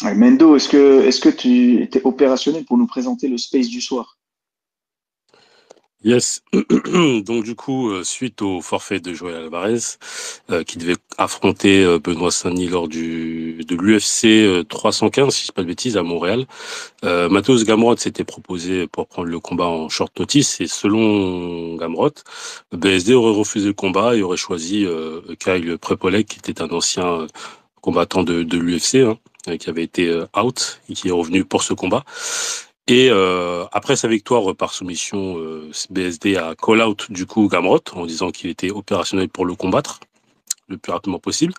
Ouais, Mendo, est-ce que tu étais opérationnel pour nous présenter le space du soir? Yes. Donc du coup, suite au forfait de Joël Alvarez, qui devait affronter Benoît Saint-Denis lors de l'UFC 315, si je dis pas de bêtises, à Montréal, Mateusz Gamrot s'était proposé pour prendre le combat en short notice et selon Gamrot, BSD aurait refusé le combat et aurait choisi Kyle Prepolek, qui était un ancien combattant de l'UFC, hein, qui avait été out et qui est revenu pour ce combat. Et après sa victoire par soumission, BSD a call out du coup Gamrot en disant qu'il était opérationnel pour le combattre le plus rapidement possible.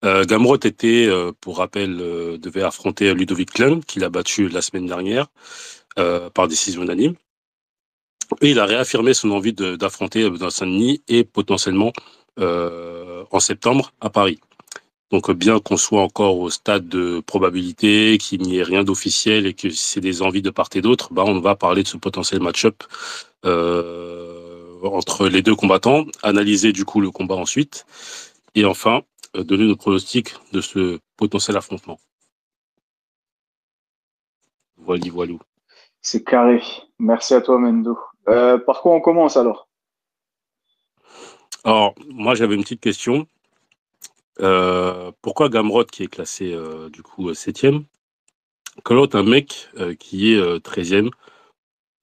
Gamrot était, pour rappel, devait affronter Ludovic Klein, qu'il a battu la semaine dernière par décision unanime. Et il a réaffirmé son envie d'affronter Benoît Saint-Denis et potentiellement en septembre à Paris. Donc bien qu'on soit encore au stade de probabilité, qu'il n'y ait rien d'officiel et que c'est des envies de part et d'autre, bah on va parler de ce potentiel match-up entre les deux combattants, analyser du coup le combat ensuite, et enfin donner nos pronostics de ce potentiel affrontement. Voilà, voilou. C'est carré. Merci à toi, Mendo. Par quoi on commence alors? Alors moi j'avais une petite question. Pourquoi Gamrot qui est classé du coup septième, que l'autre un mec qui est 13e.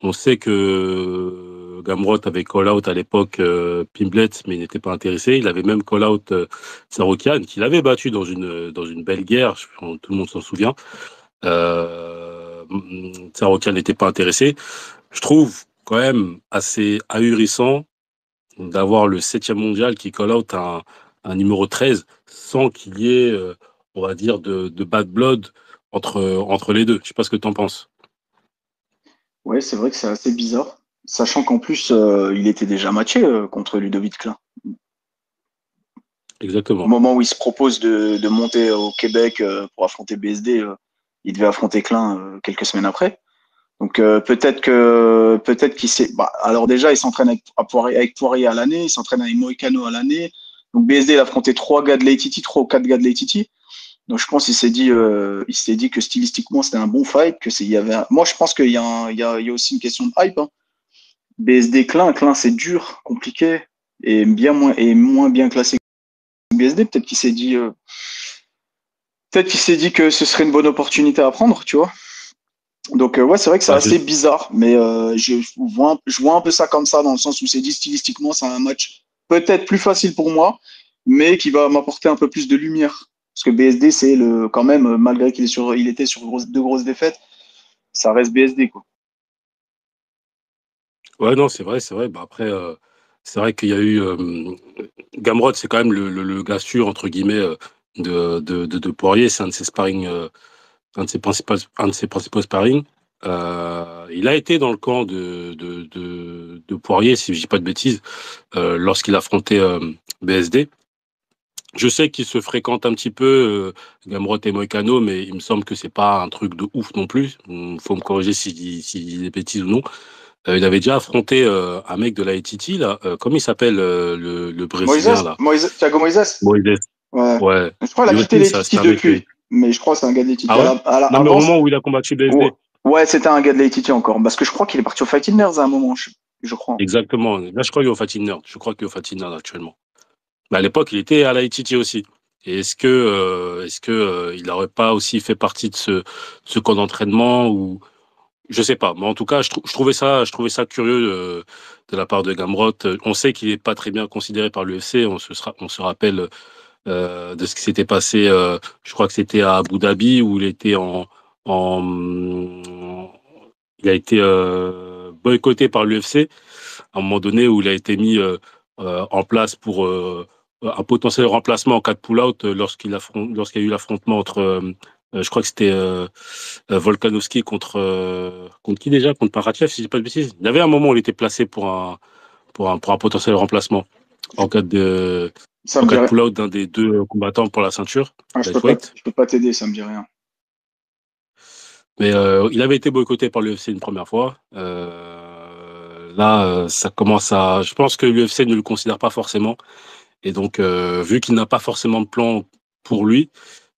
On sait que Gamrot avait call-out à l'époque Pimblet, mais il n'était pas intéressé. Il avait même call-out Sarokian, qu'il avait battu dans une belle guerre, tout le monde s'en souvient. Sarokian n'était pas intéressé. Je trouve quand même assez ahurissant d'avoir le 7e mondial qui call-out un numéro 13 sans qu'il y ait, on va dire, de bad blood entre les deux. Je sais pas ce que tu en penses. Ouais, c'est vrai que c'est assez bizarre, sachant qu'en plus, il était déjà matché contre Ludovic Klein. Au Exactement. moment où il se propose de monter au Québec pour affronter BSD, il devait affronter Klein quelques semaines après. Donc peut-être qu'il s'est. Bah, alors déjà, il s'entraîne avec Poirier à l'année, il s'entraîne avec Moïcano à l'année. Donc BSD, il a affronté trois gars de l'ATT, trois ou quatre gars de l'ATT. Donc je pense qu'il s'est dit que stylistiquement c'était un bon fight, Moi je pense qu'il y a, il y a aussi une question de hype, hein. BSD Klein c'est dur, compliqué et moins bien classé que BSD. Peut-être qu'il s'est dit que ce serait une bonne opportunité à prendre, tu vois. Donc ouais, c'est vrai que c'est Bah, assez bizarre, mais je vois un peu ça comme ça dans le sens où c'est dit stylistiquement c'est un match peut-être plus facile pour moi, mais qui va m'apporter un peu plus de lumière. Parce que BSD, c'est quand même, malgré il était sur de grosses défaites, ça reste BSD, quoi. ouais, non, c'est vrai, c'est vrai. Bah, après, c'est vrai qu'il y a eu Gamrot, c'est quand même le gars sûr entre guillemets de Poirier. C'est un de ses sparring, un de ses principaux sparring. Il a été dans le camp de Poirier, si je dis pas de bêtises, lorsqu'il affrontait BSD. Je sais qu'ils se fréquentent un petit peu, Gamrot et Moïcano, mais il me semble que c'est pas un truc de ouf non plus. Faut me corriger si je dis des bêtises ou non. Il avait déjà affronté un mec de la ITT, là. Comment il s'appelle, le Brésilien, là? Thiago Moises. Moïse. Ouais. Ouais. Je crois qu'il Lui a quitté aussi, les ça, Titi c'était un mec. depuis, mais je crois que c'est un gars de les Titi. Ah ouais? Non, mais au Avant, moment où il a combattu ouais, BSD. ouais, c'était un gars de les Titi encore, parce que je crois qu'il est parti au Fighting Nerds à un moment, je crois. Exactement. Là, je crois qu'il est au Fighting Nerd. Je crois qu'il est au Fighting Nerd actuellement. Mais à l'époque, il était à la ITT aussi. Et est-ce que il n'aurait pas aussi fait partie de ce camp d'entraînement ou je sais pas. Mais en tout cas, je trouvais ça curieux de la part de Gamrot. On sait qu'il est pas très bien considéré par l'UFC. On se rappelle de ce qui s'était passé. Je crois que c'était à Abu Dhabi où en il a été boycotté par l'UFC à un moment donné où il a été mis en place pour un potentiel remplacement en cas de pull-out lorsqu'il y a eu l'affrontement entre je crois que c'était Volkanovski contre qui déjà? Contre Parachev, si je dis pas de bêtises. Il y avait un moment où il était placé pour un potentiel remplacement en cas de Ça en me cas de dirait. pull-out d'un des deux combattants pour la ceinture Ah, lightweight. je peux pas t'aider, ça me dit rien. Mais il avait été boycotté par l'UFC une première fois. Là, ça commence à. Je pense que l'UFC ne le considère pas forcément. Et donc, vu qu'il n'a pas forcément de plan pour lui,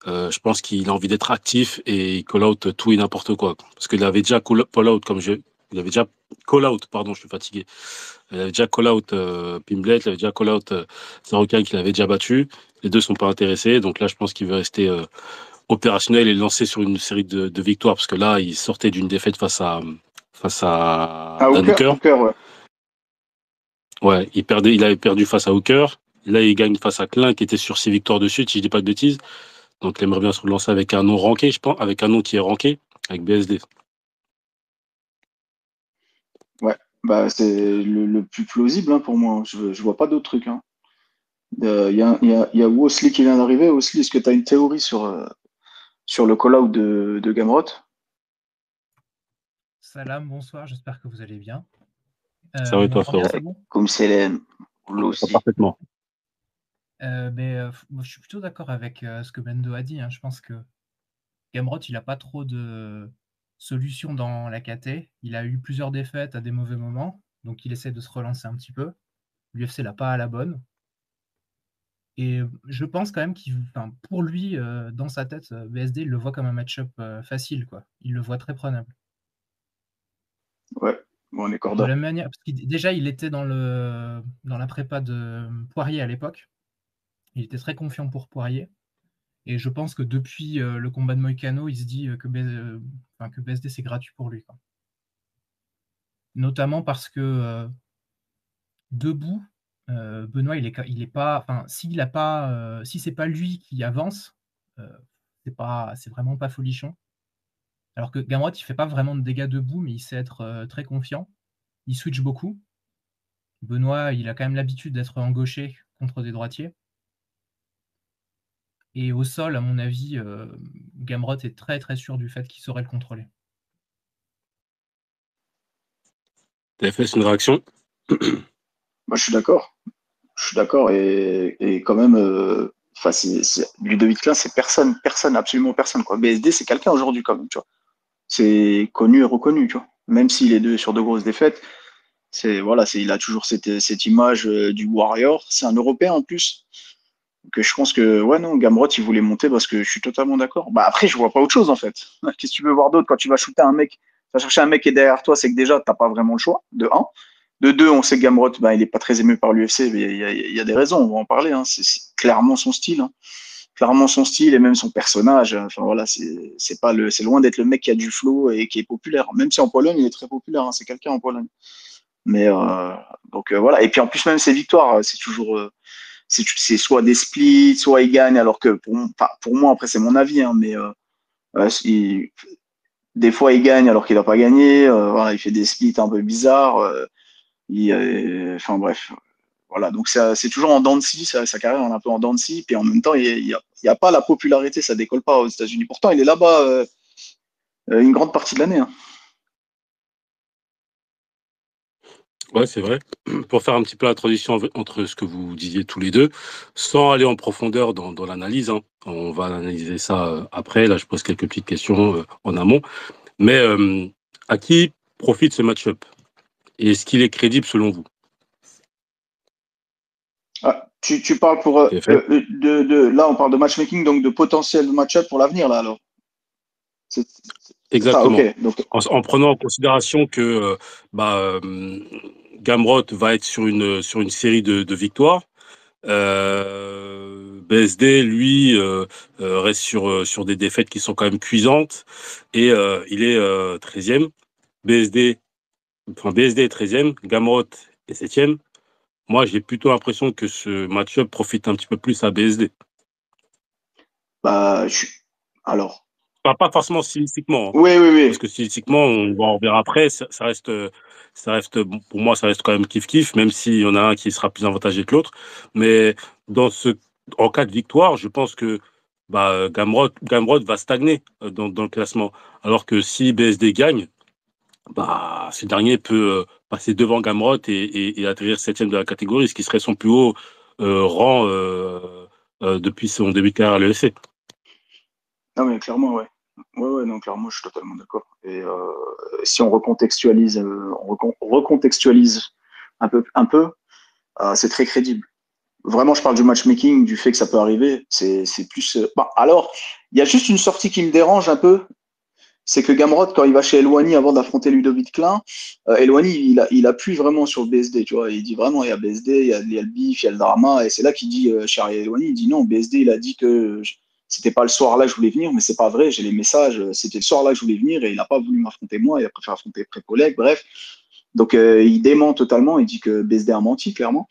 Je pense qu'il a envie d'être actif et il call out tout et n'importe quoi. Parce qu'il avait déjà call out il avait déjà call out, pardon, je suis fatigué. Il avait déjà call out Pimblet, il avait déjà call out Sarokan qu'il avait déjà battu. Les deux sont pas intéressés, donc là je pense qu'il veut rester opérationnel et lancer sur une série de victoires parce que là il sortait d'une défaite face à Ah, Dan Hooker. Hooker, ouais. Ouais, il avait perdu face à Hooker. Là il gagne face à Klein qui était sur 6 victoires de suite, si je dis pas de bêtises. Donc il aimerait bien se relancer avec un nom ranké, je pense, avec un nom qui est ranké, avec BSD. Ouais, bah, c'est le plus plausible, hein, pour moi. Je vois pas d'autres trucs, hein. Il y a Wosley qui vient d'arriver. Wosley, est-ce que tu as une théorie sur le call-out de Gamrot? Salam, bonsoir, j'espère que vous allez bien. Ça va Vous et toi, m'entendez, frérot? c'est bon? Comme Célène, là aussi. Parfaitement. Moi, je suis plutôt d'accord avec ce que Bendo a dit, hein. Je pense que Gamrot, il n'a pas trop de solutions dans la KT. Il a eu plusieurs défaites à des mauvais moments, donc il essaie de se relancer un petit peu. L'UFC l'a pas à la bonne. Et je pense quand même enfin, pour lui, dans sa tête, BSD, il le voit comme un match-up facile, quoi. Il le voit très prenable. Ouais, bon, on est De corda. la manière, parce qu'il déjà, il était dans la prépa de Poirier à l'époque. Il était très confiant pour Poirier. Et je pense que depuis le combat de Moïcano, il se dit que BSD, c'est gratuit pour lui, quoi. Notamment parce que debout, Benoît, il est pas. Enfin, si c'est pas lui qui avance, euh, c'est vraiment pas folichon. Alors que Gamrot, il fait pas vraiment de dégâts debout, mais il sait être très confiant. Il switch beaucoup. Benoît, il a quand même l'habitude d'être en gaucher contre des droitiers. Et au sol, à mon avis, Gamrot est très très sûr du fait qu'il saurait le contrôler. TFS, une réaction? Moi, je suis d'accord. Je suis d'accord. Et quand même, enfin, Ludovic Klein, c'est personne, personne, absolument personne, quoi. BSD, c'est quelqu'un aujourd'hui, quand même, tu vois. C'est connu et reconnu, tu vois. Même s'il est sur de grosses défaites, voilà, il a toujours cette image du Warrior. C'est un Européen en plus. Que je pense que, ouais, non, Gamrot, il voulait monter parce que je suis totalement d'accord. Bah, après, je vois pas autre chose, en fait. Qu'est-ce que tu veux voir d'autre quand tu vas shooter un mec, tu vas chercher un mec qui est derrière toi, c'est que déjà, t'as pas vraiment le choix, de un. De deux, on sait que Gamrot, bah, il est pas très aimé par l'UFC, mais il y a des raisons, on va en parler, hein. C'est clairement son style, hein. Clairement son style et même son personnage. Enfin, voilà, c'est loin d'être le mec qui a du flow et qui est populaire. Même si en Pologne, il est très populaire, hein. C'est quelqu'un en Pologne. Mais, donc, voilà. Et puis, en plus, même ses victoires, c'est toujours, c'est soit des splits, soit il gagne, alors que pour moi, après c'est mon avis, hein, mais des fois il gagne alors qu'il n'a pas gagné, voilà, il fait des splits un peu bizarres, enfin bref, voilà, donc c'est toujours en dents de scie, sa carrière est un peu en dents de scie, puis en même temps il y a pas la popularité, ça décolle pas aux États-Unis. Pourtant il est là-bas une grande partie de l'année, hein. Ouais, c'est vrai. Pour faire un petit peu la transition entre ce que vous disiez tous les deux, sans aller en profondeur dans l'analyse, hein, on va analyser ça après. Là, je pose quelques petites questions en amont. Mais à qui profite ce match-up? Et est-ce qu'il est crédible selon vous? Ah, tu parles pour TFS? là on parle de matchmaking, donc de potentiel match-up pour l'avenir là alors. C'est ça, Exactement. ok. Donc En prenant en considération que bah, Gamrot va être sur une série de victoires. BSD, lui, reste sur des défaites qui sont quand même cuisantes et il est 13e. BSD, BSD est 13e, Gamrot est 7e. Moi, j'ai plutôt l'impression que ce match-up profite un petit peu plus à BSD. bah alors Pas forcément stylistiquement, hein, oui, oui, parce oui. que stylistiquement, on va en reverra après. Bon, pour moi, ça reste quand même kiff-kiff, même s'il y en a un qui sera plus avantagé que l'autre. Mais en cas de victoire, je pense que bah, Gamrot va stagner dans le classement. Alors que si BSD gagne, bah, ce dernier peut passer devant Gamrot et atterrir 7e de la catégorie, ce qui serait son plus haut rang depuis son début de carrière à l'UFC. Non, mais clairement, ouais. Ouais, ouais, non, clairement, je suis totalement d'accord. Et si on recontextualise, on recontextualise un peu, c'est très crédible. Vraiment, je parle du matchmaking, du fait que ça peut arriver. C'est plus. Alors, il y a juste une sortie qui me dérange un peu. C'est que Gamrot, quand il va chez Elouani avant d'affronter Ludovic Klein, Elouani, il appuie vraiment sur le BSD, tu vois. Il dit vraiment, il y a BSD, il y a le bif, il y a le drama. Et c'est là qu'il dit, cher Elouani, il dit non, BSD, il a dit que c'était pas le soir là que je voulais venir, mais c'est pas vrai, j'ai les messages, c'était le soir là que je voulais venir et il n'a pas voulu m'affronter moi, il a préféré affronter près collègues, bref. Donc il dément totalement, il dit que BSD a menti, clairement.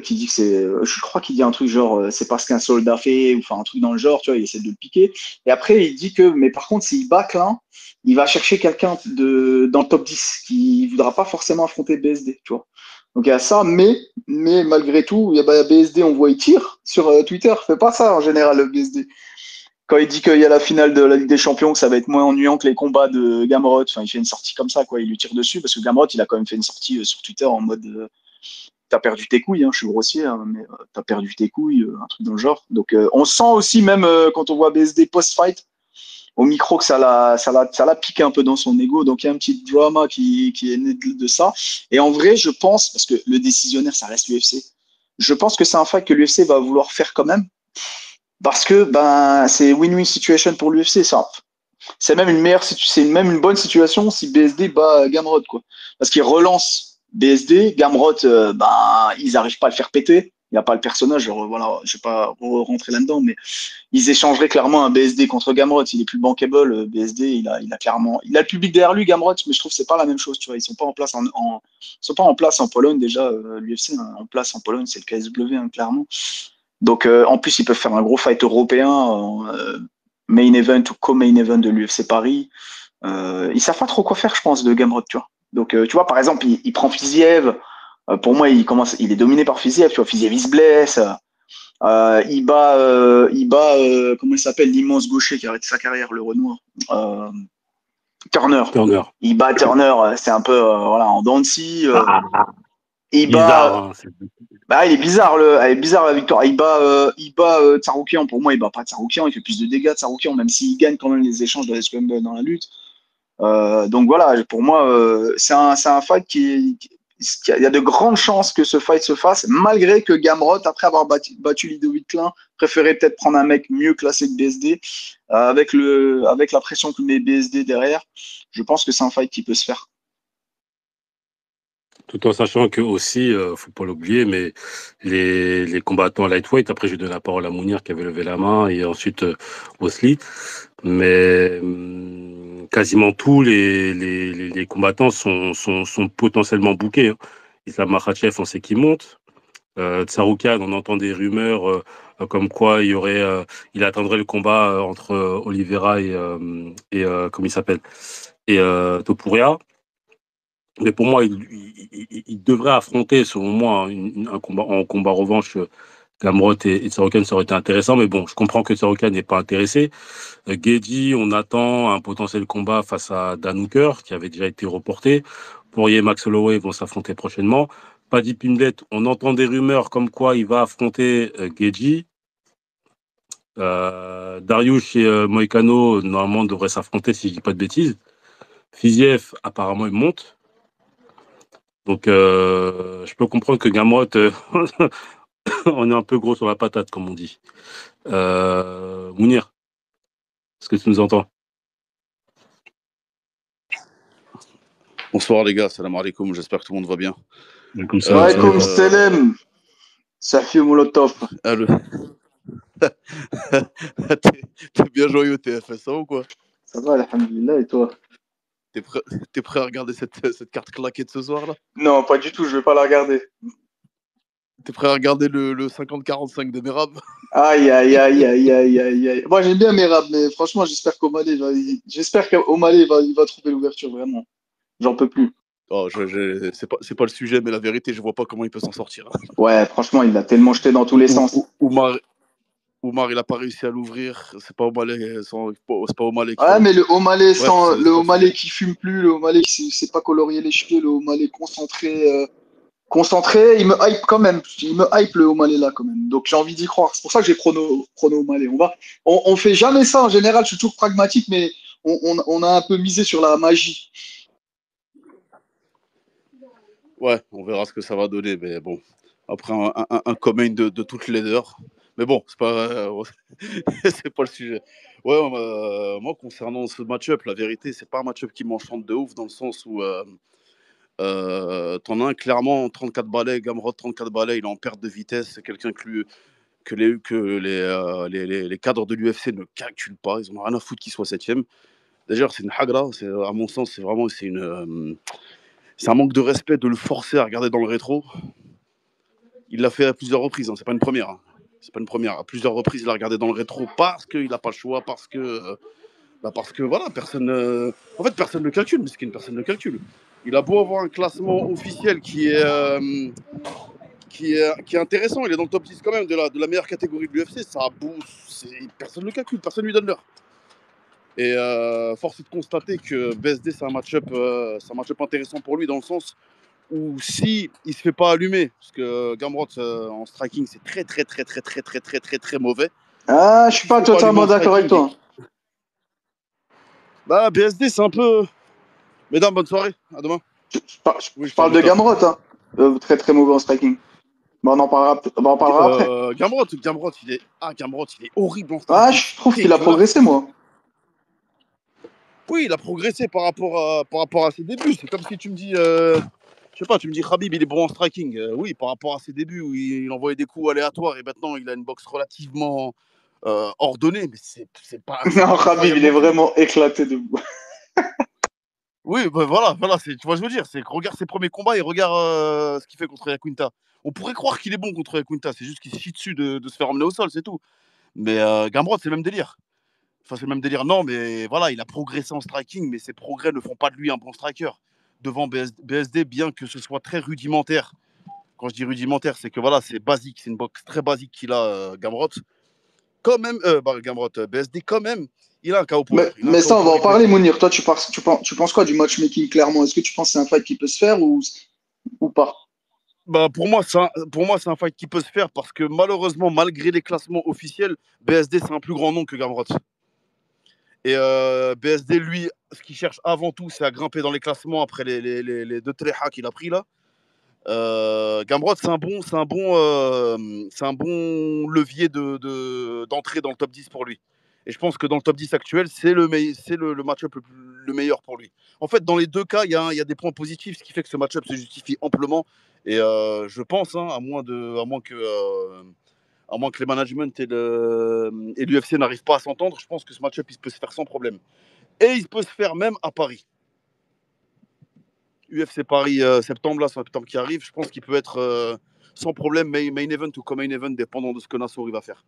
Qui dit que je crois qu'il dit un truc genre, c'est parce qu'un soldat fait, ou enfin un truc dans le genre, tu vois, il essaie de le piquer. Et après, il dit que, mais par contre, s'il bat Klein, il va chercher quelqu'un dans le top 10 qui voudra pas forcément affronter BSD, tu vois. Donc il y a ça, mais malgré tout, il y a BSD, on voit, il tire sur Twitter, fait pas ça en général, le BSD. Quand il dit qu'il y a la finale de la Ligue des Champions, que ça va être moins ennuyant que les combats de Gamrot, enfin, il fait une sortie comme ça, quoi. Il lui tire dessus, parce que Gamrot, il a quand même fait une sortie sur Twitter en mode t'as perdu tes couilles, hein, je suis grossier, hein, mais t'as perdu tes couilles, un truc dans le genre. Donc on sent aussi, même quand on voit BSD post-fight, au micro, que ça l'a piqué un peu dans son ego. Donc il y a un petit drama qui est né de ça. Et en vrai, je pense, parce que le décisionnaire, ça reste l'UFC, je pense que c'est un fight que l'UFC va vouloir faire quand même, parce que ben c'est win-win situation pour l'UFC. Ça, c'est même c'est même une bonne situation si BSD bat Gamrot, quoi. Parce qu'il relance BSD, Gamrot, ben, ils n'arrivent pas à le faire péter. Il n'y a pas le personnage, voilà, je ne vais pas rentrer là-dedans, mais ils échangeraient clairement un BSD contre Gamrot. Il est plus bankable, BSD, il a clairement, il a le public derrière lui, Gamrot, mais je trouve que c'est pas la même chose, tu vois. Ils sont pas en place ils sont pas en place en Pologne déjà. L'UFC en place en Pologne, c'est le KSW, hein, clairement. Donc en plus, ils peuvent faire un gros fight européen, main event ou co-main event de l'UFC Paris. Ils savent pas trop quoi faire, je pense, de Gamrot, tu vois. Donc, tu vois, par exemple, il prend Fiziev. Pour moi, il est dominé par Fiziev. Tu vois, Fiziev, il se blesse. Comment il s'appelle, l'immense gaucher qui a arrêté sa carrière, le Renoir. Euh, Turner. Turner. Il bat Turner. C'est un peu, voilà, en dents de scie. Il Bizarre, bat. hein, Bah, elle est bizarre la victoire. Il bat Tsaroukian. Pour moi, il bat pas Tsaroukian. Il fait plus de dégâts Tsaroukian, même s'il gagne quand même les échanges de Scramble dans la lutte. Donc voilà, pour moi, c'est un fight il y a de grandes chances que ce fight se fasse, malgré que Gamrot, après avoir battu Ludovic Klein, préférait peut-être prendre un mec mieux classé que BSD, avec la pression que met BSD derrière. Je pense que c'est un fight qui peut se faire. tout en sachant que aussi, faut pas l'oublier, mais les combattants lightweight, après je vais donner la parole à Mounir qui avait levé la main et ensuite Osli, mais quasiment tous les combattants sont potentiellement bookés, hein. Islam Makhachev, on sait qu'il monte. Tsaroukian, on entend des rumeurs comme quoi il attendrait le combat entre Oliveira et comment il s'appelle, et Topuria. Mais pour moi, il devrait affronter, selon moi, un combat en combat revanche. Gamrot et Tsarukyan, ça aurait été intéressant, mais bon, je comprends que Tsarukyan n'est pas intéressé. Guedi, on attend un potentiel combat face à Dan Hooker, qui avait déjà été reporté. Poirier et Max Holloway vont s'affronter prochainement. Paddy Pimblett, on entend des rumeurs comme quoi il va affronter Guedi. Dariush et Moïcano, normalement, devraient s'affronter, si je dis pas de bêtises. Fiziev, apparemment, il monte. Donc, je peux comprendre que Gamrot, on est un peu gros sur la patate, comme on dit. Mounir, est-ce que tu nous entends? Bonsoir les gars, salam alaikum, j'espère que tout le monde va bien. Comme ça, Walaikum salam. Safi Molotov. T'es bien joyeux TFS, ou quoi? Ça va, alhamdulillah, et toi? T'es prêt à regarder cette carte claquée de ce soir là? Non, pas du tout, je vais pas la regarder. T'es prêt à regarder le 50-45 de Merab? Aïe, aïe, aïe, aïe, aïe, aïe, aïe. Moi, j'aime bien Merab, mais franchement, j'espère qu'O'Malley, il va trouver l'ouverture, vraiment. J'en peux plus. Oh, c'est pas le sujet, mais la vérité, je vois pas comment il peut s'en sortir. Ouais, franchement, il l'a tellement jeté dans tous les sens. Oumar, il a pas réussi à l'ouvrir. C'est pas O'Malley, c'est pas O'Malley qui Ouais, mais le O'Malley Bref, le O'Malley qui fume plus, le O'Malley qui sait pas colorier les cheveux, le O'Malley concentré, il me hype quand même. Il me hype le O'Malley là quand même. Donc j'ai envie d'y croire. C'est pour ça que j'ai chrono O'Malley. On fait jamais ça en général. Je suis toujours pragmatique, mais on a un peu misé sur la magie. Ouais, on verra ce que ça va donner, mais bon. Après un comment de toutes les heures. Mais bon, c'est pas, c'est pas le sujet. Ouais, moi, concernant ce match-up, la vérité, c'est pas un match-up qui m'enchante de ouf, dans le sens où t'en as un clairement 34 balais, Gamrot 34 balais, il est en perte de vitesse, c'est quelqu'un que les cadres de l'UFC ne calculent pas, ils en ont rien à foutre qu'il soit 7ème. D'ailleurs, c'est une hagra, à mon sens, c'est un manque de respect de le forcer à regarder dans le rétro. Il l'a fait à plusieurs reprises, hein, c'est pas une première. Hein. C'est pas une première. À plusieurs reprises, il a regardé dans le rétro parce qu'il n'a pas le choix, parce que voilà, personne. En fait, personne ne calcule, mais c'est qu'une personne ne calcule. Il a beau avoir un classement officiel qui est intéressant, il est dans le top 10 quand même de la meilleure catégorie de l'UFC, personne ne le calcule, personne ne lui donne l'heure. Et force est de constater que BSD, c'est un match-up intéressant pour lui, dans le sens où si il se fait pas allumer, parce que Gamrot en striking, c'est très très très très très très très très très mauvais. Ah, je suis pas totalement d'accord avec toi. Bah, BSD, c'est un peu... Mesdames, bonne soirée, à demain. Je parle de Gamrot, hein. Très très mauvais en striking. Bon, on en parlera après. Gamrot, il est horrible en striking. Ah, je trouve qu'il a progressé, moi. Oui, il a progressé par rapport à ses débuts. C'est comme si tu me dis, je sais pas, tu me dis Khabib, il est bon en striking. Oui, par rapport à ses débuts où il envoyait des coups aléatoires et maintenant il a une boxe relativement ordonnée, mais c'est pas. Non, Khabib, il est vraiment éclaté debout. Oui, bah voilà, tu vois ce que je veux dire. C'est que regarde ses premiers combats et regarde ce qu'il fait contre Yakunta. On pourrait croire qu'il est bon contre Yakunta, c'est juste qu'il se chie dessus de se faire emmener au sol, c'est tout. Mais Gamrot, c'est le même délire. Enfin, c'est le même délire, non, mais voilà, il a progressé en striking, mais ses progrès ne font pas de lui un bon striker. Devant BSD, bien que ce soit très rudimentaire. Quand je dis rudimentaire, c'est que voilà, c'est basique, c'est une boxe très basique qu'il a, Gamrot. Quand même, Gamrot, BSD, quand même, il a un KO power. Mais ça, on va en parler, Mounir. Toi, tu penses quoi du matchmaking, clairement? Est-ce que tu penses que c'est un fight qui peut se faire ou pas? Bah, pour moi, c'est un fight qui peut se faire parce que malheureusement, malgré les classements officiels, BSD, c'est un plus grand nom que Gamrot. Et BSD, lui, ce qu'il cherche avant tout, c'est à grimper dans les classements après les deux tréhas qu'il a pris là. Gamrot, c'est un bon levier d'entrée dans le top 10 pour lui. Et je pense que dans le top 10 actuel, c'est le match-up le meilleur pour lui. En fait, dans les deux cas, il y a des points positifs, ce qui fait que ce match-up se justifie amplement. Et je pense, hein, à moins que les management et l'UFC n'arrivent pas à s'entendre, je pense que ce match-up, il peut se faire sans problème. Et il peut se faire même à Paris. UFC Paris septembre qui arrive, je pense qu'il peut être sans problème main event ou co-main event, dépendant de ce que Nassour va faire.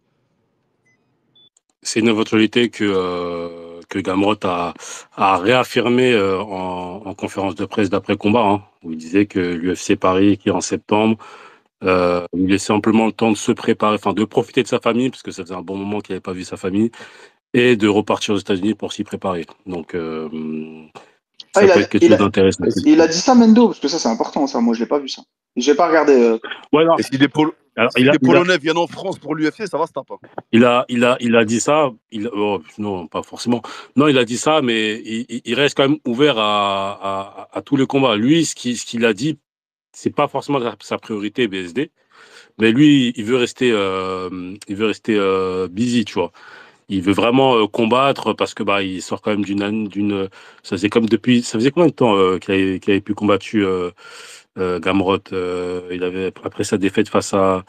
C'est une éventualité que Gamrot a réaffirmé en conférence de presse d'après combat, hein, où il disait que l'UFC Paris qui est en septembre lui laissait amplement le temps de se préparer, enfin de profiter de sa famille, parce que ça faisait un bon moment qu'il n'avait pas vu sa famille, et de repartir aux États-Unis pour s'y préparer. Donc ça peut être quelque chose d'intéressant. Il a dit ça, Mendo, parce que ça c'est important, ça. Moi je l'ai pas vu ça. J'ai pas regardé. Ouais, non. Et si les Polonais viennent en France pour l'UFC, ça va se taper. Il a dit ça. Non, pas forcément. Non, il a dit ça, mais il reste quand même ouvert à tous les combats. Lui, ce qu'il a dit, c'est pas forcément sa priorité BSD, mais lui, il veut rester busy, tu vois. Il veut vraiment combattre parce que il sort quand même ça faisait combien de temps qu'il avait pu combattu Gamrot. Il avait après sa défaite face à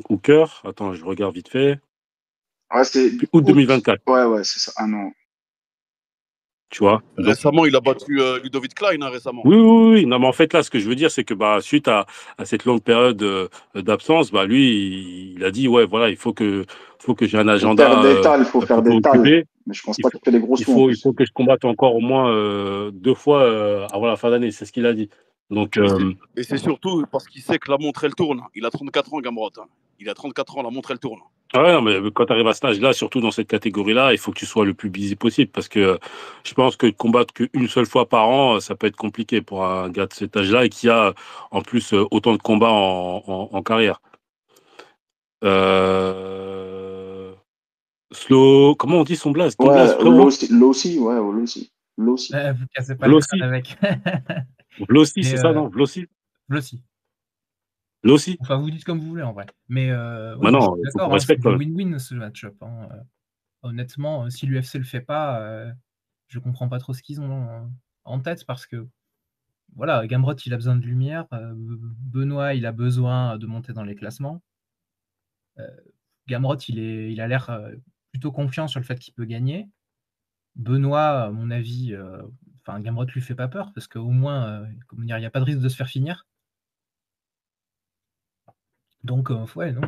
Hooker. Attends, je regarde vite fait. Ouais, c'est août 2024. Ouais, c'est ça. Ah non. Tu vois. Récemment, il a battu Ludovic Klein, hein, récemment. Oui. Non, mais en fait, là, ce que je veux dire, c'est que suite à cette longue période d'absence, lui, il a dit, ouais, voilà, il faut que j'ai un agenda. Il faut faire des talles. Mais je pense pas qu'il fait des grosses il faut que je combatte encore au moins 2 fois avant la fin d'année. C'est ce qu'il a dit. Donc, et c'est surtout parce qu'il sait que la montre, elle tourne. Il a 34 ans, Gamrot. Hein. Il a 34 ans, la montre, elle tourne. Ouais, non, mais quand tu arrives à cet âge-là, surtout dans cette catégorie-là, il faut que tu sois le plus busy possible parce que je pense que combattre qu'une seule fois par an, ça peut être compliqué pour un gars de cet âge-là et qui a en plus autant de combats en carrière. Slow, comment on dit son blaze? Lossi. Vous cassez pas le crâne avec. Vlossi, c'est ça, non? Vlossi. Là aussi. Enfin, vous dites comme vous voulez en vrai. Mais oui, je Maintenant, suis il faut qu'on d'accord, hein, c'est respecte du quand même. win-win ce match-up. Hein. Honnêtement, si l'UFC le fait pas, je comprends pas trop ce qu'ils ont en tête parce que voilà, Gamrot il a besoin de lumière, Benoît il a besoin de monter dans les classements. Gamrot il a l'air plutôt confiant sur le fait qu'il peut gagner. Benoît, à mon avis, enfin Gamrot lui fait pas peur parce qu'au moins, comment dire, il n'y a pas de risque de se faire finir. Donc ouais, non,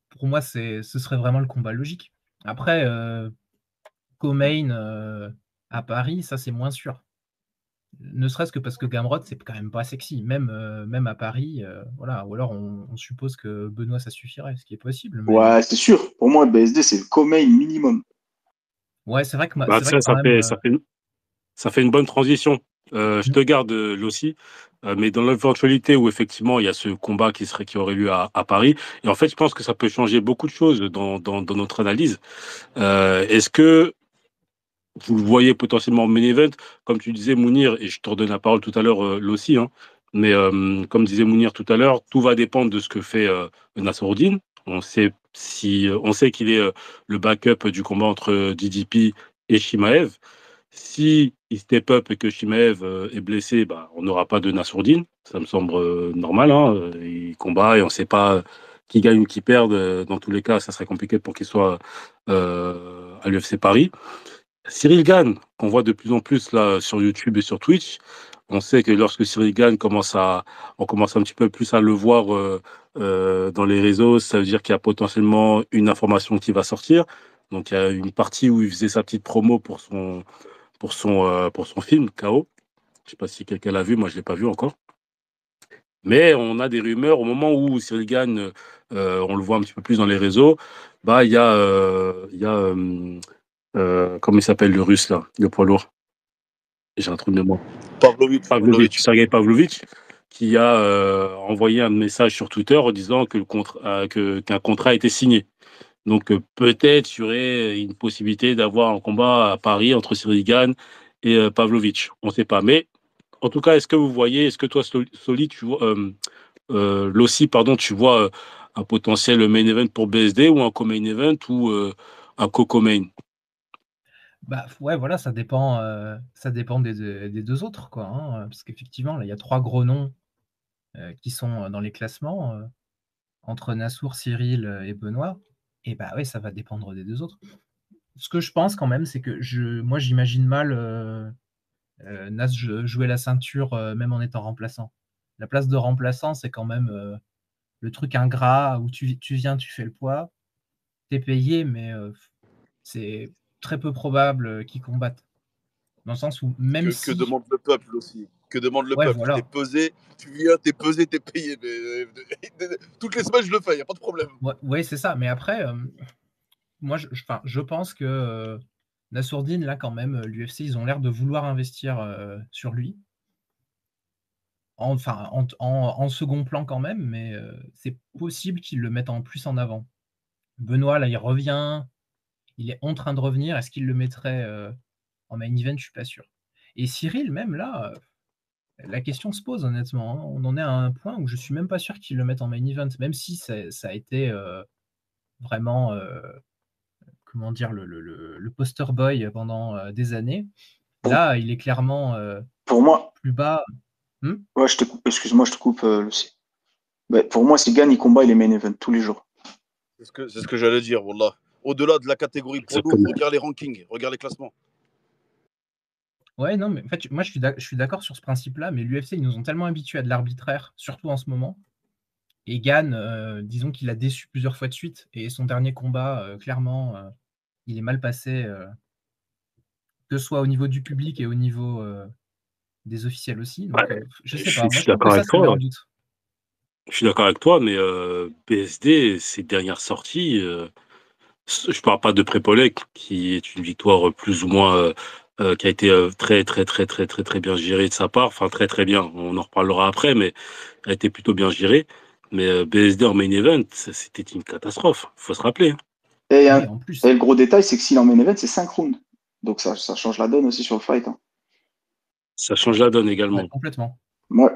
pour moi ce serait vraiment le combat logique. Après, co-main à Paris, ça c'est moins sûr. Ne serait-ce que parce que Gamrot, c'est quand même pas sexy, même à Paris, voilà. Ou alors on suppose que Benoît ça suffirait, ce qui est possible, mais Ouais, c'est sûr. Pour moi, BSD, c'est le co-main minimum. ouais, c'est vrai que Bah, c'est vrai que quand même. ça fait une bonne transition. Je Mmh. te garde aussi, mais dans l'éventualité où effectivement il y a ce combat qui aurait lieu à Paris, et en fait je pense que ça peut changer beaucoup de choses dans notre analyse. Est-ce que vous le voyez potentiellement en main event, comme tu disais Mounir, et je te redonne la parole tout à l'heure aussi, hein, mais comme disait Mounir tout à l'heure, tout va dépendre de ce que fait Nassourdine. On sait qu'il est le backup du combat entre DDP et Shimaev. Si il step up et que Shimaev est blessé, bah, on n'aura pas de Nassourdine. Ça me semble normal. Hein. Il combat et on ne sait pas qui gagne ou qui perd. Dans tous les cas, ça serait compliqué pour qu'il soit à l'UFC Paris. Cyril Gane, qu'on voit de plus en plus là sur YouTube et sur Twitch, on sait que lorsque Cyril Gane on commence un petit peu plus à le voir dans les réseaux, ça veut dire qu'il y a potentiellement une information qui va sortir. Donc il y a une partie où il faisait sa petite promo pour son film KO. Je sais pas si quelqu'un l'a vu, moi je l'ai pas vu encore. Mais on a des rumeurs au moment où Cyril Gane, on le voit un petit peu plus dans les réseaux. Bah comment il s'appelle le Russe là, le poids lourd. J'ai un trou de mémoire. Pavlovich. Sergei Pavlovich, qui a envoyé un message sur Twitter en disant que qu'un contrat a été signé. Donc peut-être il y aurait une possibilité d'avoir un combat à Paris entre Cyril Gane et Pavlovich. On ne sait pas. Mais en tout cas, est-ce que toi, Soli, tu vois, Lossi, pardon, tu vois un potentiel main event pour BSD ou un co-main event ou un co-main? Bah, ouais, voilà, ça dépend des 2 autres, quoi, hein, parce qu'effectivement, là, il y a 3 gros noms, qui sont, dans les classements, entre Nassour, Cyril, et Benoît et bah, ouais, ça va dépendre des 2 autres. Ce que je pense quand même, c'est que moi, j'imagine mal, Nas jouer la ceinture, même en étant remplaçant. La place de remplaçant, c'est quand même, le truc ingrat où tu viens, tu fais le poids, tu es payé, mais c'est très peu probable, qu'ils combattent. Dans le sens où même Que si demande le peuple aussi. Que demande le ouais, peuple. T'es voilà. pesé, tu viens, t'es pesé, t'es payé. Toutes les semaines, je le fais, y a pas de problème. Ouais, c'est ça. Mais après, moi, enfin, je pense que, Nassourdine, là, quand même, l'UFC, ils ont l'air de vouloir investir, sur lui. Enfin, en second plan quand même, mais, c'est possible qu'ils le mettent en plus en avant. Benoît, là, il revient, il est en train de revenir. Est-ce qu'il le mettrait, en main event? Je suis pas sûr. Et Cyril, même là, la question se pose honnêtement, hein. On en est à un point où je suis même pas sûr qu'ils le mettent en main event, même si ça a été, vraiment, comment dire? Le poster boy pendant, des années. Pour, Là, il est clairement, pour moi, plus bas. Mmh? ouais, excuse-moi, je te coupe, Lucie. Bah, pour moi, si Gane, il combat, il est main event tous les jours. C'est ce que j'allais dire, Wallah. Au-delà de la catégorie poids lourd, Exactement. regarde les rankings, regarde les classements. Ouais, non, mais en fait, moi, je suis d'accord sur ce principe-là, mais l'UFC, ils nous ont tellement habitués à de l'arbitraire, surtout en ce moment. Et Gane, disons qu'il a déçu plusieurs fois de suite et son dernier combat, clairement, il est mal passé, que ce soit au niveau du public et au niveau, des officiels aussi. Donc, Ouais, je sais je pas. Moi, suis je trouve que d'accord avec ça met toi. en doute. Je suis d'accord avec toi, mais PSD, ses dernières sorties, je parle pas de Prépolek, qui est une victoire plus ou moins qui a été très très très très très très bien gérée de sa part. Enfin très très bien. On en reparlera après, mais elle a été plutôt bien gérée. Mais BSD en main event, c'était une catastrophe. Faut se rappeler. Hein. Et, Oui, un- en et plus. le gros détail, c'est que s'il est en main event, c'est 5 rounds. Donc ça change la donne aussi sur le fight. Hein. Ça change la donne Ouais, également. complètement. Moi,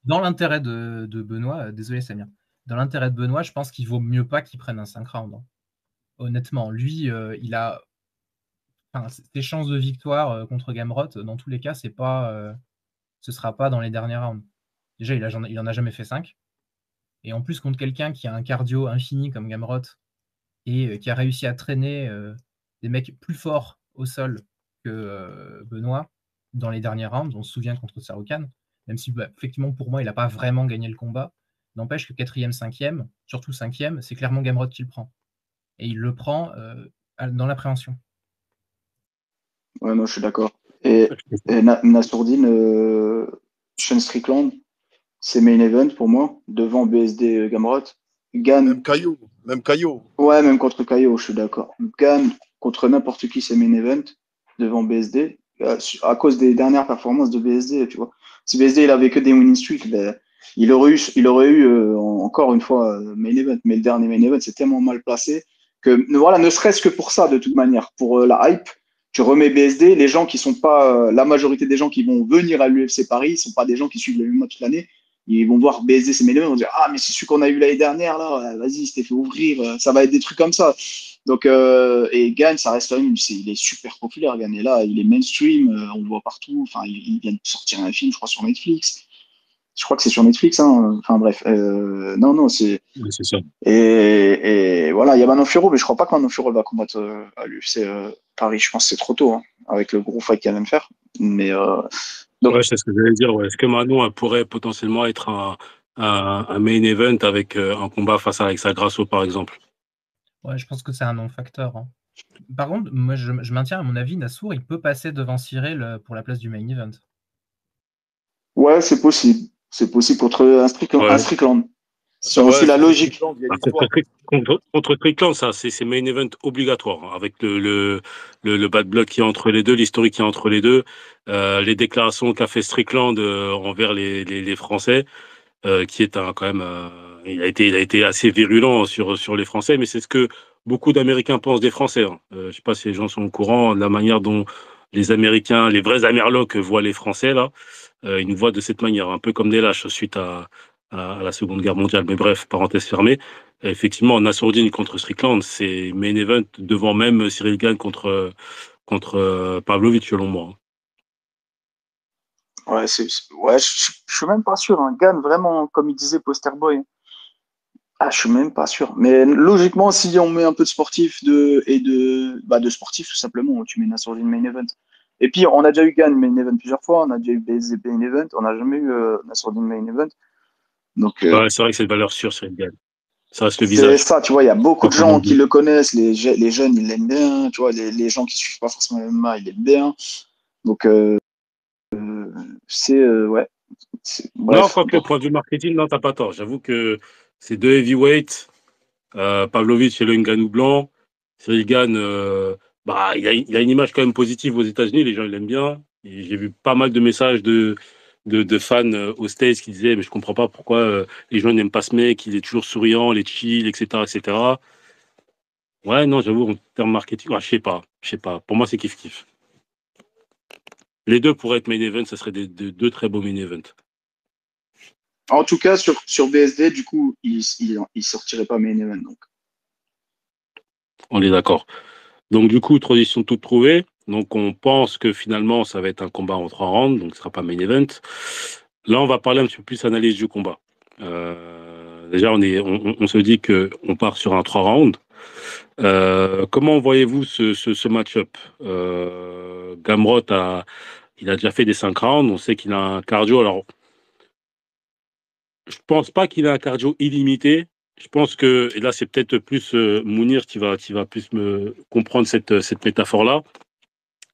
Dans l'intérêt de Benoît, désolé Samir, dans l'intérêt de Benoît, je pense qu'il vaut mieux pas qu'il prenne un 5 rounds, hein. Honnêtement, lui, il a ses chances de victoire contre Gamrot, dans tous les cas, ce sera pas dans les derniers rounds. Déjà, il en a jamais fait 5. Et en plus, contre quelqu'un qui a un cardio infini comme Gamrot et qui a réussi à traîner des mecs plus forts au sol que Benoît dans les derniers rounds, on se souvient contre Saroukan, même si effectivement pour moi il n'a pas vraiment gagné le combat, n'empêche que 4e, 5e, surtout 5e, c'est clairement Gamrot qui le prend. Et il le prend dans l'appréhension. Ouais, non, je suis d'accord. Et Nassourdine, Sean Strickland, c'est main event pour moi, devant BSD Gamrot. Gann, Même Caillot. ouais, même contre Kaio, je suis d'accord. Gann, contre n'importe qui, c'est main event, devant BSD, à cause des dernières performances de BSD, tu vois. Si BSD, il avait que des winning streaks, ben, il aurait eu encore une fois main event, mais le dernier main event, c'est tellement mal placé que, voilà, ne serait-ce que pour ça, de toute manière, pour la hype, tu remets BSD, les gens qui sont pas, la majorité des gens qui vont venir à l'UFC Paris, ne sont pas des gens qui suivent le MMA toute l'année. Ils vont voir BSD, c'est mes ils vont dire ah, mais c'est celui qu'on a eu l'année dernière, là, vas-y, il s'était fait ouvrir, ça va être des trucs comme ça. Donc, et Gann, ça reste quand même, il est super populaire, Gann. Et là, il est mainstream, on le voit partout. Enfin, il vient de sortir un film, je crois, sur Netflix. Je crois que c'est sur Netflix, hein. Enfin, bref. Non, non, c'est. Oui, c'est ça. Et voilà, il y a Manon Fiorot, mais je crois pas que Manon Fiorot va combattre à l'UFC Paris. Je pense que c'est trop tôt, hein, avec le gros fight qu'elle vient de faire. Mais donc, Ouais, c'est ce que j'allais dire. Ouais. Est-ce que Manon elle pourrait potentiellement être un main event avec un combat face à Alexa Grasso, par exemple? Ouais, je pense que c'est un non-facteur, hein. Par contre, moi, je maintiens, à mon avis, Nassour, il peut passer devant Cyril pour la place du main event. ouais, c'est possible. C'est possible contre un Ouais. Strickland. C'est Attends, aussi ouais, la surtout logique. Strickland, il y a Ah, l'histoire. contre Strickland, ça, c'est main event obligatoire, hein, avec le bad blood qui est entre les deux, l'historique qui est entre les deux, les déclarations qu'a fait Strickland envers les Français, qui est quand même, il a été assez virulent sur les Français, mais c'est ce que beaucoup d'Américains pensent des Français, hein. Je sais pas si les gens sont au courant de la manière dont les Américains, les vrais Amerlocs voient les Français là. Ils nous voient de cette manière, un peu comme des lâches suite à la Seconde Guerre mondiale. Mais bref, parenthèse fermée. Effectivement, Nassourdine contre Strickland, c'est main event devant même Cyril Gane contre Pavlovich, selon moi, hein. Ouais, ouais, je suis même pas sûr. Hein. Gann, vraiment, comme il disait Posterboy. Ah, je suis même pas sûr. Mais logiquement, si on met un peu de sportif de sportif tout simplement, tu mets Nassourdine main event. Et puis, on a déjà eu Gann main event plusieurs fois, on a déjà eu BSD main event, on n'a jamais eu Nassourdine main event. Donc, Ouais, c'est vrai que c'est une valeur sûre, Cyril Gane. Ça reste le c'est visage. ça, tu vois, il y a beaucoup Pas de comme on gens qui dit. le connaissent, les jeunes, ils l'aiment bien, tu vois, les gens qui suivent pas forcément le MMA, ils l'aiment bien. Donc, ouais. Non, Bref, quoique, bon. point de vue marketing, non, t'as pas tort. J'avoue que c'est deux heavyweights, Pavlovich et le Ngannou blanc. Cyril Gane, bah, il a une image quand même positive aux États-Unis, les gens ils l'aiment bien. Et j'ai vu pas mal de messages de fans aux States qui disaient, mais je comprends pas pourquoi les gens n'aiment pas ce mec, il est toujours souriant, il est chill, etc., etc. Ouais, non, j'avoue, en termes marketing, ouais, je sais pas, je sais pas. Pour moi, c'est kiff-kiff. Les deux pourraient être main event, ça serait deux très beaux main events. En tout cas, sur BSD, du coup, il sortirait pas main event. Donc. On est d'accord. Donc, du coup, transition toute trouvée. Donc, on pense que finalement, ça va être un combat en 3 rounds, donc ce sera pas main event. Là, on va parler un petit peu plus analyse du combat. Déjà, on se dit que on part sur un 3 rounds. Comment voyez-vous ce match-up? Gamrot il a déjà fait des 5 rounds. On sait qu'il a un cardio. Alors, je pense pas qu'il a un cardio illimité. Je pense que, et là, c'est peut-être plus Mounir qui va plus me comprendre cette métaphore-là.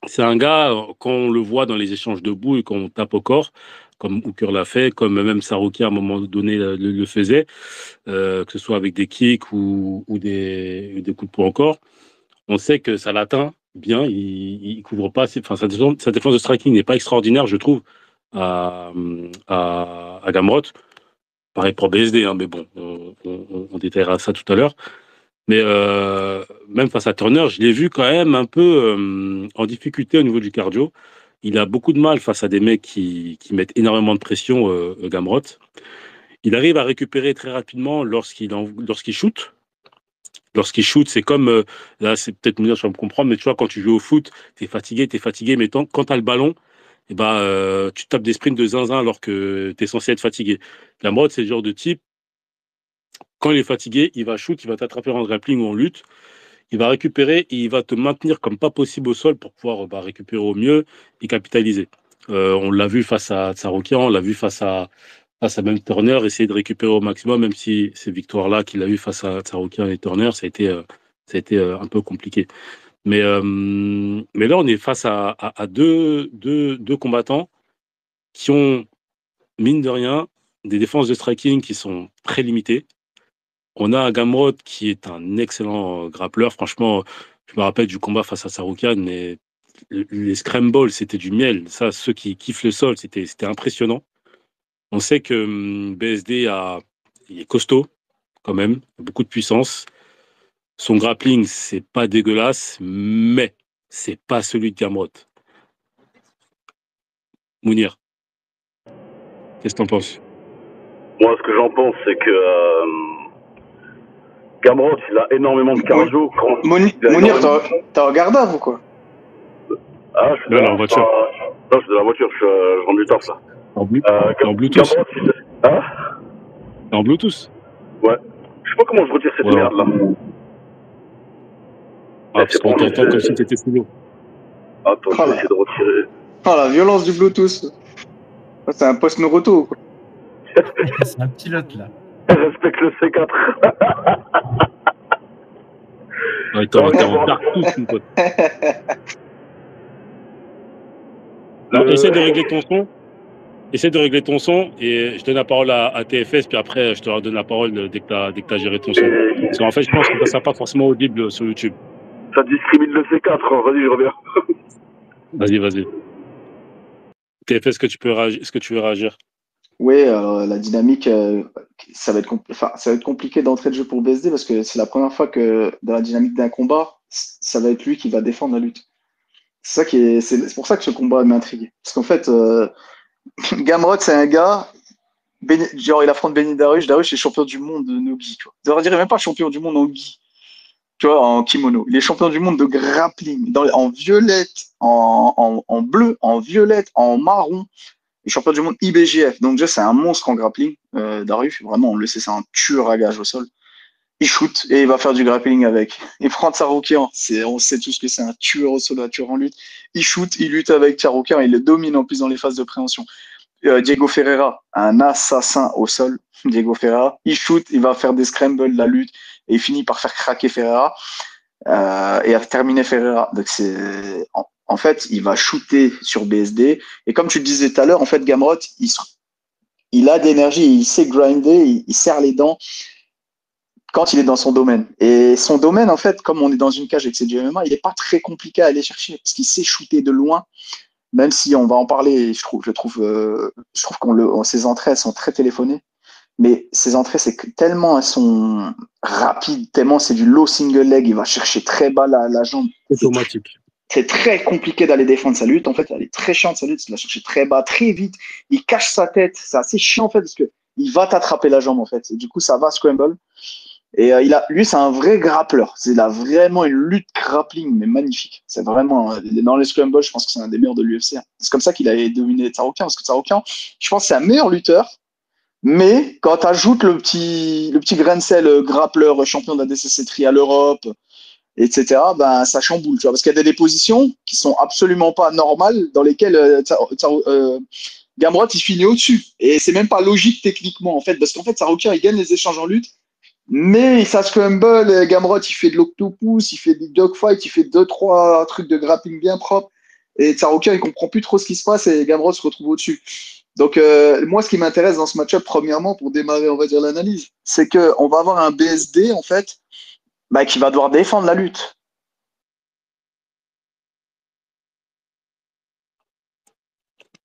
C'est un gars, quand on le voit dans les échanges debout et quand on tape au corps, comme Hooker l'a fait, comme même Sarouki à un moment donné le faisait, que ce soit avec des kicks ou des coups de poing au corps, on sait que ça l'atteint bien. Il couvre pas. Enfin, sa défense de striking n'est pas extraordinaire, je trouve, à Gamrot. Pareil pour BSD, hein, mais bon, on détaillera ça tout à l'heure. Mais même face à Turner, je l'ai vu quand même un peu en difficulté au niveau du cardio. il a beaucoup de mal face à des mecs qui mettent énormément de pression, Gamrot. Il arrive à récupérer très rapidement lorsqu'il shoot. Lorsqu'il shoot, c'est comme, là, c'est peut-être Mounir, tu vas me comprendre, mais tu vois, quand tu joues au foot, t'es fatigué, mais quand t'as le ballon, et tu tapes des sprints de zinzin alors que t'es censé être fatigué. Gamrot, c'est le genre de type, quand il est fatigué, il va shoot, il va t'attraper en grappling ou en lutte, il va récupérer et il va te maintenir comme pas possible au sol pour pouvoir récupérer au mieux et capitaliser. On l'a vu face à Tsaroukian, on l'a vu face à même Turner, essayer de récupérer au maximum, même si ces victoires-là qu'il a eues face à Tsaroukian et Turner, ça a été un peu compliqué. Mais là, on est face à deux combattants qui ont, mine de rien, des défenses de striking qui sont très limitées. On a Gamrot qui est un excellent grappleur. Franchement, je me rappelle du combat face à Tsaroukian, mais les scrambles, c'était du miel. Ça, ceux qui kiffent le sol, c'était impressionnant. On sait que BSD il est costaud, quand même, beaucoup de puissance. Son grappling, c'est pas dégueulasse, mais c'est pas celui de Gamrot. Mounir, qu'est-ce que t'en penses? Moi, ce que j'en pense, c'est que Gamrot, il a énormément de cardio. Mounir, t'as regardé ou quoi? Ah, je suis en voiture. Non, je suis de la voiture, je rentre du taf là. En Bluetooth. Hein? En Bluetooth. Ouais. Je sais pas comment je retire cette merde là. Ah, parce qu'on t'entend comme si t'étais sous l'eau. Attends, je vais essayer de retirer. Oh, la violence du Bluetooth. C'est un post Naruto, quoi. C'est un pilote, là. Respecte le C4. Ouais, t'es en partout, mon pote. Non, essaie de régler ton son et je donne la parole à TFS, puis après je te redonne la parole dès que t'as géré ton son. Parce qu'en fait, je pense que ça sera pas forcément audible sur YouTube. Ça discrimine le C4, vas-y, je reviens. Vas-y. TFS, est-ce que tu veux réagir? Oui, la dynamique, ça va être compliqué d'entrée de jeu pour BSD parce que c'est la première fois que dans la dynamique d'un combat, ça va être lui qui va défendre la lutte. C'est pour ça que ce combat m'intrigue. Parce qu'en fait, Gamrot, c'est un gars, genre il affronte Benny Dariush. Dariush est champion du monde de no-gi, tu vois. Je dirais même pas champion du monde en gi, tu vois, en kimono. Il est champion du monde de grappling, en violette, en bleu, en violette, en marron. Il est champion du monde IBJF. Donc déjà, c'est un monstre en grappling, Dariush. Vraiment, on le sait, c'est un tueur à gage au sol. Il shoot et il va faire du grappling avec. Il prend Tsaroukian. On sait tous que c'est un tueur au sol, un tueur en lutte. Il shoot, il lutte avec Tsaroukian. Il le domine en plus dans les phases de préhension. Diego Ferreira, un assassin au sol. Diego Ferreira, il shoot, il va faire des scrambles, de la lutte, et il finit par faire craquer Ferreira et à terminer Ferreira. Donc en fait, il va shooter sur BSD. Et comme tu le disais tout à l'heure, en fait, Gamrot, il a d'énergie, il sait grinder, il serre les dents quand il est dans son domaine. Et son domaine, en fait, comme on est dans une cage avec ses MMA, il n'est pas très compliqué à aller chercher parce qu'il sait shooter de loin. Même si on va en parler, je trouve que ses entrées sont très téléphonées, mais ses entrées, tellement elles sont rapides, tellement c'est du low single leg, il va chercher très bas la jambe. Automatique. C'est très compliqué d'aller défendre sa lutte. En fait, elle est très chiante sa lutte, il va chercher très bas, très vite. Il cache sa tête, c'est assez chiant en fait parce que il va t'attraper la jambe en fait. Et du coup, ça va scramble. Et lui, c'est un vrai grappleur. C'est vraiment une lutte grappling, mais magnifique. C'est vraiment dans les scrambles, je pense que c'est un des meilleurs de l'UFC. C'est comme ça qu'il a dominé Tsaroukian, parce que Tsaroukian, je pense que c'est un meilleur lutteur. Mais quand tu ajoutes le petit grain de sel grappleur, champion de la DCC Trial Europe, etc., ben ça chamboule, tu vois, parce qu'il y a des positions qui sont absolument pas normales, dans lesquelles Gamrot il finit au-dessus. Et c'est même pas logique techniquement en fait, parce qu'en fait Tsaroukian il gagne les échanges en lutte. Mais ça scramble, Gamrot, il fait de l'octopus, il fait des dogfights, il fait 2-3 trucs de grappling bien propres. Et Tsaroukian, il comprend plus trop ce qui se passe et Gamrot se retrouve au-dessus. Donc, moi, ce qui m'intéresse dans ce match-up, premièrement, pour démarrer, on va dire, l'analyse, c'est qu'on va avoir un BSD, en fait, qui va devoir défendre la lutte.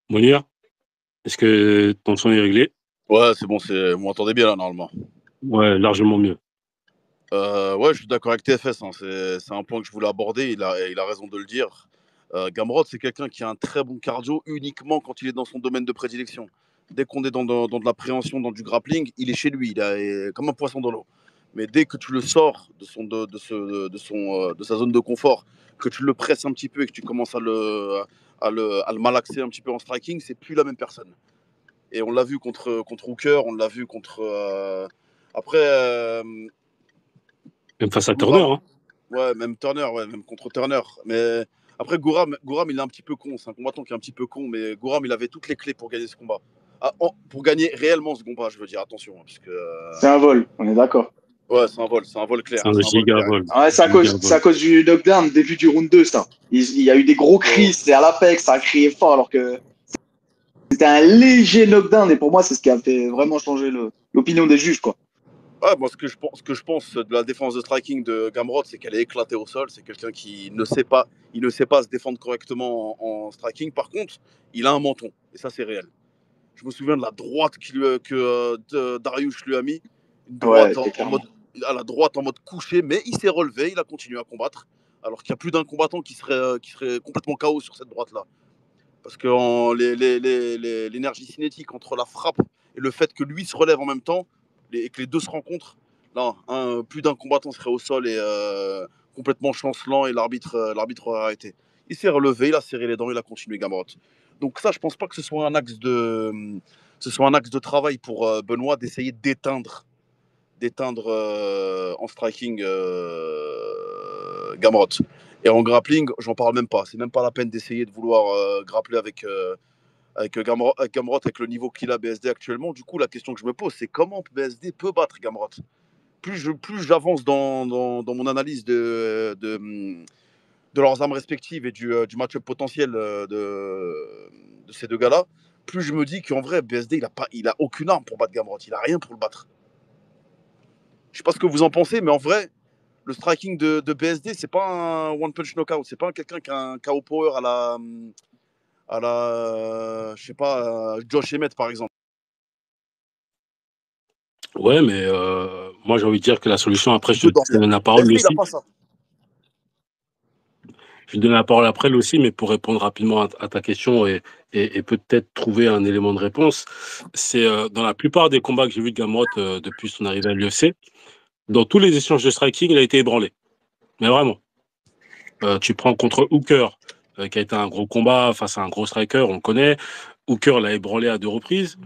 Mounir, est-ce que ton son est réglé? Ouais, c'est bon, vous m'entendez bien là, normalement. Ouais, largement mieux. Ouais, je suis d'accord avec TFS. Hein. C'est un point que je voulais aborder. Il a raison de le dire. Gamrot, c'est quelqu'un qui a un très bon cardio uniquement quand il est dans son domaine de prédilection. Dès qu'on est dans de l'appréhension, dans du grappling, il est chez lui, il est comme un poisson dans l'eau. Mais dès que tu le sors de sa zone de confort, que tu le presses un petit peu et que tu commences à le malaxer un petit peu en striking, c'est plus la même personne. Et on l'a vu contre Hooker, on l'a vu contre. Après. Même face à Gouram, Turner, hein. ouais, même Turner, ouais, même contre Turner. Mais après, Gouram, il est un petit peu con. C'est un combattant qui est un petit peu con, mais Gouram, il avait toutes les clés pour gagner ce combat. Pour gagner réellement ce combat, je veux dire, attention. Parce que, C'est un vol, on est d'accord. ouais, c'est un vol clair. C'est un giga vol. Ouais, c'est à cause du knockdown, début du round 2, ça. Il y a eu des gros cris, c'était à l'apex, ça a crié fort, alors que c'était un léger knockdown, et pour moi, c'est ce qui a fait vraiment changer l'opinion des juges, quoi. Ouais, moi, ce que je pense de la défense de striking de Gamrot, c'est qu'elle est éclatée au sol. C'est quelqu'un qui ne sait pas se défendre correctement en striking. Par contre, il a un menton, et ça, c'est réel. Je me souviens de la droite que Dariush lui a mis. Une droite à la droite en mode couché, mais il s'est relevé, il a continué à combattre. Alors qu'il y a plus d'un combattant qui serait complètement KO sur cette droite-là. Parce que l'énergie cinétique entre la frappe et le fait que lui se relève en même temps, et que les deux se rencontrent, là, plus d'un combattant serait au sol et complètement chancelant et l'arbitre aurait arrêté. Il s'est relevé, il a serré les dents, il a continué Gamrot. Donc ça, je pense pas que ce soit un axe de travail pour Benoît d'essayer d'éteindre en striking Gamrot. Et en grappling, j'en parle même pas. C'est même pas la peine d'essayer de vouloir grappler avec Gamrot, avec le niveau qu'il a BSD actuellement. Du coup, la question que je me pose, c'est comment BSD peut battre Gamrot. Plus j'avance dans mon analyse de leurs armes respectives et du match-up potentiel de ces deux gars-là, plus je me dis qu'en vrai, BSD, il a aucune arme pour battre Gamrot. Il a rien pour le battre. Je sais pas ce que vous en pensez, mais en vrai, le striking de BSD, c'est pas un one-punch knockout. C'est pas quelqu'un qui a un KO power à la je sais pas, Josh Emmett, par exemple. Ouais, mais moi, j'ai envie de dire que la solution, après, je te donne la parole BSD, aussi. il a pas ça. Je vais donner la parole après aussi, mais pour répondre rapidement à ta question et peut-être trouver un élément de réponse, c'est dans la plupart des combats que j'ai vus de Gamrot depuis son arrivée à l'UFC, dans tous les échanges de striking, il a été ébranlé. Mais vraiment. Tu prends contre Hooker, qui a été un gros combat face à un gros striker, on le connaît. Hooker l'a ébranlé à 2 reprises.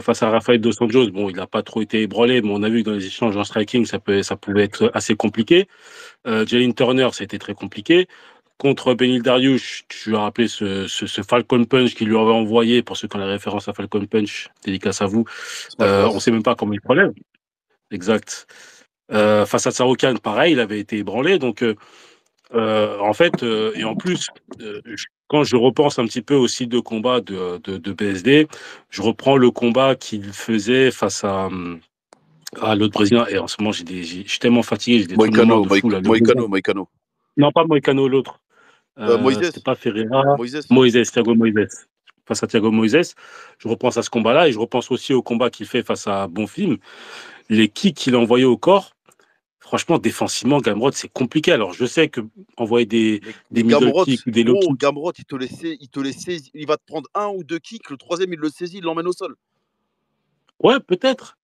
Face à Rafael Dos Anjos, bon, il n'a pas trop été ébranlé, mais on a vu que dans les échanges en striking, ça pouvait être assez compliqué. Jalen Turner, c'était très compliqué. Contre Benil Dariush, tu lui as rappelé ce Falcon Punch qu'il lui avait envoyé, pour ceux qui ont la référence à Falcon Punch, dédicace à vous. On ne sait même pas comment il relève. Exact. Face à Tsarukyan, pareil, il avait été ébranlé. Donc, en fait, et en plus, quand je repense un petit peu aux styles de combat de BSD, je reprends le combat qu'il faisait face à l'autre Brésilien. Et en ce moment, je suis tellement fatigué, j'ai des trous de mémoire de fou. Moïcano. Non, pas Moïcano, l'autre. Moïse. C'était pas Ferreira. Thiago Moïse. Face à Thiago Moïse. Je repense à ce combat-là et je repense aussi au combat qu'il fait face à Bonfim. Les kicks qu'il a envoyés au corps, franchement, défensivement, Gamrot, c'est compliqué. Alors, je sais que envoyer des middle kicks ou des low kicks. Gamrot, il te laisse saisit. Il va te prendre 1 ou 2 kicks. Le troisième, il le saisit, il l'emmène au sol. Ouais, peut-être.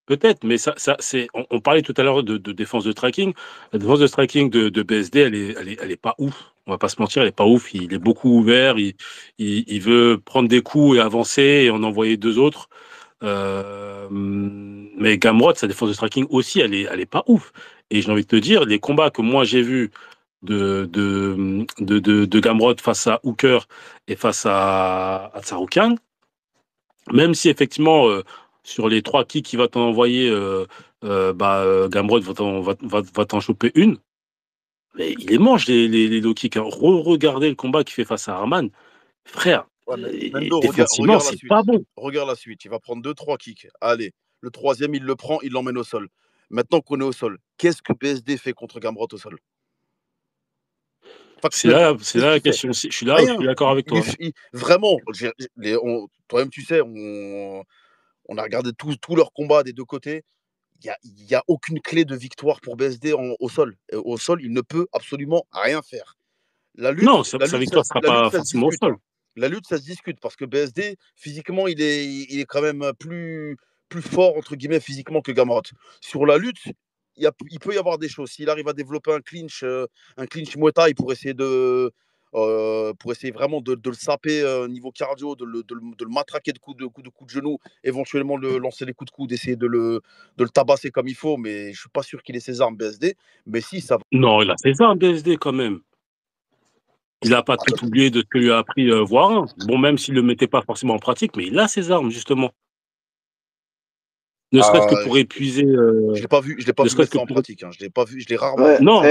Mais ça c'est. On parlait tout à l'heure de défense de striking. La défense de striking de BSD, elle est pas ouf. On va pas se mentir, elle est pas ouf. Il est beaucoup ouvert. Il veut prendre des coups et avancer et en envoyer 2 autres. Mais Gamrot, sa défense de striking aussi, elle est pas ouf. Et j'ai envie de te dire, les combats que moi j'ai vus de Gamrot face à Hooker et face à Tsarukyan, même si effectivement sur les 3 kicks qu'il va t'en envoyer, Gamrot va t'en choper une. Mais il les mange les low kicks. Hein. Regardez le combat qu'il fait face à Arman, frère. Mendo, défensivement, c'est pas bon. Regarde la suite. Il va prendre 2-3 kicks. Allez, le troisième, il le prend, il l'emmène au sol. Maintenant qu'on est au sol, qu'est-ce que BSD fait contre Gamrot au sol? C'est là la question. Je suis d'accord avec toi. Vraiment, toi-même, tu sais, on a regardé tous leurs combats des deux côtés. Il n'y a aucune clé de victoire pour BSD au sol. Au sol, il ne peut absolument rien faire. La lutte, Non, sa victoire ne sera pas ça se forcément au discute, hein. sol. La lutte, ça se discute parce que BSD, physiquement, il est quand même plus fort, entre guillemets, physiquement que Gamrot. Sur la lutte, il peut y avoir des choses. S'il arrive à développer un clinch Muay Thai pour essayer vraiment de le saper niveau cardio, de le matraquer de coups de genoux, éventuellement lancer les coups de coude, essayer de le tabasser comme il faut, mais je ne suis pas sûr qu'il ait ses armes BSD. Mais si, ça va. Non, il a ses armes, BSD, quand même. Il n'a pas tout oublié de ce que lui a appris Voirin. Bon, même s'il ne le mettait pas forcément en pratique, mais il a ses armes, justement. Ne serait-ce que pour épuiser. Je l'ai pas vu mettre ça en pratique. Hein. Je l'ai pas vu, je l'ai rarement vu. Non.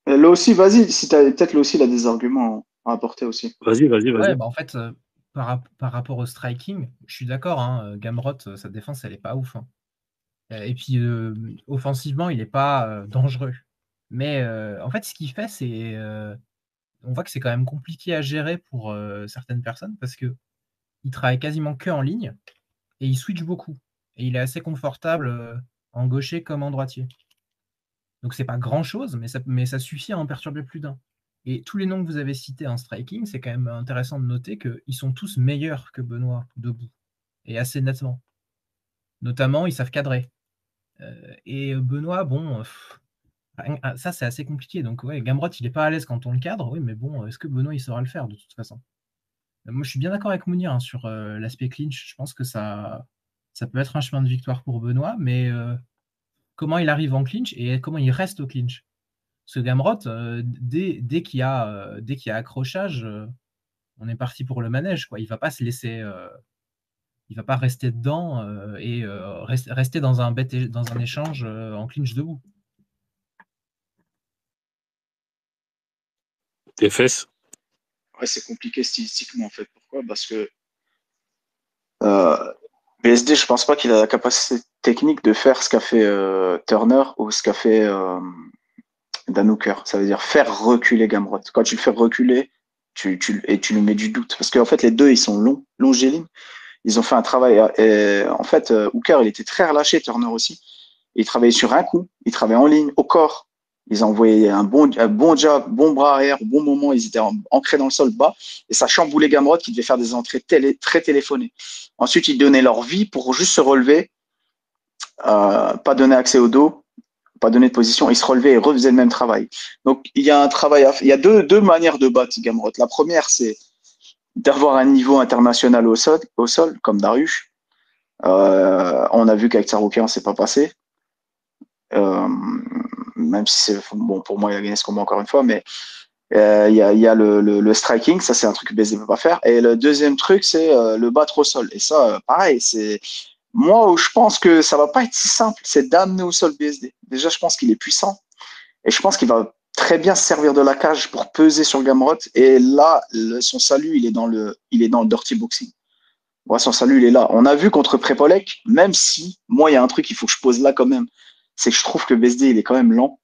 Là aussi, vas-y, si peut-être là aussi, il a des arguments à apporter aussi. Vas-y. Ouais, en fait, par rapport au striking, je suis d'accord, hein, Gamrot, sa défense, elle est pas ouf. Hein. Et puis, offensivement, il n'est pas dangereux. Mais en fait, ce qu'il fait, c'est. On voit que c'est quand même compliqué à gérer pour certaines personnes parce qu'il travaille quasiment que en ligne et il switch beaucoup. Et il est assez confortable en gaucher comme en droitier. Donc, c'est pas grand-chose, mais ça suffit à en perturber plus d'un. Et tous les noms que vous avez cités en striking, c'est quand même intéressant de noter qu'ils sont tous meilleurs que Benoît debout, et assez nettement. Notamment, ils savent cadrer. Et Benoît, bon, ça c'est assez compliqué. Donc, ouais, Gamrot, il n'est pas à l'aise quand on le cadre, oui, mais bon, est-ce que Benoît, il saura le faire de toute façon? Moi, je suis bien d'accord avec Mounir hein, sur l'aspect clinch. Je pense que ça peut être un chemin de victoire pour Benoît, mais comment il arrive en clinch et comment il reste au clinch? Parce que Gamrot, dès qu'il y a accrochage, on est parti pour le manège. Quoi. Il ne va pas se laisser. Il ne va pas rester dedans et rester dans un échange en clinch debout. Tes fesses. Ouais, c'est compliqué stylistiquement en fait. Pourquoi? Parce que BSD, je pense pas qu'il a la capacité technique de faire ce qu'a fait Turner ou ce qu'a fait Dan Hooker. Ça veut dire faire reculer Gamrot. Quand tu le fais reculer, tu lui mets du doute. Parce qu'en fait, les deux, ils sont longiligne. Ils ont fait un travail. En fait, Hooker, il était très relâché, Turner aussi. Il travaillait sur un coup, il travaillait en ligne, au corps. Ils ont envoyé un bon jab, bon bras arrière, au bon moment. Ils étaient ancrés dans le sol bas. Et ça chamboulait Gamrot qui devait faire des entrées très téléphonées. Ensuite, ils donnaient leur vie pour juste se relever, pas donner accès au dos, pas donner de position. Ils se relevaient et refaisaient le même travail. Donc, il y a un travail à faire. Il y a deux manières de battre Gamrot. La première, c'est d'avoir un niveau international au sol comme Dariush. On a vu qu'avec Tsaroukian, on ne s'est pas passé. Même si c'est bon pour moi, il a gagné ce combat encore une fois, mais il y a le striking, ça c'est un truc que BSD ne peut pas faire. Et le deuxième truc, c'est le battre au sol. Et ça, pareil, c'est moi où je pense que ça va pas être si simple, c'est d'amener au sol BSD. Déjà, je pense qu'il est puissant et je pense qu'il va très bien se servir de la cage pour peser sur Gamrot. Et là, son salut, il est dans le dirty boxing. Ouais, son salut, il est là. On a vu contre Prepolek, même si, moi, il y a un truc qu'il faut que je pose là quand même, c'est que je trouve que BSD, il est quand même lent.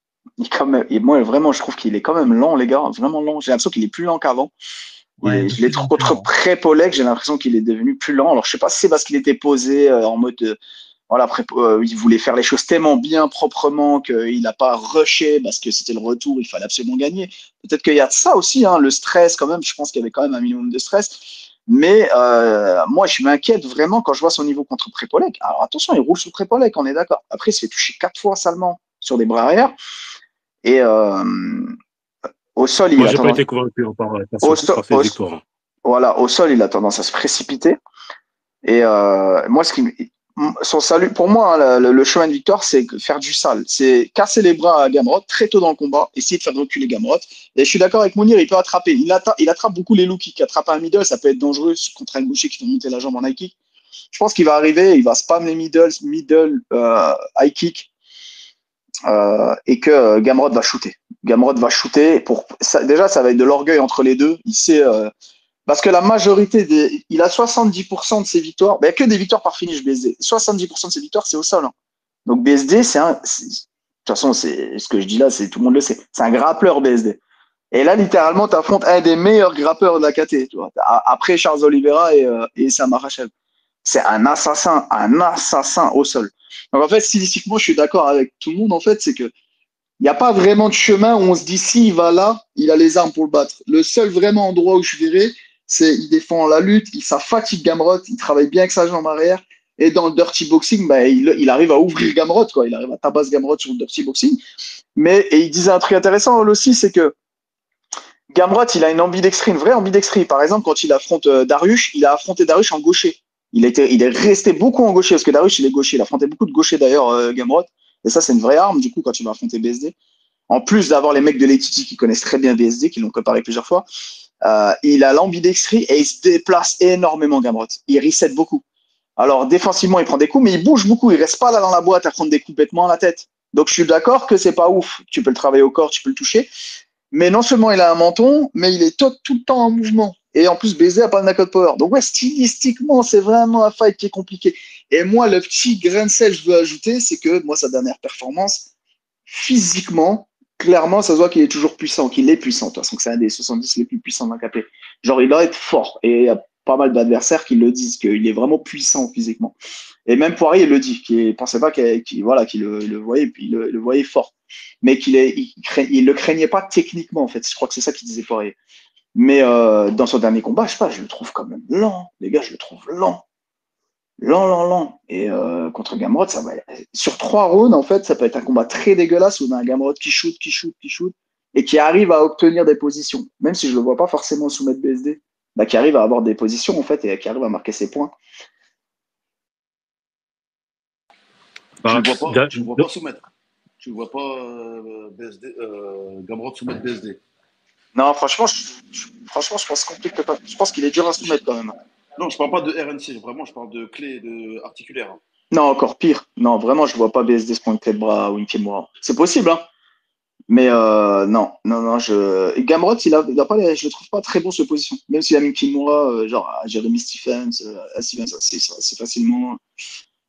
Et moi, vraiment, je trouve qu'il est quand même lent, les gars, vraiment lent. J'ai l'impression qu'il est plus lent qu'avant. Ouais, Je l'ai trouvé contre Prepolek, j'ai l'impression qu'il est devenu plus lent. Alors, je sais pas si c'est parce qu'il était posé en mode, voilà, il voulait faire les choses tellement bien, proprement, qu'il n'a pas rushé parce que c'était le retour, il fallait absolument gagner. Peut-être qu'il y a ça aussi, hein, le stress quand même. Je pense qu'il y avait quand même un minimum de stress. Mais moi, je m'inquiète vraiment quand je vois son niveau contre Prepolek. Alors attention, il roule sur Prepolek, on est d'accord. Après, il se fait toucher 4 fois salement sur des bras arrière. Et au sol, Moi, j'ai pas été convaincu par son trophée de victoire. Voilà, au sol, il a tendance à se précipiter. Et moi, son salut, pour moi, hein, le chemin de victoire, c'est faire du sale. C'est casser les bras à Gamrot très tôt dans le combat, essayer de faire reculer Gamrot. Et je suis d'accord avec Mounir, il peut attraper. Il attrape beaucoup les low kicks. Attraper un middle, ça peut être dangereux contre un gaucher qui fait monter la jambe en high kick. Je pense qu'il va arriver, il va spam les middle high kick et que Gamrot va shooter. Gamrot va shooter. Déjà, ça va être de l'orgueil entre les deux. Il sait. Parce que la majorité il a 70% de ses victoires, il n'y a que des victoires par finish BSD. 70% de ses victoires, c'est au sol. Hein. Donc BSD, de toute façon, c'est ce que je dis là, tout le monde le sait. C'est un grappleur BSD. Et là, littéralement, tu affrontes un des meilleurs grappeurs de la KT, tu vois. Après Charles Oliveira et Sam Arachev. C'est un assassin au sol. Donc en fait, stylistiquement, je suis d'accord avec tout le monde, en fait, c'est que Il n'y a pas vraiment de chemin où on se dit si il va là, il a les armes pour le battre. Le seul vraiment endroit où je verrais, c'est il défend la lutte, ça fatigue Gamrot, il travaille bien avec sa jambe arrière. Et dans le dirty boxing, bah, il arrive à ouvrir Gamrot, quoi. Il arrive à tabasser Gamrot sur le dirty boxing. Et il disait un truc intéressant aussi, c'est que Gamrot, il a une ambidextrie, une vraie ambidextrie. Par exemple, quand il affronte Dariush, il a affronté Dariush en gaucher. Il est resté beaucoup en gaucher, parce que Dariush, il est gaucher. Il a affronté beaucoup de gauchers d'ailleurs, Gamrot. Et ça, c'est une vraie arme, du coup, quand il va affronter BSD. En plus d'avoir les mecs de l'Etiti qui connaissent très bien BSD, qui l'ont préparé plusieurs fois, il a l'ambidextrie et il se déplace énormément, Gamrot. Il reset beaucoup. Alors, défensivement, il prend des coups, mais il bouge beaucoup. Il reste pas là dans la boîte à prendre des coups bêtement à la tête. Donc, je suis d'accord que c'est pas ouf. Tu peux le travailler au corps, tu peux le toucher. Mais non seulement il a un menton, mais il est tout le temps en mouvement. Et en plus, BSD a pas de knockout power. Donc, ouais, stylistiquement, c'est vraiment un fight qui est compliqué. Et moi, le petit grain de sel que je veux ajouter, c'est que moi, sa dernière performance, physiquement, clairement, ça se voit qu'il est toujours puissant, qu'il est puissant. De toute façon, que c'est un des 70 les plus puissants d'un KP. Genre, il doit être fort. Et il y a pas mal d'adversaires qui le disent, qu'il est vraiment puissant physiquement. Et même Poirier le dit, qu'il ne pensait pas qu'il le voyait, puis il le voyait fort. Mais il le craignait pas techniquement, en fait. Je crois que c'est ça qu'il disait Poirier. Mais dans son dernier combat, je sais pas, je le trouve quand même lent. Les gars, je le trouve lent. Lent. Et contre Gamrot, ça va. Sur 3 rounds, en fait, ça peut être un combat très dégueulasse où on a un Gamrot qui shoot, et qui arrive à obtenir des positions. Même si je le vois pas forcément soumettre BSD, bah, qui arrive à avoir des positions, en fait, et qui arrive à marquer ses points. Tu le vois pas soumettre. Tu le vois pas Gamrot soumettre BSD. Non, franchement, je pense compliqué pas. Je pense qu'il est dur à soumettre quand même. Non, je parle pas de RNC, vraiment, je parle de clé articulaire. Non, encore pire. Non, vraiment, je vois pas BSD se prendre une clé de bras ou une Kimura. C'est possible, hein. Mais non. Gamrot, il a pas je le trouve pas très bon sur position. Même s'il a mis Kimura, genre à Jeremy Stephens, à Stephens assez facilement.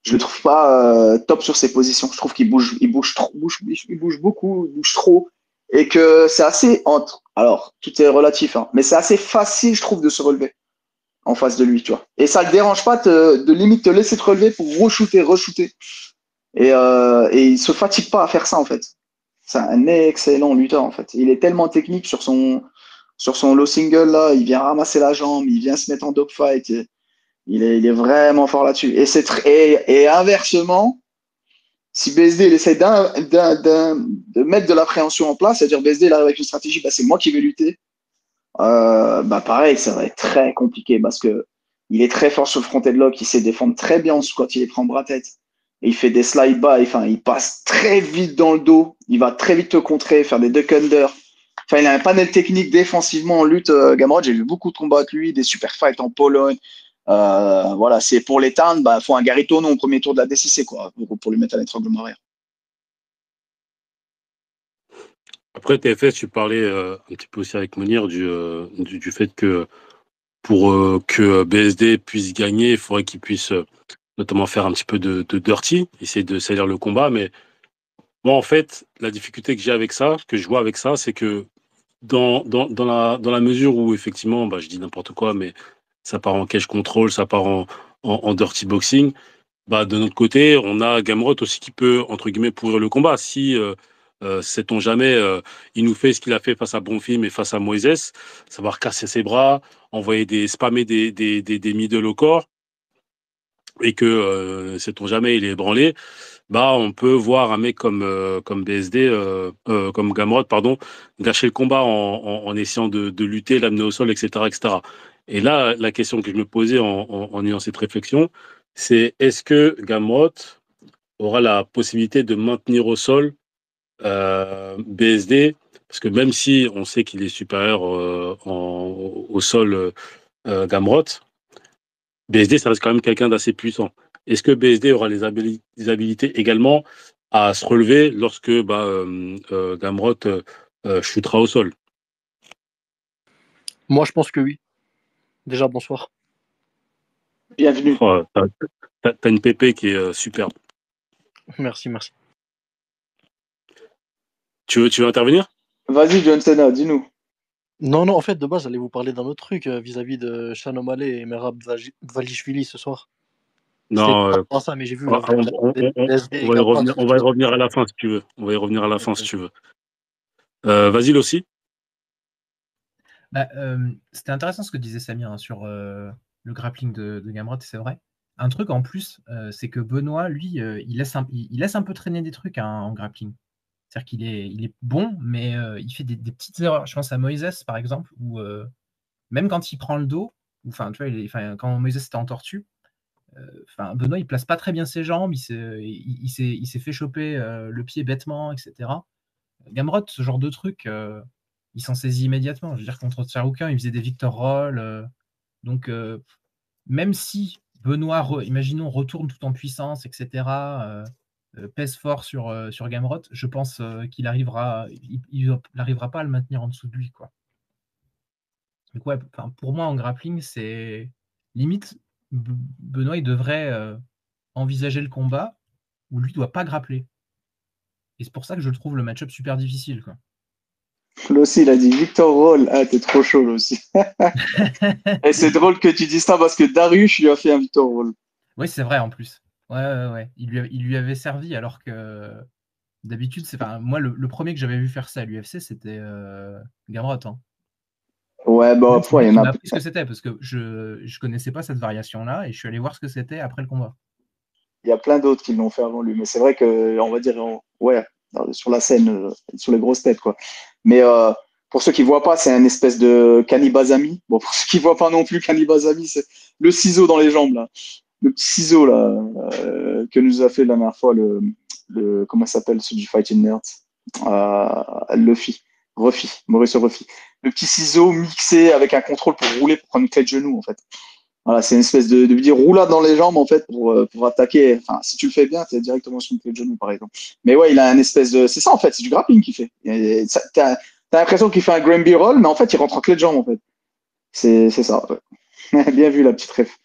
Je le trouve pas top sur ses positions. Je trouve qu'il bouge beaucoup, il bouge trop. Et que c'est assez entre. Alors, tout est relatif, hein, mais c'est assez facile, je trouve, de se relever en face de lui, tu vois. Et ça le dérange pas de limite te laisser te relever pour re-shooter. Et il se fatigue pas à faire ça, en fait. C'est un excellent lutteur, en fait. Il est tellement technique sur son low single, là. Il vient ramasser la jambe, il vient se mettre en dogfight. Il est vraiment fort là-dessus. Et inversement, si BSD il essaie de mettre de l'appréhension en place, c'est-à-dire BSD il arrive avec une stratégie, bah, c'est moi qui vais lutter, bah pareil, ça va être très compliqué parce que il est très fort sur le front headlock, il sait défendre très bien quand il est prend bras-tête. Et il fait des slide by, enfin, il passe très vite dans le dos, il va très vite te contrer, faire des duck under. Enfin, il a un panel technique défensivement en lutte, Gamrot. J'ai vu beaucoup de combats avec lui, des super fights en Pologne. Voilà, c'est pour l'éteindre, bah, faut un Gary Tonon au premier tour de la DCC, quoi, pour lui mettre à l'étranglement arrière. Après TFS, tu parlais un petit peu aussi avec Monir du fait que pour que BSD puisse gagner, il faudrait qu'il puisse notamment faire un petit peu de dirty, essayer de salir le combat. Mais moi, en fait, la difficulté que j'ai avec ça, que je vois avec ça, c'est que dans la mesure où effectivement, bah, je dis n'importe quoi, mais ça part en cage control, ça part en dirty boxing. Bah, de notre côté, on a Gamrot aussi qui peut, entre guillemets, pourrir le combat. Si, sait-on jamais, il nous fait ce qu'il a fait face à Bonfim et face à Moïse, savoir casser ses bras, spammer des middle au corps, et que, sait-on jamais, il est ébranlé, bah, on peut voir un mec comme BSD, comme Gamrot, pardon, gâcher le combat en essayant de lutter, l'amener au sol, etc., etc. Et là, la question que je me posais en ayant cette réflexion, c'est est-ce que Gamrot aura la possibilité de maintenir au sol BSD? Parce que même si on sait qu'il est supérieur au sol, Gamrot, BSD, ça reste quand même quelqu'un d'assez puissant. Est-ce que BSD aura les habilités également à se relever lorsque Gamrot shootera au sol? Moi, je pense que oui. Déjà, bonsoir. Bienvenue. Oh, t'as une pépé qui est superbe. Merci. Tu veux intervenir? Vas-y, John Cena, dis-nous. Non, en fait, de base, j'allais vous parler d'un autre truc vis-à-vis de Shan O'Malley et Merab Dvalishvili ce soir. C'était Non, pas pour ça, mais j'ai vu on, là, on- BSD on et va y Gamrot. revenir, on va y revenir à la fin si tu veux. On va y revenir à la fin si tu veux. Vas-y aussi. Bah, c'était intéressant ce que disait Samir hein, sur le grappling de Gamrot, c'est vrai. Un truc en plus, c'est que Benoît, lui, il laisse un peu traîner des trucs hein, en grappling. C'est-à-dire il est bon, mais il fait des petites erreurs. Je pense à Moïse, par exemple, où même quand il prend le dos, enfin, tu vois, quand Moïse était en tortue, Benoît, il place pas très bien ses jambes, il s'est fait choper le pied bêtement, etc. Gamrot, ce genre de truc, il s'en saisit immédiatement. Je veux dire, contre Tsaroukin, il faisait des Victor Roll. Donc, même si Benoît, imaginons, retourne tout en puissance, etc., pèse fort sur Gamrot, je pense qu'il arrivera, il n'arrivera pas à le maintenir en dessous de lui, quoi. Donc, ouais, pour moi, en grappling, c'est limite, Benoît, il devrait envisager le combat où lui doit pas grappler. Et c'est pour ça que je trouve le match-up super difficile, quoi. Lui aussi, il a dit Victor Roll. Ah, t'es trop chaud, lui aussi. Et c'est drôle que tu dises ça parce que Darius lui a fait un Victor Roll. Oui, c'est vrai en plus. Ouais, ouais, ouais. Il lui avait servi alors que d'habitude, moi, le premier que j'avais vu faire ça à l'UFC, c'était Gamrot, hein. Ouais, bah, Même, c'est parfois, il lui y en qui a. m'a appris ce que c'était parce que je connaissais pas cette variation-là et je suis allé voir ce que c'était après le combat. Il y a plein d'autres qui l'ont fait avant lui. Mais c'est vrai que, on va dire, ouais, sur la scène, sur les grosses têtes, quoi. Mais pour ceux qui voient pas, c'est un espèce de Kanibazami. Bon, pour ceux qui voient pas non plus, Kanibazami, c'est le ciseau dans les jambes, là. Le petit ciseau, là, que nous a fait la dernière fois comment ça s'appelle, celui du Fighting Nerds? Maurice Ruffy. Le petit ciseau mixé avec un contrôle pour rouler, pour prendre une clé de genou, en fait. Voilà, c'est une espèce de petite roulade dans les jambes, en fait, pour attaquer. Enfin, si tu le fais bien, tu es directement sur une clé de genou, par exemple. Mais ouais, il a un espèce de. C'est ça, en fait, c'est du grappling qu'il fait. T'as l'impression qu'il fait un Granby roll, mais en fait, il rentre en clé de jambe, en fait. C'est ça. Ouais. Bien vu, la petite ref.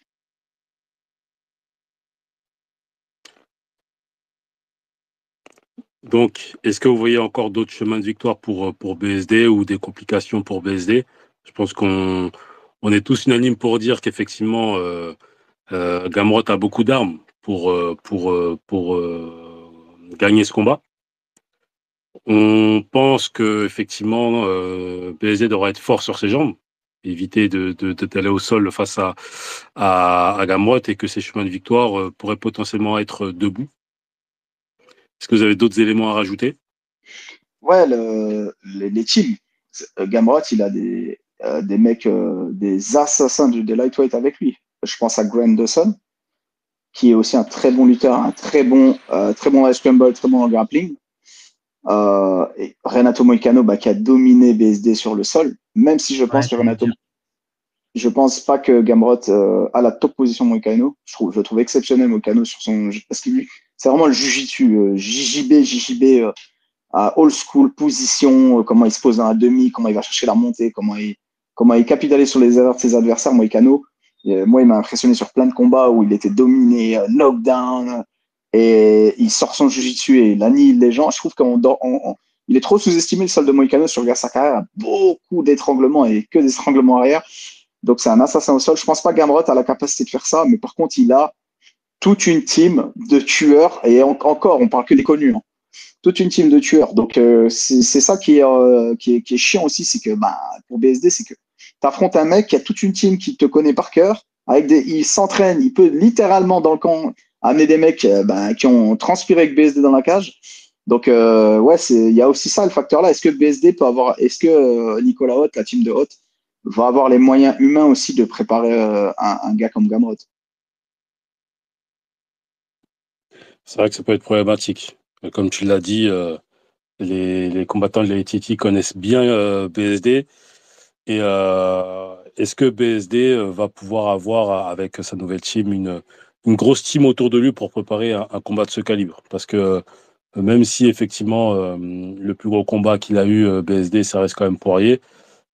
Donc, est-ce que vous voyez encore d'autres chemins de victoire pour BSD ou des complications pour BSD? Je pense qu'on est tous unanimes pour dire qu'effectivement, Gamrot a beaucoup d'armes pour gagner ce combat. On pense que effectivement, BSD devra être fort sur ses jambes, éviter d'aller au sol face à Gamrot et que ses chemins de victoire pourraient potentiellement être debout. Est-ce que vous avez d'autres éléments à rajouter? Ouais, les teams. Gamrot, il a des mecs, des assassins des lightweight avec lui. Je pense à Grant Dawson, qui est aussi un très bon lutteur, un très bon ice scramble, très bon en grappling. Et Renato Moicano, bah, qui a dominé BSD sur le sol, même si je Ouais, pense que j'allais le dire. je pense pas que Gamrot a la top position de Moicano. Je le trouve exceptionnel Moicano sur son, parce que lui, c'est vraiment le jujitsu, JJB, à old school position, comment il se pose dans la demi, comment il va chercher la montée, comment il capitalise sur les erreurs de ses adversaires, Moicano. Moi, il m'a impressionné sur plein de combats où il était dominé, knockdown, et il sort son jiu-jitsu et il annihile les gens. Je trouve il est trop sous-estimé, le sol de Moicano, sur regarde sa carrière, beaucoup d'étranglements et que des étranglements arrière. Donc, c'est un assassin au sol. Je pense pas que Gamrot a la capacité de faire ça, mais par contre, il a toute une team de tueurs, et encore, on parle que des connus, hein, toute une team de tueurs. Donc, c'est ça qui est chiant aussi, c'est que bah, pour BSD, c'est que tu affrontes un mec qui a toute une team qui te connaît par cœur, il s'entraîne, il peut littéralement dans le camp amener des mecs bah, qui ont transpiré avec BSD dans la cage. Donc, ouais, il y a aussi ça, le facteur-là. Est-ce que Nicolas Haute, la team de Haute, va avoir les moyens humains aussi de préparer un gars comme Gamrot? C'est vrai que ça peut être problématique. Comme tu l'as dit, les combattants de la ATT connaissent bien BSD. Et est-ce que BSD va pouvoir avoir, avec sa nouvelle team, une grosse team autour de lui pour préparer un combat de ce calibre? Parce que même si effectivement le plus gros combat qu'il a eu, BSD, ça reste quand même Poirier,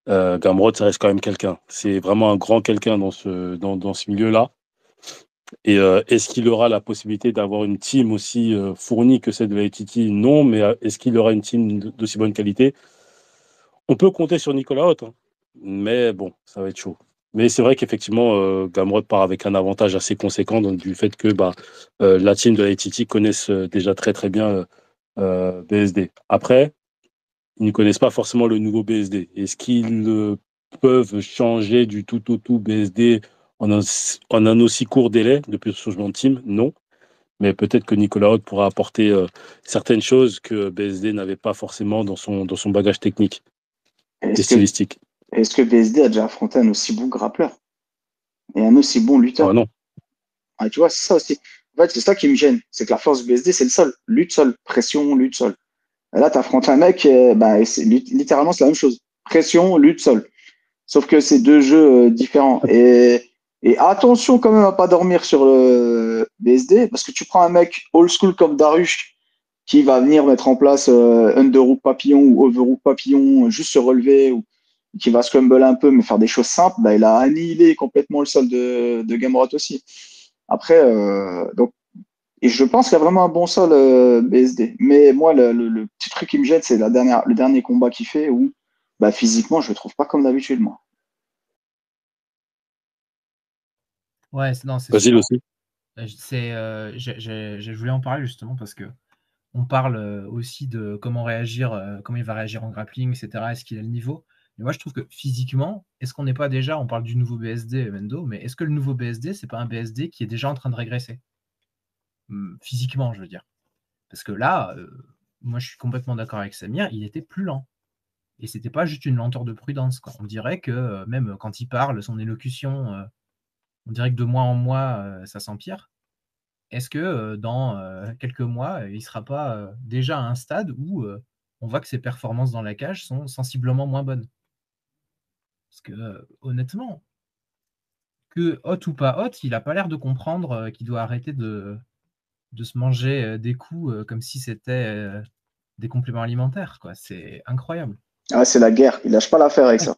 Gamrot, ça reste quand même quelqu'un. C'est vraiment un grand quelqu'un dans ce milieu-là. Et est-ce qu'il aura la possibilité d'avoir une team aussi fournie que celle de la ATT? Non, mais est-ce qu'il aura une team d'aussi bonne qualité? On peut compter sur Nicolas Haute, hein, mais bon, ça va être chaud. Mais c'est vrai qu'effectivement, Gamrot part avec un avantage assez conséquent donc, du fait que la team de la ITT connaissent déjà très très bien BSD. Après, ils ne connaissent pas forcément le nouveau BSD. Est-ce qu'ils peuvent changer du tout au tout BSD en un aussi court délai depuis le changement de team? Non. Mais peut-être que Nicolas Rock pourra apporter certaines choses que BSD n'avait pas forcément dans son bagage technique et Est-ce que, stylistique. est-ce que BSD a déjà affronté un aussi bon grappleur et un aussi bon Ah lutteur? non. Ah, tu vois, c'est ça aussi. En fait, c'est ça qui me gêne. C'est que la force du BSD, c'est le sol. Lutte sol. Pression, lutte sol. Et là, tu affrontes un mec, littéralement, c'est la même chose. Pression, lutte sol. Sauf que c'est deux jeux différents. Et attention quand même à pas dormir sur le BSD, parce que tu prends un mec old school comme Darush, qui va venir mettre en place underhook papillon ou overhook papillon, juste se relever, ou qui va scramble un peu, mais faire des choses simples, bah, il a annihilé complètement le sol de Gamrot aussi. Après, et je pense qu'il y a vraiment un bon sol BSD. Mais moi, le petit truc qui me gêne, c'est le dernier combat qu'il fait où bah, physiquement, je le trouve pas comme d'habitude, moi. Ouais, non, c'est Vas-y sûr. aussi. Je voulais en parler justement parce que on parle aussi de comment réagir, comment il va réagir en grappling, etc. Est-ce qu'il a le niveau? Mais moi, je trouve que physiquement, est-ce qu'on n'est pas déjà, on parle du nouveau BSD, Mendo, mais est-ce que le nouveau BSD, c'est pas un BSD qui est déjà en train de régresser? Physiquement, je veux dire. Parce que là, moi, je suis complètement d'accord avec Samir, il était plus lent. Et c'était pas juste une lenteur de prudence, quoi. On dirait que même quand il parle, son élocution, on dirait que de mois en mois, ça s'empire. Est-ce que dans quelques mois, il ne sera pas déjà à un stade où on voit que ses performances dans la cage sont sensiblement moins bonnes? Parce que honnêtement, que hot ou pas hot, il n'a pas l'air de comprendre qu'il doit arrêter de se manger des coups comme si c'était des compléments alimentaires, quoi. C'est incroyable. Ah, c'est la guerre. Il lâche pas l'affaire avec Ouais. ça.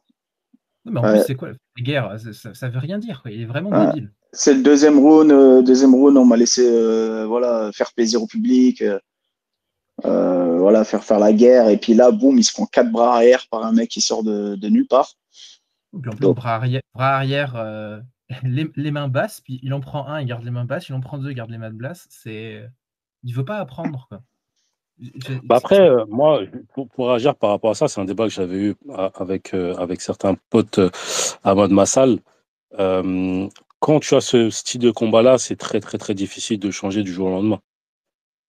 Non, mais en plus, Ouais, c'est quoi la guerre? Ça veut rien dire, quoi. Il est vraiment ouais. débile. C'est le deuxième round. Deuxième round, on m'a laissé voilà, faire plaisir au public. Voilà, faire la guerre. Et puis là, boum, il se prend 4 bras arrière par un mec qui sort de nulle part. Et puis en plus, Donc, bras arrière les mains basses, puis il en prend un, il garde les mains basses, il en prend deux, il garde les mains basses. Il veut pas apprendre, quoi. Après, moi, pour réagir par rapport à ça, c'est un débat que j'avais eu avec certains potes à moi de ma salle. Euh, Quand tu as ce style de combat-là, c'est très, très, très difficile de changer du jour au lendemain.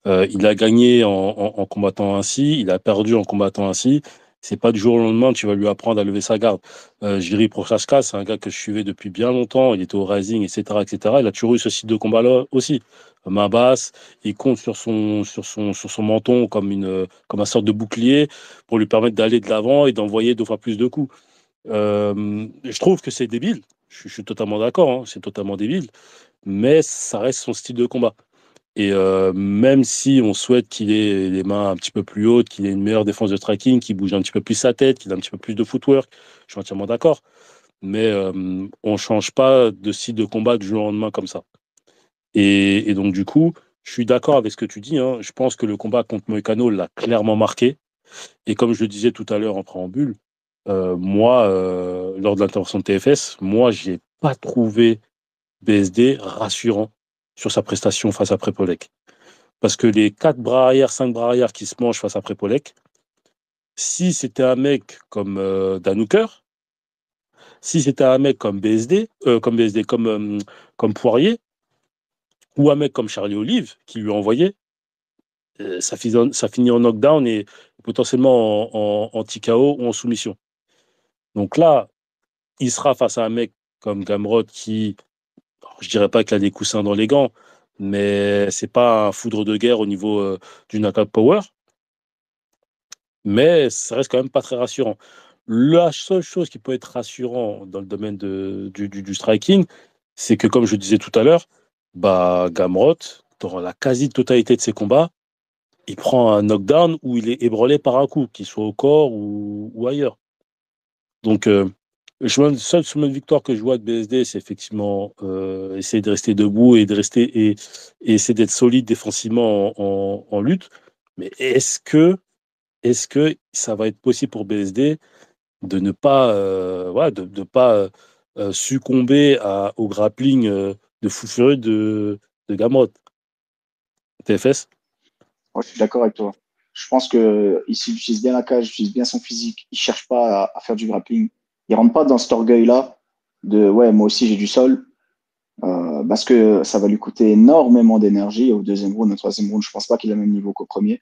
Il a gagné en combattant ainsi, il a perdu en combattant ainsi. C'est pas du jour au lendemain, tu vas lui apprendre à lever sa garde. Jiri Prochazka, c'est un gars que je suivais depuis bien longtemps. Il était au Rising, etc., etc. Il a toujours eu ce style de combat-là aussi. Main basse, il compte sur son menton comme un sorte de bouclier pour lui permettre d'aller de l'avant et d'envoyer 2 fois plus de coups. Je trouve que c'est débile. Je suis totalement d'accord, hein, c'est totalement débile. Mais ça reste son style de combat. Et même si on souhaite qu'il ait les mains un petit peu plus hautes, qu'il ait une meilleure défense de striking, qu'il bouge un petit peu plus sa tête, qu'il ait un petit peu plus de footwork, je suis entièrement d'accord. Mais on ne change pas de style de combat du jour au lendemain comme ça. Et donc, du coup, je suis d'accord avec ce que tu dis, hein. Je pense que le combat contre Moïcano l'a clairement marqué. Et comme je le disais tout à l'heure en préambule, moi, lors de l'intervention de TFS, moi, je n'ai pas trouvé BSD rassurant sur sa prestation face à Prepolek. Parce que les 4 bras arrière, 5 bras arrière qui se mangent face à Prepolek, si c'était un mec comme Dan Hooker, si c'était un mec comme Poirier, ou un mec comme Charlie Olive qui lui envoyait, ça finit en knockdown et potentiellement en TKO ou en soumission. Donc là, il sera face à un mec comme Gamrot qui, je dirais pas qu'il a des coussins dans les gants, mais c'est pas un foudre de guerre au niveau du knockout power. Mais ça reste quand même pas très rassurant. La seule chose qui peut être rassurant dans le domaine du striking, c'est que, comme je disais tout à l'heure, Gamrot, dans la quasi-totalité de ses combats, il prend un knockdown où il est ébranlé par un coup, qu'il soit au corps ou ailleurs. Donc, le seul chemin de victoire que je vois de BSD, c'est effectivement essayer de rester debout et essayer d'être solide défensivement en lutte. Mais est-ce que ça va être possible pour BSD de ne pas, voilà, de pas succomber au grappling de fou furieux de Gamrot. TFS? Moi, je suis d'accord avec toi. Je pense que s'il utilise bien la cage, il utilise bien son physique, il cherche pas à faire du grappling. Il rentre pas dans cet orgueil-là de ouais, moi aussi j'ai du sol, parce que ça va lui coûter énormément d'énergie au deuxième round, au troisième round. Je pense pas qu'il a le même niveau qu'au premier.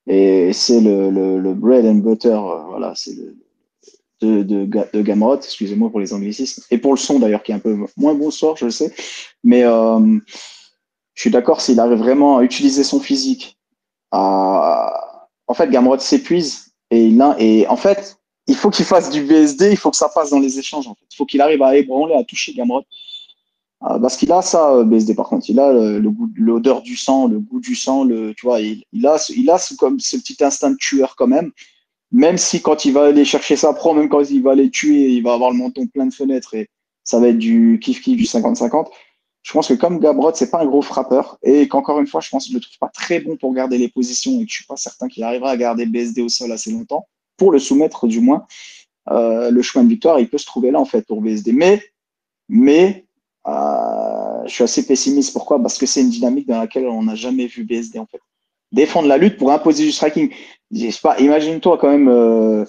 Et c'est le bread and butter, voilà, c'est de Gamrot, excusez-moi pour les anglicismes, et pour le son d'ailleurs qui est un peu moins bon ce soir, je le sais. Mais je suis d'accord, s'il arrive vraiment à utiliser son physique, en fait, Gamrot s'épuise et en fait, il faut qu'il fasse du BSD, il faut que ça passe dans les échanges. En fait. Il faut qu'il arrive à ébranler, à toucher Gamrot. Parce qu'il a ça, BSD, par contre. Il a le goût, l'odeur du sang, le goût du sang, tu vois, il a comme ce petit instinct de tueur quand même. Même si quand il va aller chercher sa proie, même quand il va aller tuer, il va avoir le menton plein de fenêtres et ça va être du kiff-kiff, du 50-50. Je pense que comme Gamrot, c'est pas un gros frappeur et qu'encore une fois, je pense qu'il ne le trouve pas très bon pour garder les positions et que je suis pas certain qu'il arrivera à garder BSD au sol assez longtemps, pour le soumettre du moins. Le chemin de victoire, il peut se trouver là en fait pour BSD. Mais je suis assez pessimiste. Pourquoi? Parce que c'est une dynamique dans laquelle on n'a jamais vu BSD en fait. Défendre la lutte pour imposer du striking. Je sais pas, imagine-toi quand même,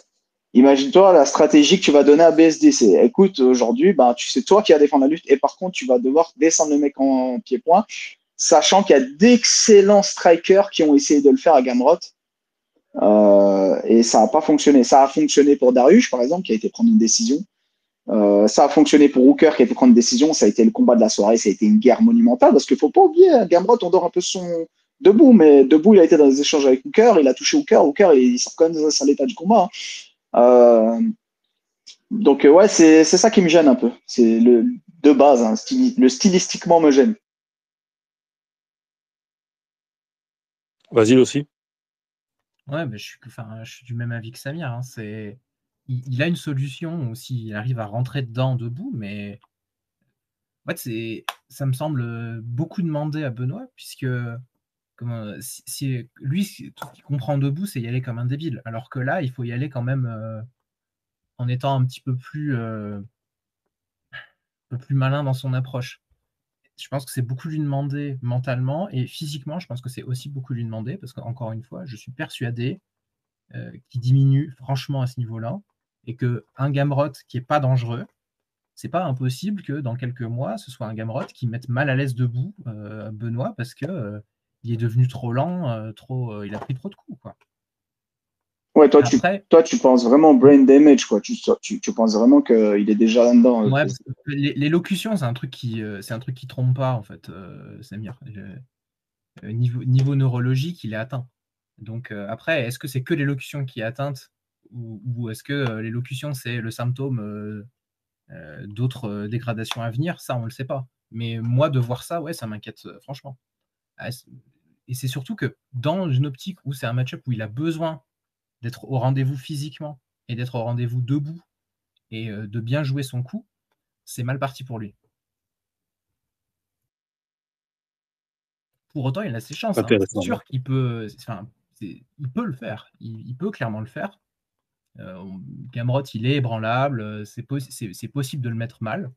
imagine-toi la stratégie que tu vas donner à BSD. C'est, écoute, aujourd'hui, ben, c'est toi qui vas défendre la lutte et par contre, tu vas devoir descendre le mec en pied-point, sachant qu'il y a d'excellents strikers qui ont essayé de le faire à Gamrot. Et ça n'a pas fonctionné. Ça a fonctionné pour Dariush, par exemple, qui a été prendre une décision. Ça a fonctionné pour Hooker qui a été prendre une décision. Ça a été le combat de la soirée. Ça a été une guerre monumentale parce qu'il ne faut pas oublier, Gamrot, on dort un peu son debout, mais debout, il a été dans des échanges avec Hooker. Il a touché Hooker. Hooker, il sort quand même dans l'état du combat. Donc, ouais, c'est ça qui me gêne un peu. C'est de base, hein, le stylistiquement me gêne. Vas-y aussi. Ouais, mais je suis du même avis que Samir. Hein. Il a une solution s'il arrive à rentrer dedans debout, mais en fait, ça me semble beaucoup demander à Benoît, puisque lui, tout ce qu'il comprend debout, c'est y aller comme un débile. Alors que là, il faut y aller quand même en étant un petit peu plus malin dans son approche. Je pense que c'est beaucoup lui demander mentalement et physiquement, je pense que c'est aussi beaucoup lui demander parce qu'encore une fois, je suis persuadé qu'il diminue franchement à ce niveau-là et qu'un Gamrot qui n'est pas dangereux, c'est pas impossible que dans quelques mois, ce soit un Gamrot qui mette mal à l'aise debout Benoît parce que il est devenu trop lent, il a pris trop de coups. Quoi. Ouais, Après, tu penses vraiment brain damage, quoi. Tu penses vraiment qu'il est déjà là-dedans. ouais, l'élocution, c'est un truc qui trompe pas, en fait, Samir. Niveau neurologique, il est atteint. Donc après, est-ce que c'est que l'élocution qui est atteinte ou est-ce que l'élocution, c'est le symptôme d'autres dégradations à venir? Ça, on ne le sait pas. Mais moi, de voir ça, ouais, ça m'inquiète franchement. Et c'est surtout que dans une optique où c'est un match-up où il a besoin d'être au rendez-vous physiquement et d'être au rendez-vous debout et de bien jouer son coup, c'est mal parti pour lui. Pour autant, il a ses chances. Hein. C'est sûr qu'il peut, il peut le faire. Il peut clairement le faire. Gamrot, il est ébranlable. C'est possible de le mettre mal.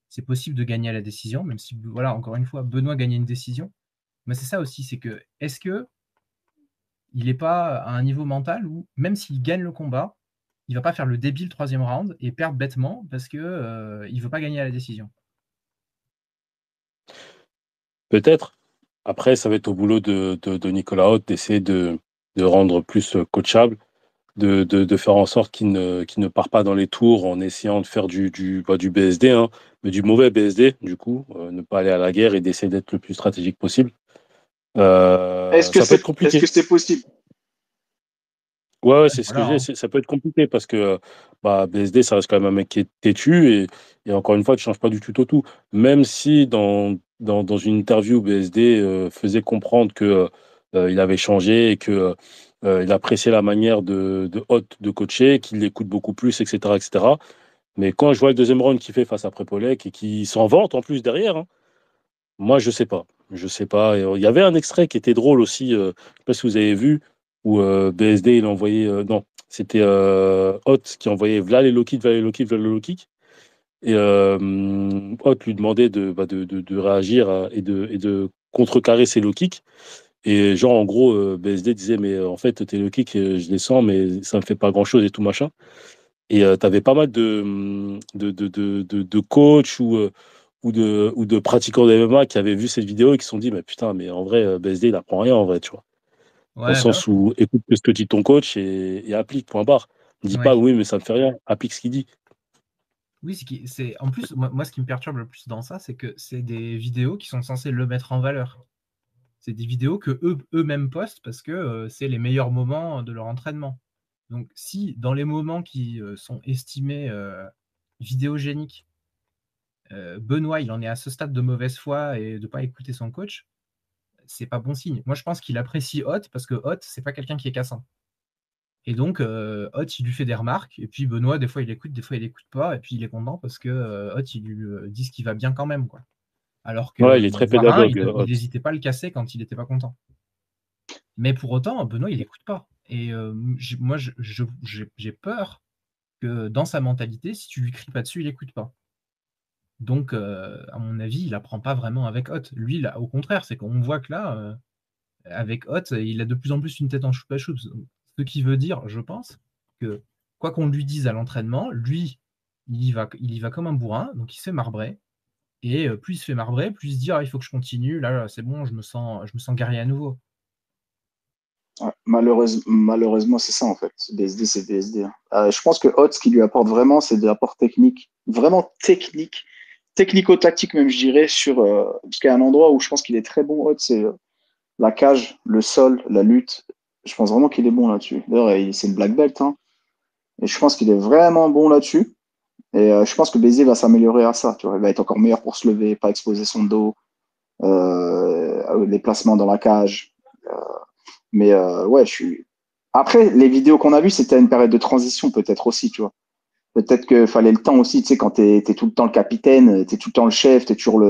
C'est possible de gagner à la décision, même si, voilà, encore une fois, Benoît gagnait une décision. Mais c'est ça aussi, c'est que est-ce que il n'est pas à un niveau mental où, même s'il gagne le combat, il va pas faire le débile troisième round et perdre bêtement parce que il veut pas gagner à la décision. Peut-être. Après, ça va être au boulot de Nicolas Haute d'essayer de rendre plus coachable, de faire en sorte qu'il ne part pas dans les tours en essayant de faire pas du BSD, hein, mais du mauvais BSD, du coup, ne pas aller à la guerre et d'essayer d'être le plus stratégique possible. Est-ce que c'est possible? Ouais, c'est ce que j'ai. Ça peut être compliqué parce que BSD, ça reste quand même un mec qui est têtu et encore une fois, tu changes pas du tout au tout. Même si dans une interview, BSD faisait comprendre que il avait changé et que il appréciait la manière de Hott de coacher, qu'il l'écoute beaucoup plus, etc., etc. Mais quand je vois le deuxième round qu'il fait face à Prepolek et qu'il s'en vante en plus derrière, hein, moi, je sais pas. Je sais pas. Et, il y avait un extrait qui était drôle aussi, je sais pas si vous avez vu, où BSD, il a envoyé. Non, c'était Hot qui envoyait V'là les low kicks, v'là les low kicks, v'là le low kick. Et Hot lui demandait de réagir et de contrecarrer ses low kicks. Et genre, en gros, BSD disait, mais en fait, tes low kicks, je les sens, mais ça me fait pas grand-chose et tout machin. Et t'avais pas mal de coachs ou de pratiquants de MMA qui avaient vu cette vidéo et qui se sont dit, mais putain, mais en vrai, BSD, il apprend rien en vrai, tu vois. Dans le Ouais, bah sens où écoute ce que dit ton coach et applique, point barre. Ne dis pas, ouais. oui, mais ça me fait rien, applique ce qu'il dit. Oui, en plus, moi, ce qui me perturbe le plus dans ça, c'est que c'est des vidéos qui sont censées le mettre en valeur. C'est des vidéos que eux-mêmes postent parce que c'est les meilleurs moments de leur entraînement. Donc, si dans les moments qui sont estimés vidéogéniques, Benoît, il en est à ce stade de mauvaise foi et de ne pas écouter son coach, c'est pas bon signe. Moi, je pense qu'il apprécie Hot parce que Hot, c'est pas quelqu'un qui est cassant. Et donc, Hot, il lui fait des remarques. Et puis, Benoît, des fois, il écoute, des fois, il écoute pas. Et puis, il est content parce que Hot, il lui dit ce qui va bien quand même, quoi. Alors que Ouais, il est très Voirin, pédagogue, il Hot. n'hésitait pas à le casser quand il n'était pas content. Mais pour autant, Benoît, il n'écoute pas. Et moi, j'ai peur que dans sa mentalité, si tu lui cries pas dessus, il n'écoute pas. Donc, à mon avis, il apprend pas vraiment avec Hot. Lui, là, au contraire, c'est qu'on voit que là, avec Hot, il a de plus en plus une tête en choupa choups. Ce qui veut dire, je pense, que quoi qu'on lui dise à l'entraînement, lui, il y va comme un bourrin, donc il se fait marbrer. Et plus il se fait marbrer, plus il se dit ah, il faut que je continue, là, c'est bon, je me sens guerrier à nouveau. Ouais, malheureusement, c'est ça en fait. BSD, c'est BSD, hein. Je pense que Hot, ce qui lui apporte vraiment, c'est de l'apport technique, vraiment technique, technico-tactique même, je dirais, parce qu'il y a un endroit où je pense qu'il est très bon, Hot, c'est la cage, le sol, la lutte. Je pense vraiment qu'il est bon là-dessus. D'ailleurs, c'est une black belt, hein, et je pense qu'il est vraiment bon là-dessus. Et je pense que BSD va s'améliorer à ça. Tu vois, il va être encore meilleur pour se lever, pas exposer son dos, les placements dans la cage. Euh, mais ouais, je suis. Après, les vidéos qu'on a vues, c'était une période de transition, peut-être aussi, tu vois. Peut-être qu'il fallait le temps aussi, tu sais, quand t'es tout le temps le capitaine, t'es tout le temps le chef, t'es toujours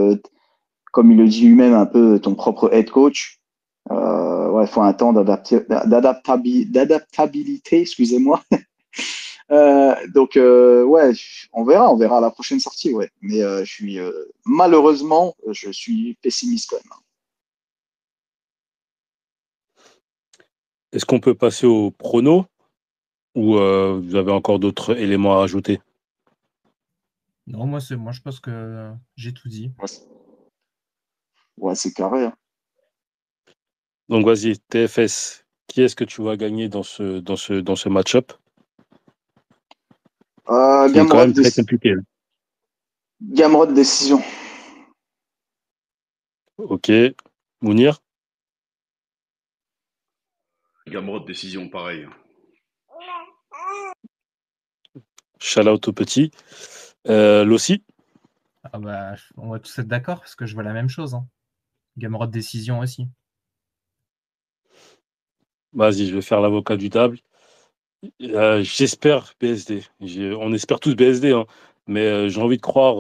comme il le dit lui-même, un peu ton propre head coach. Ouais, il faut un temps d'adaptabilité, excusez-moi. Donc, ouais, on verra à la prochaine sortie, ouais. Mais malheureusement, je suis pessimiste quand même. Est-ce qu'on peut passer au prono ou vous avez encore d'autres éléments à rajouter? Non, moi, je pense que j'ai tout dit. Ouais, c'est carré, hein. Donc vas-y, TFS, qui est-ce que tu vas gagner dans ce match-up qui est quand Gamrod, même très compliqué? Gamrod décision. Ok, Mounir, Gamrot, décision, pareil. shout out au petit. Lossi, Ah bah, on va tous être d'accord parce que je vois la même chose. Hein. Gamrot décision aussi. vas-y, je vais faire l'avocat du diable. J'espère BSD. On espère tous BSD, hein, mais j'ai envie de croire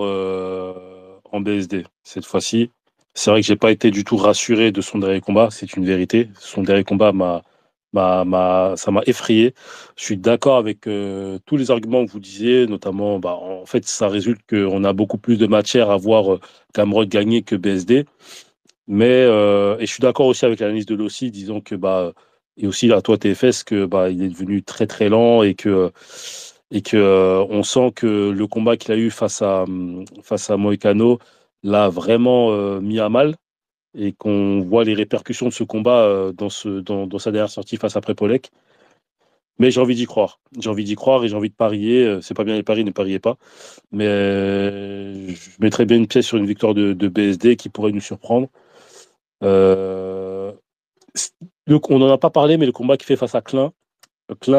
en BSD cette fois-ci. C'est vrai que j'ai pas été du tout rassuré de son dernier combat, c'est une vérité. Son dernier combat ça m'a effrayé. Je suis d'accord avec tous les arguments que vous disiez, notamment, bah, en fait, ça résulte qu'on a beaucoup plus de matière à voir Gamrot gagner que BSD. Mais et je suis d'accord aussi avec l'analyse de Lossi, disant que bah et aussi à toi TFS que bah il est devenu très très lent et que on sent que le combat qu'il a eu face à Moïcano l'a vraiment mis à mal et qu'on voit les répercussions de ce combat dans sa dernière sortie face à Prepolek. Mais j'ai envie d'y croire. J'ai envie d'y croire et j'ai envie de parier. C'est pas bien les paris, ne pariez pas. Mais je mettrais bien une pièce sur une victoire de BSD qui pourrait nous surprendre. Euh, on n'en a pas parlé, mais le combat qu'il fait face à Klein,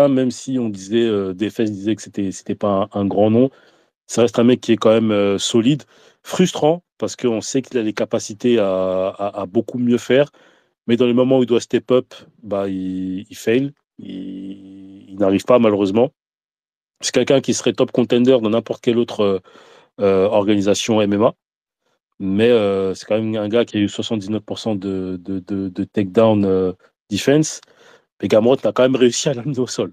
même si on disait, Defes disait que c'était pas un grand nom, ça reste un mec qui est quand même solide, frustrant, parce qu'on sait qu'il a les capacités à beaucoup mieux faire, mais dans les moments où il doit step up, bah, il fail, il n'arrive pas malheureusement. C'est quelqu'un qui serait top contender dans n'importe quelle autre organisation MMA. Mais c'est quand même un gars qui a eu 79% de takedown defense. Et Gamrot a quand même réussi à l'amener au sol.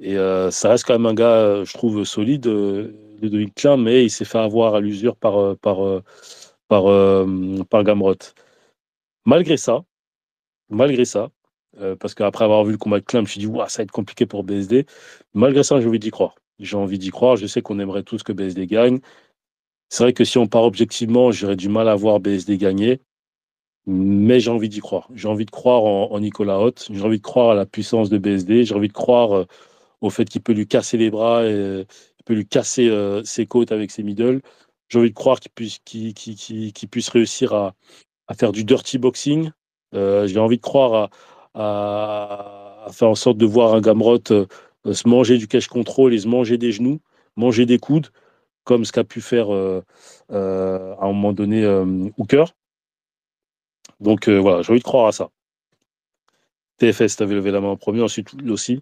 Et ça reste quand même un gars, je trouve, solide. Ludovic Klein, mais il s'est fait avoir à l'usure par Gamrot. Malgré ça, parce qu'après avoir vu le combat de Klein, je me suis dit, ouah, ça va être compliqué pour BSD. Malgré ça, j'ai envie d'y croire. J'ai envie d'y croire. Je sais qu'on aimerait tous que BSD gagne. C'est vrai que si on part objectivement, j'aurais du mal à voir BSD gagner. Mais j'ai envie d'y croire. J'ai envie de croire en Nicolas Hoth. J'ai envie de croire à la puissance de BSD. J'ai envie de croire au fait qu'il peut lui casser les bras et il peut lui casser ses côtes avec ses middle. J'ai envie de croire qu'il puisse réussir à faire du dirty boxing. J'ai envie de croire à faire en sorte de voir un Gamrot se manger du cash control et se manger des genoux, manger des coudes, comme ce qu'a pu faire à un moment donné Hooker. Donc voilà, j'ai envie de croire à ça. TFS, tu avais levé la main en premier, ensuite aussi.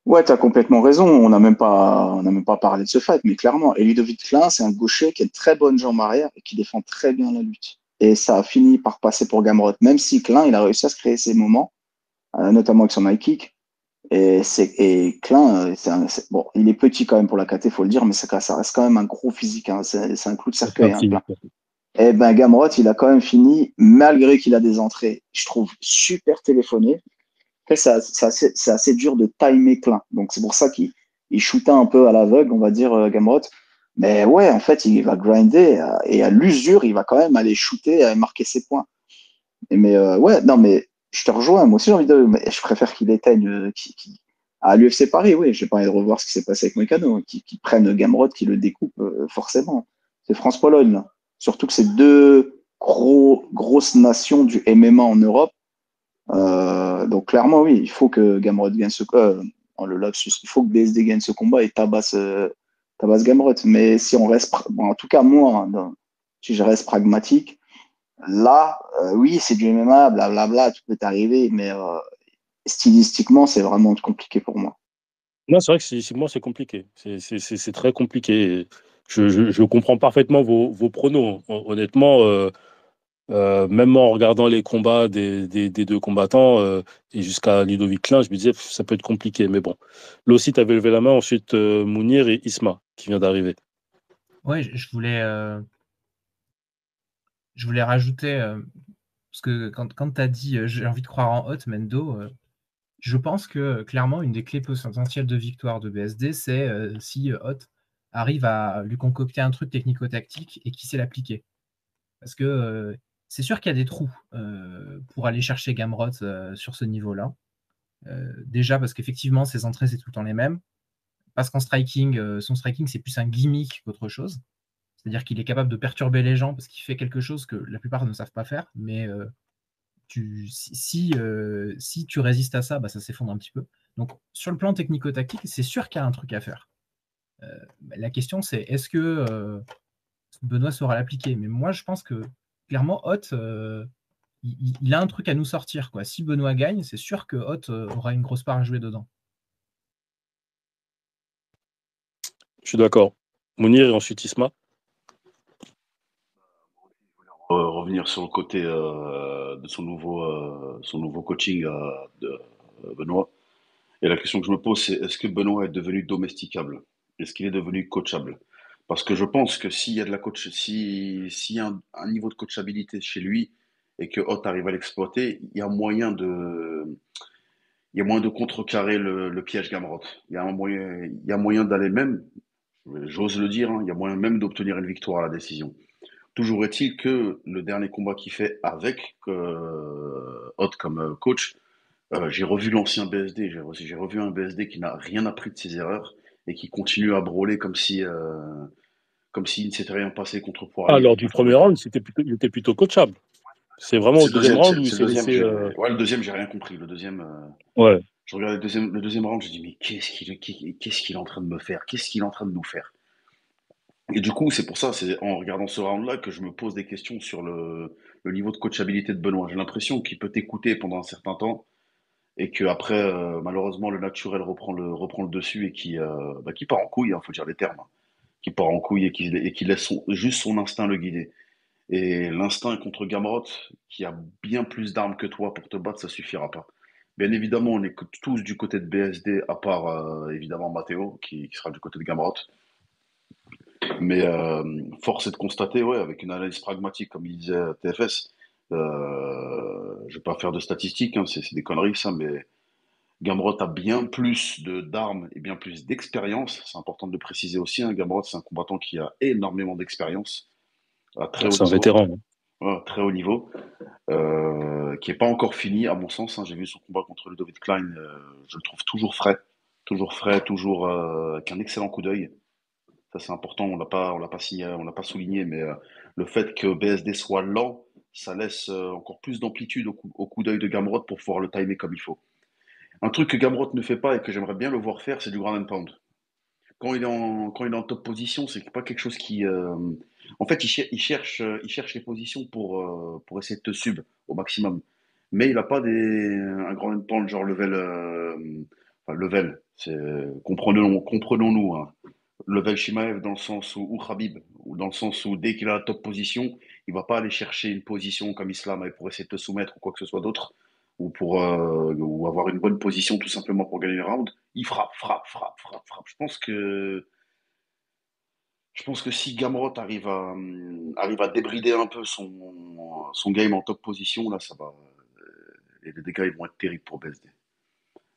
Ouais, tu as complètement raison. On n'a même pas parlé de ce fight, mais clairement, et Ludovic Klein, c'est un gaucher qui a une très bonne jambe arrière et qui défend très bien la lutte. Et ça a fini par passer pour Gamrot, même si Klein, il a réussi à se créer ses moments, notamment avec son high kick. Et Klein, bon, il est petit quand même pour la KT, faut le dire, mais ça reste quand même un gros physique. Hein. C'est un clou de cercueil, hein, Klein. Et ben Gamrot, il a quand même fini, malgré qu'il a des entrées, je trouve, super téléphonées. Après, c'est assez dur de timer Klein. Donc, c'est pour ça qu'il shootait un peu à l'aveugle, on va dire, Gamrot. Mais ouais, en fait, il va grinder et à l'usure, il va quand même aller shooter et marquer ses points. Mais ouais, non, mais je te rejoins. Moi aussi, j'ai envie de. Mais je préfère qu'il éteigne. À l'UFC Paris, oui, j'ai pas envie de revoir ce qui s'est passé avec Moïcano, hein, qui prenne Gamrot, qui le découpe, forcément. C'est France-Pologne, là. Surtout que c'est deux grosses nations du MMA en Europe. Donc clairement, oui, il faut que Gamrot gagne ce le lapsus, il faut que BSD gagne ce combat et tabasse Gamrot. Mais si on reste, bon, en tout cas moi, hein, si je reste pragmatique, là, oui, c'est du MMA, blablabla, tout peut arriver, mais stylistiquement, c'est vraiment compliqué pour moi. Non, c'est vrai que moi, c'est compliqué. C'est très compliqué. Je comprends parfaitement vos pronos. Honnêtement, même en regardant les combats des deux combattants et jusqu'à Ludovic Klein, je me disais, ça peut être compliqué. Mais bon. Là aussi, tu avais levé la main. Ensuite, Mounir et Isma qui vient d'arriver. Ouais, je voulais rajouter, parce que quand tu as dit j'ai envie de croire en Hoth, Mendo, je pense que clairement, une des clés potentielles de victoire de BSD, c'est si Hoth arrive à lui concocter un truc technico-tactique et qu'il sait l'appliquer. Parce que c'est sûr qu'il y a des trous pour aller chercher Gamrot sur ce niveau-là. Déjà parce qu'effectivement, ses entrées, c'est tout le temps les mêmes. Parce qu'en striking, son striking, c'est plus un gimmick qu'autre chose. C'est-à-dire qu'il est capable de perturber les gens parce qu'il fait quelque chose que la plupart ne savent pas faire. Mais si tu résistes à ça, bah, ça s'effondre un petit peu. Donc, sur le plan technico-tactique, c'est sûr qu'il y a un truc à faire. La question, c'est est-ce que Benoît saura l'appliquer? Mais moi, je pense que clairement, Hoth, il a un truc à nous sortir, quoi. Si Benoît gagne, c'est sûr que Hoth aura une grosse part à jouer dedans. Je suis d'accord. Mounir et ensuite Isma. Revenir sur le côté de son nouveau coaching de Benoît. Et la question que je me pose, c'est est-ce que Benoît est devenu domesticable? Est-ce qu'il est devenu coachable? Parce que je pense que s'il y a de la coach, s'il y a un niveau de coachabilité chez lui et que Hoth arrive à l'exploiter, il y a moyen de contrecarrer le piège Gamrot. Il y a moyen d'aller même, j'ose le dire, hein, il y a moyen même d'obtenir une victoire à la décision. Toujours est-il que le dernier combat qu'il fait avec Hoth comme coach, j'ai revu l'ancien BSD, j'ai revu un BSD qui n'a rien appris de ses erreurs et qui continue à brûler comme s'il ne s'était rien passé contre Poirier. Lors du premier round, il était plutôt coachable. C'est vraiment au deuxième round où il s'est laissé. Ouais, le deuxième, j'ai rien compris. Le deuxième, Ouais. je regarde le deuxième round, je dis mais qu'est-ce qu'il est en train de me faire? Qu'est-ce qu'il est en train de nous faire? Et du coup, c'est pour ça, c'est en regardant ce round-là que je me pose des questions sur le niveau de coachabilité de Benoît. J'ai l'impression qu'il peut t'écouter pendant un certain temps et que après, malheureusement, le naturel reprend le dessus et qui part en couille, faut dire les termes, hein. Qui part en couille et qui laisse juste son instinct le guider. Et l'instinct contre Gamrot, qui a bien plus d'armes que toi pour te battre, ça suffira pas. Bien évidemment, on est tous du côté de BSD, à part évidemment Matteo, qui sera du côté de Gamrot. Mais force est de constater, ouais, avec une analyse pragmatique, comme il disait TFS, je vais pas faire de statistiques, hein, c'est des conneries ça, mais Gamrot a bien plus d'armes et bien plus d'expérience. C'est important de le préciser aussi, hein. Gamrot, c'est un combattant qui a énormément d'expérience à très haut C'est un niveau, vétéran, hein. ouais, très haut niveau, qui est pas encore fini à mon sens, hein. J'ai vu son combat contre Ludovic Klein, je le trouve toujours frais, toujours avec un excellent coup d'œil. Ça, c'est important. On l'a pas signé, on l'a pas souligné, mais le fait que BSD soit lent, ça laisse encore plus d'amplitude au coup d'œil de Gamrot pour pouvoir le timer comme il faut. Un truc que Gamrot ne fait pas et que j'aimerais bien le voir faire, c'est du ground and pound. Quand il est en top position, c'est pas quelque chose qui. En fait, il cherche les positions pour essayer de te sub au maximum. Mais il n'a pas un ground and pound genre level. Enfin, level, comprenons-nous, hein. Level Shimaev dans le sens où, ou Khabib, ou dans le sens où dès qu'il a la top position, il va pas aller chercher une position comme Islam pour essayer de te soumettre ou quoi que ce soit d'autre, ou avoir une bonne position tout simplement pour gagner le round. Il frappe. Je pense que si Gamrot arrive à débrider un peu son game en top position, là, ça va. Et les dégâts ils vont être terribles pour BSD.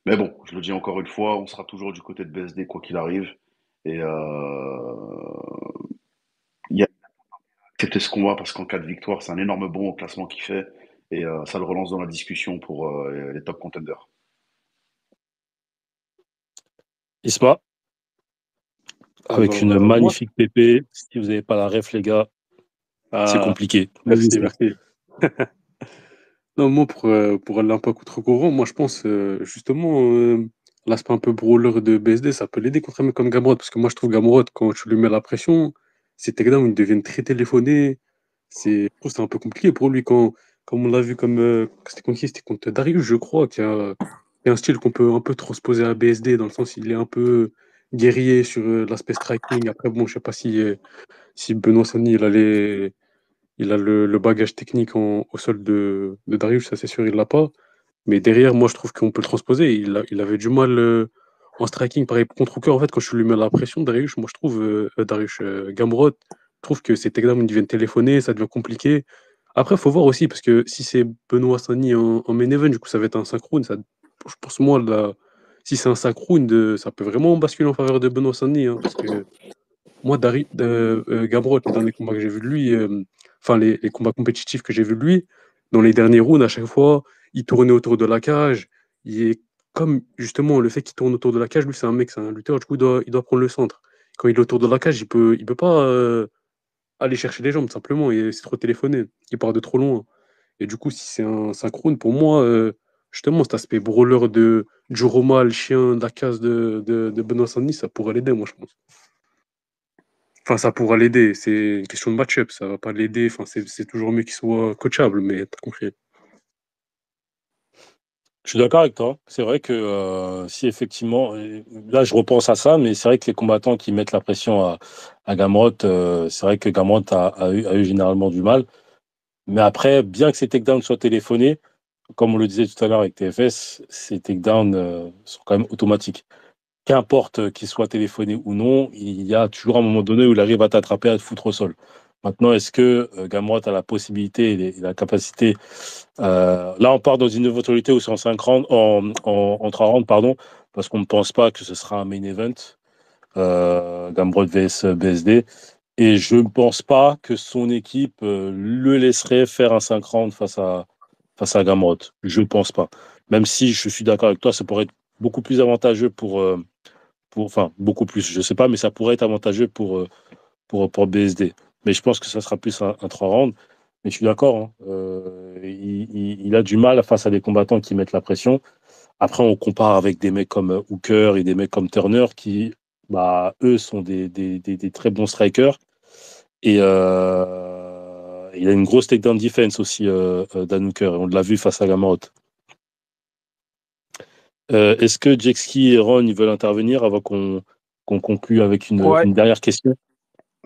Mais bon, je le dis encore une fois, on sera toujours du côté de BSD quoi qu'il arrive. Et il y a accepté ce combat parce qu'en cas de victoire, c'est un énorme bond au classement qu'il fait. Et ça le relance dans la discussion pour les top contenders. Isma, avec Alors, une moi, magnifique PP. Si vous n'avez pas la ref, les gars, c'est compliqué. Vas-y, merci, Isma. merci. Non, moi, pour aller un peu contre courant, moi, je pense justement, l'aspect un peu brawler de BSD, ça peut l'aider contre un mec comme Gamrot, parce que moi, je trouve Gamrot, quand tu lui mets la pression, ses takedowns, ils deviennent très téléphonés. Je trouve que c'est un peu compliqué pour lui, comme on l'a vu, c'était contre qui? C'était contre Darius, je crois, qui a un style qu'on peut un peu transposer à BSD, dans le sens il est un peu guerrier sur l'aspect striking. Après, bon, je sais pas si Benoît Sani, il a le bagage technique au sol de Darius, ça c'est sûr, il l'a pas. Mais derrière, moi, je trouve qu'on peut le transposer. Il avait du mal en striking. Pareil, contre Hooker, en fait, quand je lui mets la pression, Darius, moi, je trouve, Gamrot, je trouve que ses takedowns ils deviennent téléphonés, ça devient compliqué. Après, il faut voir aussi, parce que si c'est Benoît Sani en main event, du coup, ça va être un synchrone. Je pense, moi, là, si c'est un synchrone, ça peut vraiment basculer en faveur de Benoît Sani, hein, parce que moi, Gamrot, les derniers combats que j'ai vus de lui, enfin les combats compétitifs que j'ai vus de lui, dans les derniers rounds, à chaque fois, il tournait autour de la cage. Il est comme justement le fait qu'il tourne autour de la cage, lui, c'est un mec, c'est un lutteur, du coup, il doit prendre le centre. Quand il est autour de la cage, il peut pas aller chercher les jambes, simplement, et c'est trop téléphoné. Il part de trop loin. Et du coup, si c'est un synchrone, pour moi, justement, cet aspect brawler du Roma, le chien de la case de Benoît Saint-Denis, ça pourrait l'aider, moi, je pense. Enfin, ça pourra l'aider. C'est une question de match-up. Ça va pas l'aider. Enfin, c'est toujours mieux qu'il soit coachable, mais t'as compris. Je suis d'accord avec toi. C'est vrai que si effectivement, là je repense à ça, mais c'est vrai que les combattants qui mettent la pression à Gamrot, c'est vrai que Gamrot a eu généralement du mal. Mais après, bien que ces takedowns soient téléphonés, comme on le disait tout à l'heure avec TFS, ces takedowns sont quand même automatiques. Qu'importe qu'il soit téléphoné ou non, il y a toujours un moment donné où il arrive à t'attraper, à te foutre au sol. Maintenant, est-ce que Gamrot a la possibilité et la capacité là, on part dans une éventualité où c'est en 5 rounds, en 3 rounds, pardon, parce qu'on ne pense pas que ce sera un main event, Gamrot vs BSD. Et je ne pense pas que son équipe le laisserait faire un 5 rounds face à Gamrot. Je ne pense pas. Même si je suis d'accord avec toi, ça pourrait être beaucoup plus avantageux enfin, beaucoup plus, je ne sais pas, mais ça pourrait être avantageux pour BSD. Mais je pense que ça sera plus un 3 rounds. Mais je suis d'accord, hein. Il a du mal face à des combattants qui mettent la pression. Après, on compare avec des mecs comme Hooker et des mecs comme Turner qui, bah, eux, sont des très bons strikers. Et il a une grosse takedown defense aussi, Dan Hooker. On l'a vu face à Gamrot. Est-ce que Jexki et Ron ils veulent intervenir avant qu'on conclue avec Ouais, une dernière question?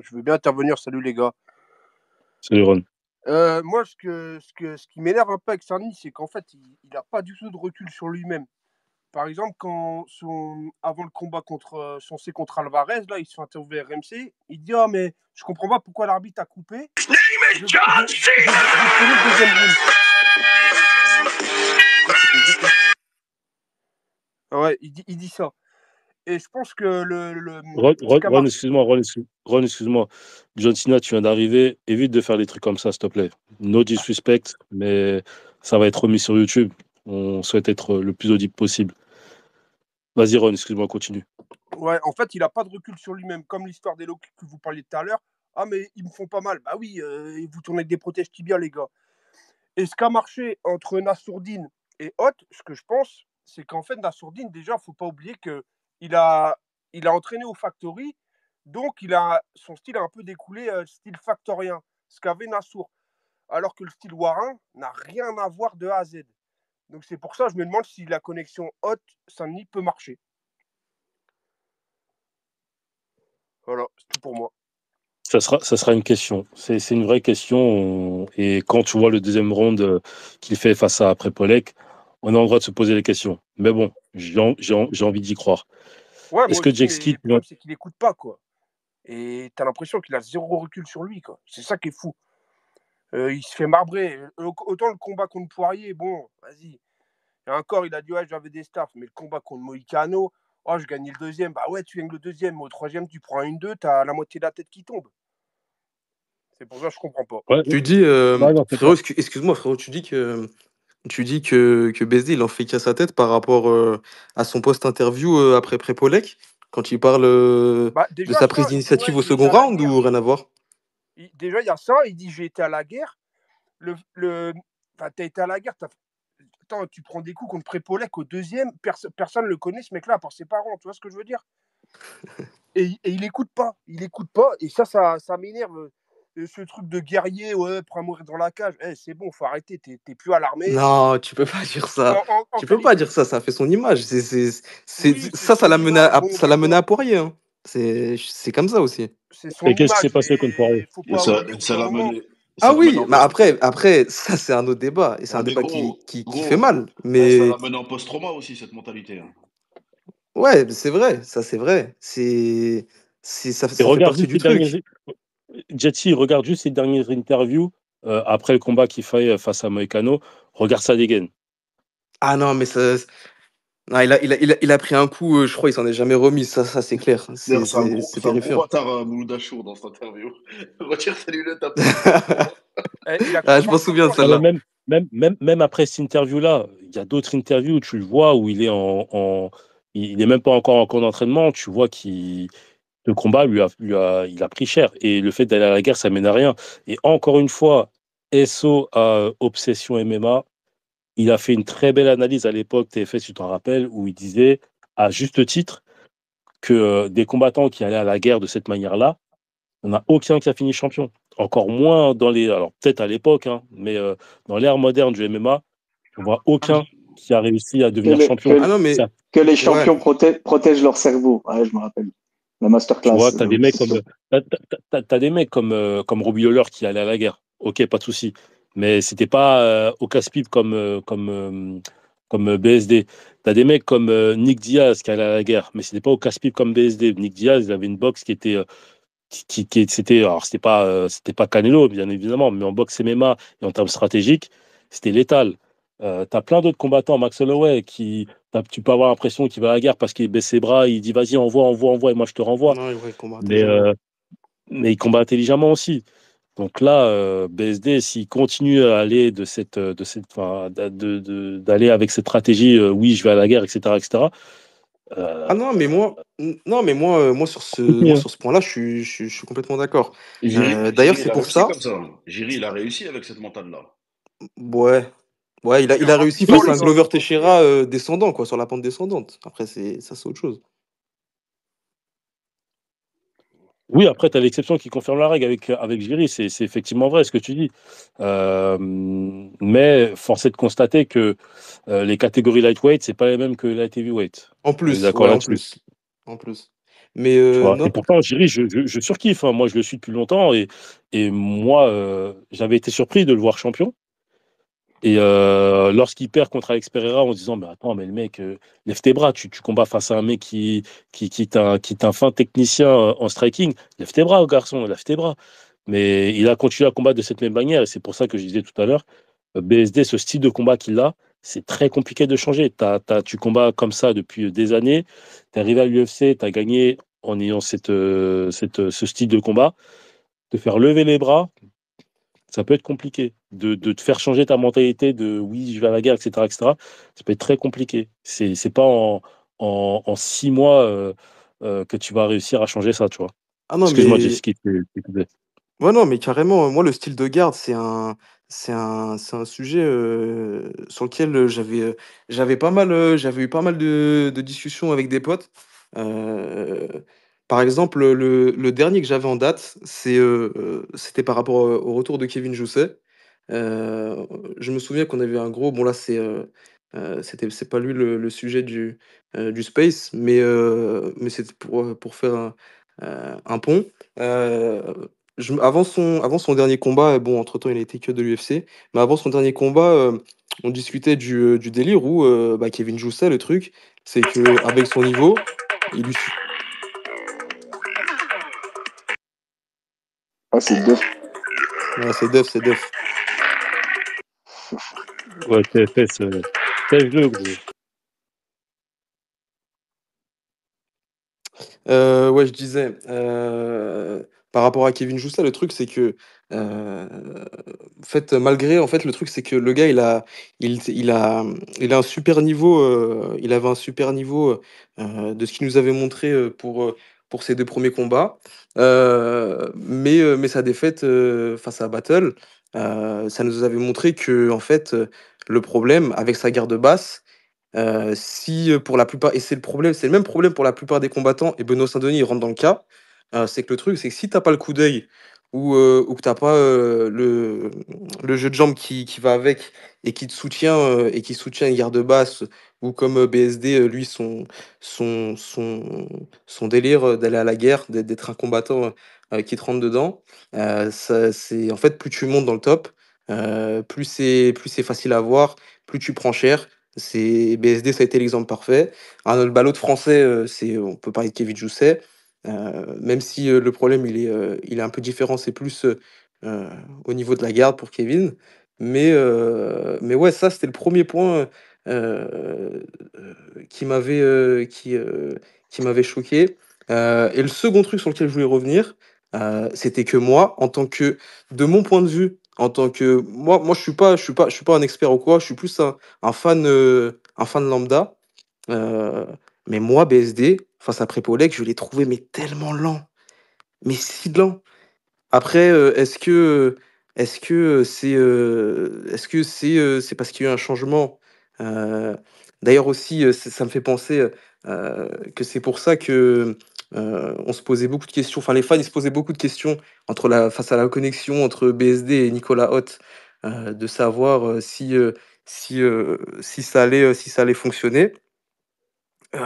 je veux bien intervenir. Salut les gars. Salut Ron. Moi, ce qui m'énerve un peu avec Sarni, c'est qu'en fait, il n'a pas du tout de recul sur lui-même. par exemple, avant le combat censé contre Alvarez, là, il se fait interviewer RMC. Il dit ah, mais je comprends pas pourquoi l'arbitre a coupé. Je prenais le deuxième round. Ouais, il dit ça. Et je pense que Ron, excuse-moi. John Cena, tu viens d'arriver. Évite de faire des trucs comme ça, s'il te plaît. No disrespect, mais ça va être remis sur YouTube. On souhaite être le plus audible possible. Vas-y, Ron, excuse-moi, continue. Ouais, en fait, il n'a pas de recul sur lui-même, comme l'histoire des locs que vous parliez tout à l'heure. Ah, mais ils me font pas mal. Bah oui, vous tournez avec des protèges tibias, les gars. Et ce qui a marché entre Nassourdine et Hot, ce que je pense, c'est qu'en fait, Nassourdine, déjà, il ne faut pas oublier qu'il a entraîné au Factory, donc son style a un peu découlé style factorien, ce qu'avait Nassour. Alors que le style Warin n'a rien à voir de A à Z. Donc c'est pour ça que je me demande si la connexion Hot-Saint-Denis peut marcher. Voilà, c'est tout pour moi. Ça sera une question. C'est une vraie question. Et quand tu vois le deuxième round qu'il fait face à Prepolek, on a le droit de se poser les questions. Mais bon, j'ai envie d'y croire. Ouais, Est-ce que Jake Skid... Le problème, c'est qu'il n'écoute pas, quoi. Et t'as l'impression qu'il a zéro recul sur lui, quoi. C'est ça qui est fou. Il se fait marbrer. Autant le combat contre Poirier, bon, vas-y. Et encore, il a dit, ouais, j'avais des staffs. Mais le combat contre Moïcano, oh, je gagnais le deuxième. Bah ouais, tu gagnes le deuxième. Mais au troisième, tu prends 1-2, t'as la moitié de la tête qui tombe. C'est pour ça que je comprends pas. Ouais. Tu dis, non, frérot, excuse-moi, frérot, tu dis que BSD, il en fait qu'à sa tête par rapport à son post-interview après Prépolek, quand il parle Bah, de déjà, sa ça, prise il dit, d'initiative ouais, au j'ai été second à la round guerre. ou rien à voir? Déjà, il y a ça. Il dit, j'ai été à la guerre. Enfin, t'as été à la guerre. Attends, tu prends des coups contre Prépolek au deuxième. Personne ne le connaît, ce mec-là, à part ses parents. Tu vois ce que je veux dire? Et il écoute pas. Il écoute pas. Et ça m'énerve. Ce truc de guerrier, ouais, prends à mourir dans la cage. C'est bon, faut arrêter. T'es plus à l'armée. Non, tu peux pas dire ça. En Tu peux pas dire ça, ça fait son image. Oui, Ça son l'a mené à, image. Bon, ça l'a mené à d'accord. Poirier. Hein. C'est comme ça aussi. C'est son Et qu'est-ce qui s'est image, passé contre Poirier? mais faut Et pas ça, oublier ça qu'à un l'a moment. mené. Ah Ça l'a mené oui, en mais post. après, ça c'est un autre débat. Et c'est un Mais débat gros, qui fait gros, mal. ça Mais l'a mené en post-trauma aussi, cette mentalité. Hein. ouais, c'est vrai, ça c'est vrai. Ça Et fait regarde partie juste du ces dernières... truc. Jetsi, regarde juste ces dernières interviews après le combat qu'il fait face à Moïcano. Regarde sa dégaine. Ah non, mais ça. Non, il a pris un coup, je crois, il s'en est jamais remis, ça c'est clair. D'ailleurs, C'est c'est un gros terrifiant. bâtard, Mouloud Achour, dans cette interview. Retire sa lunette un peu. Il a Ah, cru je m'en faire souviens de quoi, Non, mais celle-là. même après cette interview-là, il y a d'autres interviews où tu le vois où il est il est même pas encore en camp d'entraînement. Tu vois qu'il le combat il a pris cher. Et le fait d'aller à la guerre, ça mène à rien. Et encore une fois, SO à Obsession MMA, il a fait une très belle analyse à l'époque, TFS, si tu t'en rappelles, où il disait, à juste titre, que des combattants qui allaient à la guerre de cette manière-là, il n'y en a aucun qui a fini champion. Encore moins dans les. Alors, peut-être à l'époque, hein, mais dans l'ère moderne du MMA, on voit aucun qui a réussi à devenir champion. Ah non, mais. Que les Ouais. champions protègent leur cerveau. Ouais, je me rappelle. La Tu masterclass. vois, t'as des mecs comme. T'as des mecs comme Robbie Lawler qui allaient à la guerre. Ok, pas de souci. Mais c'était pas au casse-pipe comme BSD. T'as des mecs comme Nick Diaz qui allait à la guerre, mais c'était pas au casse-pipe comme BSD. Nick Diaz, il avait une boxe qui était. Alors c'était pas Canelo bien évidemment, mais en boxe MMA et en termes stratégiques c'était létal. T'as plein d'autres combattants, Max Holloway tu peux avoir l'impression qu'il va à la guerre parce qu'il baisse ses bras, il dit vas-y envoie et moi je te renvoie, Non, il combat mais mais il combat intelligemment aussi. Donc là BSD s'il continue à aller d'aller avec cette stratégie oui je vais à la guerre etc. Ah non, mais moi sur ce point-là, je suis complètement d'accord. Jiri, D'ailleurs, il c'est a pour réussi ça. comme ça. Hein. Jiri, il a réussi avec cette mentale-là. Ouais. Ouais, il a réussi Rapidement, face à un les gars, Glover faut Teixeira continuer. descendant, quoi, sur la pente descendante. Après, c'est autre chose. Oui, après, tu as l'exception qui confirme la règle avec Jiri, c'est effectivement vrai ce que tu dis. Mais force est de constater que les catégories lightweight, c'est pas les mêmes que light heavyweight. En On est plus, d'accord ouais, en là-dessus. plus. En plus. Mais Tu vois. Et non. pourtant, Jiri, je surkiffe. Hein. Moi, je le suis depuis longtemps et moi, j'avais été surpris de le voir champion. Et lorsqu'il perd contre Alex Pereira en disant mais attends, mais le mec, lève tes bras, tu combats face à un mec qui est un fin technicien en striking, lève tes bras, garçon, lève tes bras. Mais il a continué à combattre de cette même manière, et c'est pour ça que je disais tout à l'heure, BSD, ce style de combat qu'il a, c'est très compliqué de changer. Tu combats comme ça depuis des années, tu es arrivé à l'UFC, tu as gagné en ayant ce style de combat. Te faire lever les bras, ça peut être compliqué. De te faire changer ta mentalité de oui, je vais à la guerre, etc., etc., ça peut être très compliqué. C'est pas en 6 mois que tu vas réussir à changer ça, tu vois. Ah non, Excuse-moi, mais Jessica. ouais, non, mais carrément, moi, le style de garde, c'est un sujet sur lequel j'avais eu pas mal de discussions avec des potes. Euh, Par exemple, le dernier que j'avais en date, c'était par rapport au retour de Kevin Jousset. Je me souviens qu'on avait un gros. Bon, là, c'est pas lui le sujet du Space, mais c'était pour faire un pont. Euh, avant son dernier combat, bon, entre-temps, il a été que de l'UFC, mais avant son dernier combat, on discutait du délire où bah, Kevin Jousset, le truc, c'est que avec son niveau, il lui suffit. Ah, c'est deux. Ouais, c'est Duff, c'est Duff. Ouais, fais-le, gros. Ouais, je disais, par rapport à Kevin Joussa, le truc, c'est que, en fait, malgré en fait, le truc, c'est que le gars, il a un super niveau, il avait un super niveau, de ce qu'il nous avait montré, pour ses 2 premiers combats. Mais sa défaite, face à Battle, ça nous avait montré que en fait, le problème avec sa garde basse, si, pour la plupart et c'est le même problème pour la plupart des combattants et Benoît Saint-Denis, il rentre dans le cas, c'est que le truc, c'est que si t'as pas le coup d'œil ou que t'as pas, le jeu de jambes qui va avec et qui soutient une garde basse ou comme, BSD, lui, son délire, d'aller à la guerre, d'être un combattant, qui te rentre dedans, ça c'est en fait, plus tu montes dans le top, plus c'est facile à voir, plus tu prends cher. BSD, ça a été l'exemple parfait. Un autre l'autre français, on peut parler de Kevin Jousset, même si, le problème il est un peu différent, c'est plus, heu, au niveau de la garde pour Kevin. Mais ouais, ça c'était le premier point, qui m'avait, qui m'avait choqué. Et le second truc sur lequel je voulais revenir, c'était que moi, de mon point de vue, en tant que moi je suis pas un expert ou quoi, je suis plus un fan lambda, heu, mais moi BSD, face à Prépolec, je l'ai trouvé mais tellement lent, mais si lent. Après, est-ce que c'est parce qu'il y a eu un changement? Heu, D'ailleurs aussi, ça me fait penser, que c'est pour ça que, on se posait beaucoup de questions, enfin les fans, ils se posaient beaucoup de questions face à la connexion entre BSD et Nicolas Hott, de savoir, si ça allait fonctionner. Heu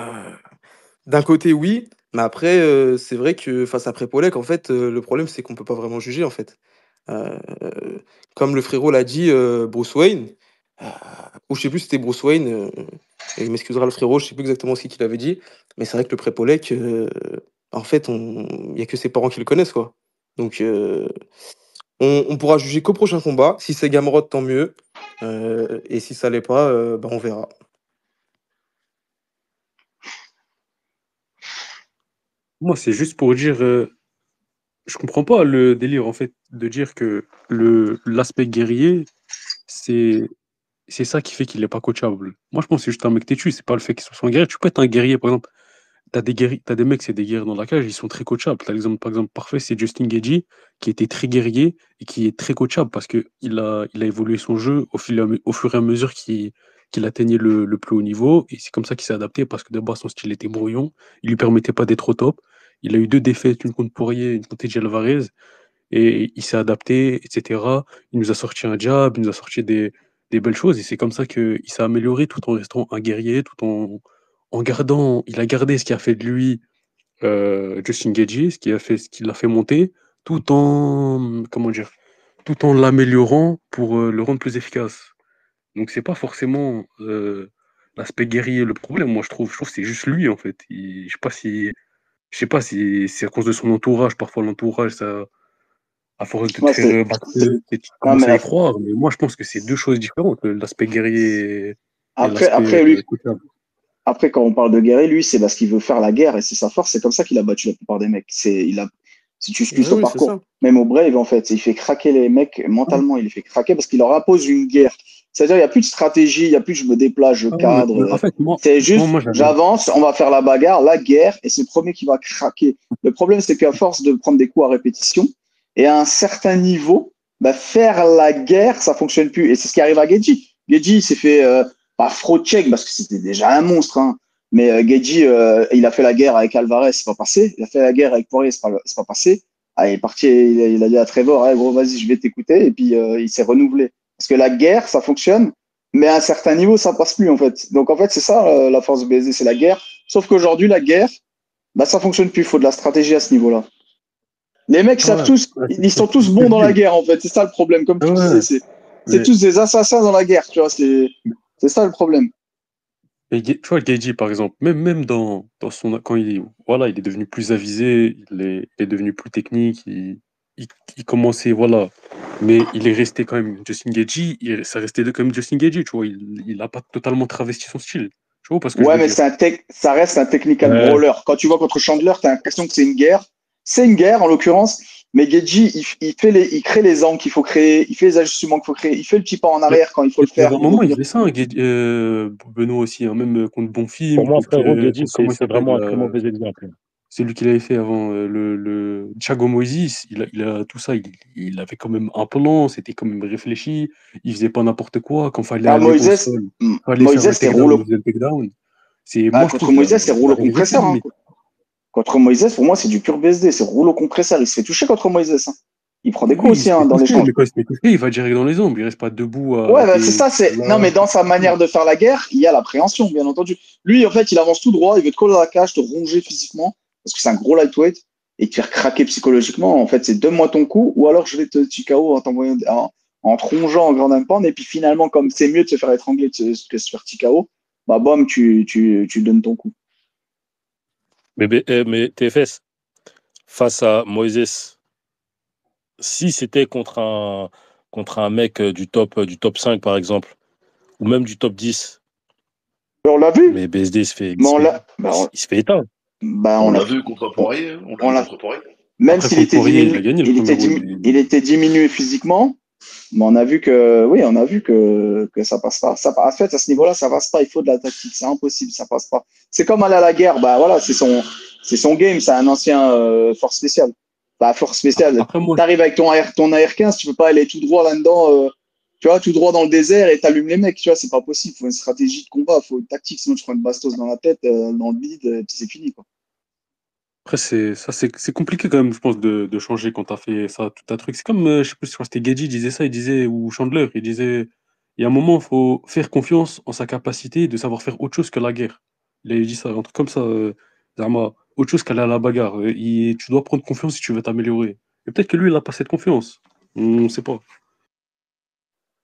D'un côté, oui, mais après, c'est vrai que face à Prépolec, en fait, le problème, c'est qu'on peut pas vraiment juger, en fait. Heu, Comme le frérot l'a dit, Bruce Wayne, heu, ou je sais plus si c'était Bruce Wayne, et il m'excusera le frérot, je sais plus exactement ce qu'il avait dit, mais c'est vrai que le Prépolec, en fait, il y a que ses parents qui le connaissent, quoi. Donc on pourra juger qu'au prochain combat. Si c'est Gamrot, tant mieux, et si ça l'est pas, bah, on verra. Moi, c'est juste pour dire, je comprends pas le délire, en fait, de dire que l'aspect guerrier, c'est c'est ça qui fait qu'il est pas coachable. Moi, je pense que c'est juste un mec têtu, c'est pas le fait qu'il soit un guerrier. Tu peux être un guerrier, par exemple. T'as des mecs, c'est des guerriers dans la cage, ils sont très coachables. T'as l'exemple, par exemple, parfait, c'est Justin Gaethje, qui était très guerrier et qui est très coachable parce que il a évolué son jeu au fur et à mesure qu'il atteignait le plus haut niveau. Et c'est comme ça qu'il s'est adapté parce que d'abord, son style était brouillon, il lui permettait pas d'être au top. Il a eu 2 défaites, une contre Poirier, une contre Eddie Alvarez, et il s'est adapté, etc. Il nous a sorti un jab, il nous a sorti des belles choses, et c'est comme ça qu'il s'est amélioré tout en restant un guerrier, il a gardé ce qui a fait de lui Justin Gaethje, ce qui l'a fait monter, tout en, comment dire, tout en l'améliorant pour le rendre plus efficace. Donc c'est pas forcément l'aspect guerrier le problème, moi je trouve. Je trouve que c'est juste lui en fait. Je sais pas si c'est à cause de son entourage. Parfois l'entourage, ça, à force de te Ouais, faire c'est, battre, tu non, commences mais à y croire. Mais moi je pense que c'est deux choses différentes, l'aspect guerrier et l'aspect après, lui, coachable. après, quand on parle de guerrier, lui, c'est parce qu'il veut faire la guerre et c'est sa force. C'est comme ça qu'il a battu la plupart des mecs. Si tu suis Oui, son oui, c'est parcours, ça. même au Brave, en fait, il fait craquer les mecs Ah, mentalement. Il les fait craquer parce qu'il leur impose une guerre. C'est-à-dire, il n'y a plus de stratégie, il n'y a plus je me déplace, je ah ouais, cadre. mais en fait, C'est juste, moi j'avais. j'avance, on va faire la bagarre, la guerre, et c'est le premier qui va craquer. Le problème, c'est qu'à force de prendre des coups à répétition, et à un certain niveau, bah, faire la guerre, ça fonctionne plus. Et c'est ce qui arrive à Gedji. Gedji, il s'est fait pas fraud check parce que c'était déjà un monstre, hein. Mais Gedji, il a fait la guerre avec Alvarez, c'est pas passé. Il a fait la guerre avec Poirier, c'est pas passé. Ah, il est parti, il a dit à Trevor, hey, gros, vas-y, je vais t'écouter. Et puis, il s'est renouvelé. Parce que la guerre, ça fonctionne, mais à un certain niveau, ça passe plus, en fait. Donc, en fait, c'est ça, la force de BSD, c'est la guerre. Sauf qu'aujourd'hui, la guerre, bah, ça fonctionne plus. Il faut de la stratégie à ce niveau-là. Les mecs savent Ouais, tous, ouais, ils sont c'est tous ce que bons je dans la dis. guerre, en fait. C'est ça le problème. Comme Ah tu ouais, disais, c'est mais, tous des assassins dans la guerre, tu vois. C'est ça le problème. tu vois, Geji, par exemple, même dans son, quand voilà, il est devenu plus avisé, il est devenu plus technique, il, il commençait, voilà. Mais il est resté quand même Justin Geji, ça restait quand même Justin Geji, tu vois. Il n'a pas totalement travesti son style. Tu vois pas ce que je Ouais, veux mais dire? ça reste un technical Ouais. brawler. Quand tu vois contre Chandler, tu as l'impression que c'est une guerre. C'est une guerre, en l'occurrence. Mais Geji, il crée les angles qu'il faut créer, il fait les ajustements qu'il faut créer, il fait le petit pas en Mais arrière quand il faut le il y avait faire un pour moment, il revenir. faisait ça, hein, Benoît aussi, hein, même contre Pour Bonfim, moi, frérot, Guedji, comment il c'est s'appelle vraiment un là, très mauvais exemple. c'est lui qui l'avait fait avant, le Thiago Moises, il a tout ça, il avait quand même un plan, c'était quand même réfléchi, il faisait pas n'importe quoi, quand fallait Ah, aller au sol, fallait faire Moïse, le c'est takedown, rouleau. il faisait le takedown. Ah, Moi, je contre trouve, Moïse, c'est il rouleau avait les effets, compresseur, le hein. mec. Contre Moïse, pour moi, c'est du pur BSD. C'est rouleau compresseur. Il se fait toucher contre Moïse, hein. Il prend des coups Oui, il aussi, se fait hein, dans toucher, l'échange. mais quand il se fait toucher, il va direct dans les ombres, il reste pas debout Ouais, bah, c'est t'es ça, non, là, mais dans sa manière de faire la guerre, il y a l'appréhension, bien entendu. Lui, en fait, il avance tout droit, il veut te coller à la cage, te ronger physiquement, parce que c'est un gros lightweight, et te faire craquer psychologiquement. En fait, c'est donne-moi ton coup, ou alors je vais te TKO en te rongeant en grand impact, et puis finalement, comme c'est mieux de se faire étrangler que de se faire TKO, bah, bam, tu donnes ton coup. Mais TFS, face à Moïse, si c'était contre un mec du top 5, par exemple, ou même du top 10, On l'a vu, mais BSD, mais il se fait éteindre. on On l'a l'a vu. vu contre Poirier, hein. On l'a On vu l'a, contre Poirier. même Après, s'il contre était Poirier, il a diminué, gagné le premier round. il était diminué physiquement, mais on a vu que, oui, on a vu que ça passe pas. En fait, à ce niveau-là, ça passe pas. Il faut de la tactique. C'est impossible, ça passe pas. C'est comme aller à la guerre. Bah voilà, c'est son game. C'est un ancien force spéciale. Bah, force spéciale. Après, moi, T'arrives avec ton AR-15, tu peux pas aller tout droit là-dedans, tu vois, tout droit dans le désert et t'allumes les mecs. Tu vois, c'est pas possible. Faut une stratégie de combat, faut une tactique. Sinon, tu prends une bastos dans la tête, dans le bide, et puis c'est fini, quoi. Après, c'est compliqué quand même, je pense, de changer quand t'as fait ça, tout un truc. C'est comme, je sais plus, je crois que c'était Gedji, disait ça, il disait, ou Chandler, il disait, il y a un moment, il faut faire confiance en sa capacité de savoir faire autre chose que la guerre. Il avait dit ça, un truc comme ça, Zama, autre chose qu'aller à la bagarre. Tu dois prendre confiance si tu veux t'améliorer. Et peut-être que lui, il n'a pas cette confiance. On ne sait pas.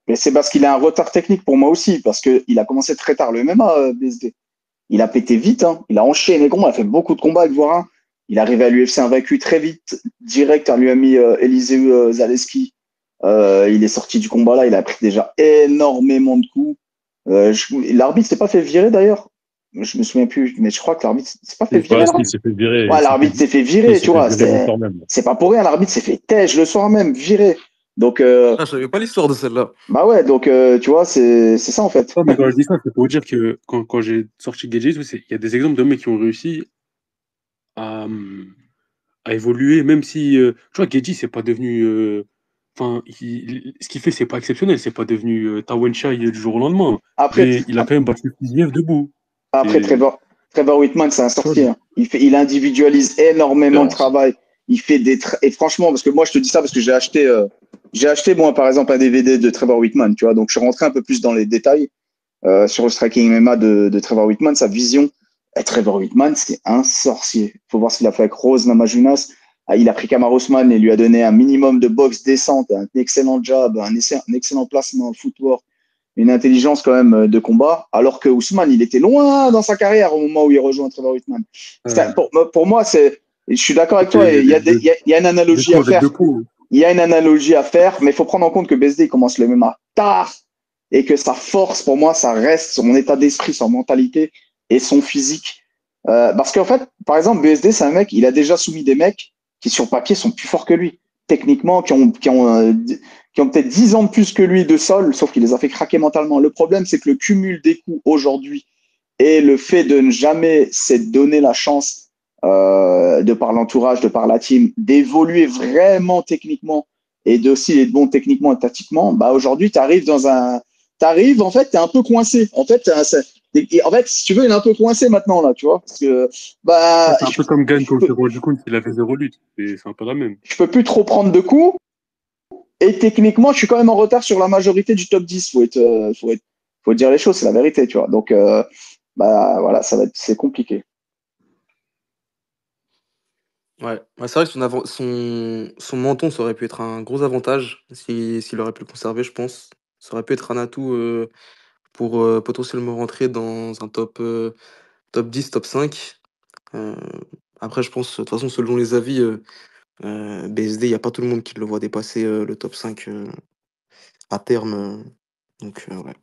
Mais c'est parce qu'il a un retard technique pour moi aussi, parce qu'il a commencé très tard le MMA, BSD. Il a pété vite, hein. Il a enchaîné les combats, il a fait beaucoup de combats avec Vorin. Il est arrivé à l'UFC invaincu très vite, direct, on lui a mis Eliseu Zaleski. Il est sorti du combat là, il a pris déjà énormément de coups. L'arbitre s'est pas fait virer d'ailleurs. Je me souviens plus, mais je crois que l'arbitre s'est pas fait virer, Ouais, l'arbitre. il s'est fait virer. Ouais, l'arbitre s'est fait Il virer, tu s'est fait vois. virer le soir même. C'est pas pour rien, l'arbitre s'est fait têche le soir même, viré. Donc, Ah, je savais pas l'histoire de celle-là. bah ouais, donc tu vois, c'est ça en fait. Non, mais quand je dis ça, c'est pour dire que quand j'ai sorti Gedji, il y a des exemples de mecs qui ont réussi à, à évoluer, même si, tu vois, Gedji, c'est pas devenu. Enfin, ce qu'il fait, c'est pas exceptionnel, c'est pas devenu Tawen Shai du jour au lendemain. Après, Mais il a quand même battu Fiziev debout. Après, C'est, Trevor Whitman, c'est un tu vois, sorcier, hein. Il individualise énormément de Différence. travail. Il fait et franchement, parce que moi, je te dis ça parce que j'ai acheté, moi, par exemple, un DVD de Trevor Whitman, tu vois. Donc, je suis rentré un peu plus dans les détails sur le striking MMA de Trevor Whitman, sa vision. Et Trevor Whitman, c'est un sorcier. Il faut voir ce qu'il a fait avec Rose Namajunas. Ah, il a pris Kamaru Usman et lui a donné un minimum de boxe décente, un excellent jab, un excellent placement, footwork. une intelligence quand même de combat, alors que Ousmane, il était loin dans sa carrière au moment où il rejoint Trevor Whitman. Euh, Pour moi, je suis d'accord avec et toi, et il y a, du il y a une analogie coup, à avec faire. deux points. Il y a une analogie à faire, mais il faut prendre en compte que BSD il commence le MMA tard et que sa force, pour moi, ça reste son état d'esprit, son mentalité et son physique. Parce qu'en fait, par exemple, BSD, c'est un mec, il a déjà soumis des mecs qui, sur papier, sont plus forts que lui. Techniquement, qui ont peut-être 10 ans de plus que lui de sol, sauf qu'il les a fait craquer mentalement. Le problème, c'est que le cumul des coups aujourd'hui et le fait de ne jamais s'être donné la chance, de par l'entourage, de par la team, d'évoluer vraiment techniquement et d'aussi être bon techniquement et tactiquement, bah aujourd'hui, tu arrives dans un. T'arrives, en fait, tu es un peu coincé. En fait, si tu veux, il est un peu coincé maintenant, là, tu vois. Parce que Ouais, bah, c'est un peu comme Gagne quand il s'est rendu compte qu'il avait zéro lutte. C'est un peu la même. je peux plus trop prendre de coups. Et techniquement, je suis quand même en retard sur la majorité du top 10. Faut dire les choses, c'est la vérité, tu vois. Donc, bah voilà, c'est compliqué. Ouais, ouais, c'est vrai que son menton, ça aurait pu être un gros avantage s'il aurait pu le conserver, je pense. Ça aurait pu être un atout pour potentiellement rentrer dans un top 10, top 5. Euh, Après, je pense, de toute façon, selon les avis, BSD, il n'y a pas tout le monde qui le voit dépasser le top 5 à terme. Donc, ouais.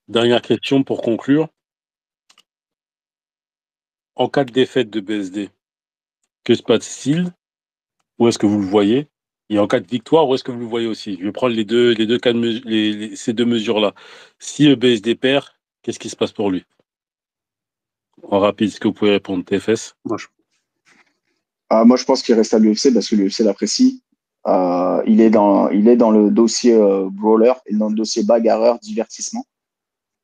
Dernière question pour conclure. En cas de défaite de BSD, que se passe-t-il? Où est-ce que vous le voyez? Et en cas de victoire, où est-ce que vous le voyez aussi? Je vais prendre les deux cas ces deux mesures-là. Si le BSD perd, qu'est-ce qui se passe pour lui? En rapide, est-ce que vous pouvez répondre, TFS? Moi, Moi, je pense qu'il reste à l'UFC parce que l'UFC l'apprécie. Il est dans le dossier brawler et dans le dossier bagarreur, divertissement.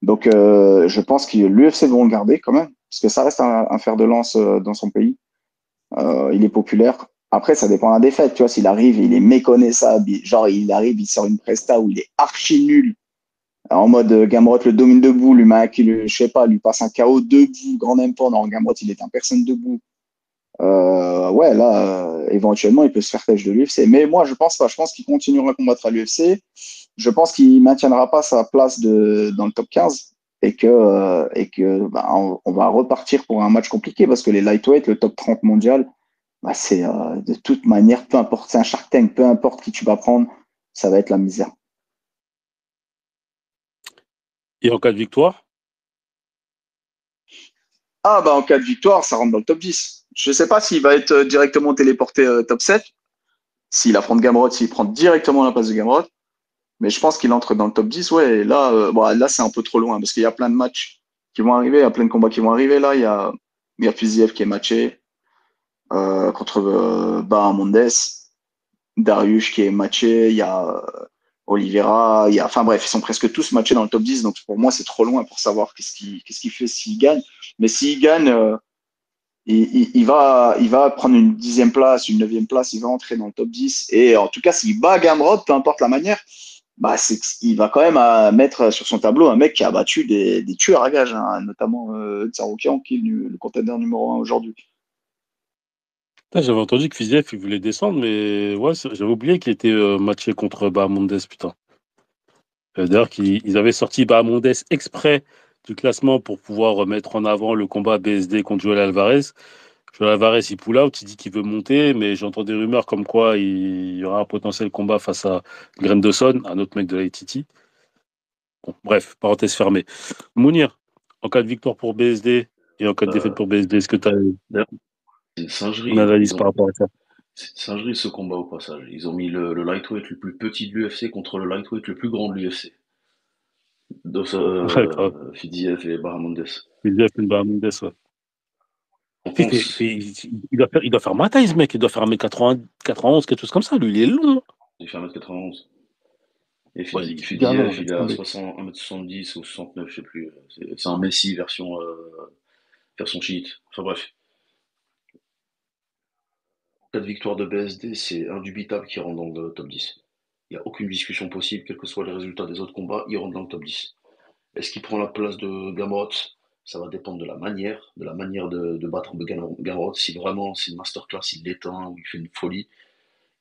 Donc, je pense que l'UFC vont le garder quand même, parce que ça reste un fer de lance dans son pays. Il est populaire. Après, ça dépend de la défaite. Tu vois, s'il arrive, il est méconnaissable. Genre, il arrive, il sort une presta où il est archi nul. En mode Gamrot le domine debout, je sais pas, lui passe un KO debout, grand n'importe. Non, Gamrot, il est un personne debout. Ouais, là, éventuellement, il peut se faire têche de l'UFC. Mais moi, je pense pas. Je pense qu'il continuera à combattre à l'UFC. Je pense qu'il maintiendra pas sa place dans le top 15 et que bah, on va repartir pour un match compliqué parce que les lightweight, le top 30 mondial, bah, c'est de toute manière, peu importe, c'est un Shark Tank, peu importe qui tu vas prendre, ça va être la misère. Et en cas de victoire? Ah, bah, en cas de victoire, ça rentre dans le top 10. Je sais pas s'il va être directement téléporté top 7. S'il affronte Gamrot, s'il prend directement la place de Gamrot. Mais je pense qu'il entre dans le top 10, ouais. Et là, bon, là c'est un peu trop loin parce qu'il y a plein de matchs qui vont arriver, il y a plein de combats qui vont arriver. Là, il y a Fiziev qui est matché contre Bahamondes, Darius qui est matché, il y a Oliveira, enfin bref, ils sont presque tous matchés dans le top 10. Donc pour moi, c'est trop loin pour savoir qu'est-ce qu'il fait s'il gagne. Mais s'il gagne, il va prendre une 10e place, une 9e place, il va entrer dans le top 10. Et en tout cas, s'il bat Gamrot, peu importe la manière, bah, il va quand même mettre sur son tableau un mec qui a battu des tueurs à gages, hein, notamment Tsaroukian, qui est le contender numéro 1 aujourd'hui. Putain, j'avais entendu que Fiziev, il voulait descendre, mais ouais, j'avais oublié qu'il était matché contre Bahamondes, putain. D'ailleurs, ils avaient sorti Bahamondes exprès du classement pour pouvoir mettre en avant le combat BSD contre Joel Alvarez. Joel Alvarez, il pull out, il dit qu'il veut monter, mais j'entends des rumeurs comme quoi il y aura un potentiel combat face à Granderson, un autre mec de la ITT. Bon, bref, parenthèse fermée. Mounir, en cas de victoire pour BSD et en cas de défaite Euh, pour BSD, est-ce que tu as c'est une une singerie. analyse par rapport à ça? C'est une singerie ce combat au passage. Ils ont mis le lightweight le plus petit de l'UFC contre le lightweight le plus grand de l'UFC. Ouais, grave. Fidiev et Baramondes. Fiziev et Bahamondes, ouais. On Il, pense, il doit faire ma taille, ce mec. Il doit faire 1m80, 91, quelque chose comme ça. Lui, il est long, hein. il fait 1m91. Et Ouais, il est giga long, Fidiev, il laisse est à tomber. 1m70 ou 69, je sais plus. C'est un Messi version cheat. Enfin bref. En cas de victoire de BSD, c'est indubitable qu'il rentre dans le top 10. Il n'y a aucune discussion possible, quels que soient les résultats des autres combats, il rentre dans le top 10. Est-ce qu'il prend la place de Gamrot? Ça va dépendre de la manière de battre Gamrot. Si vraiment c'est une masterclass, il l'éteint ou il fait une folie,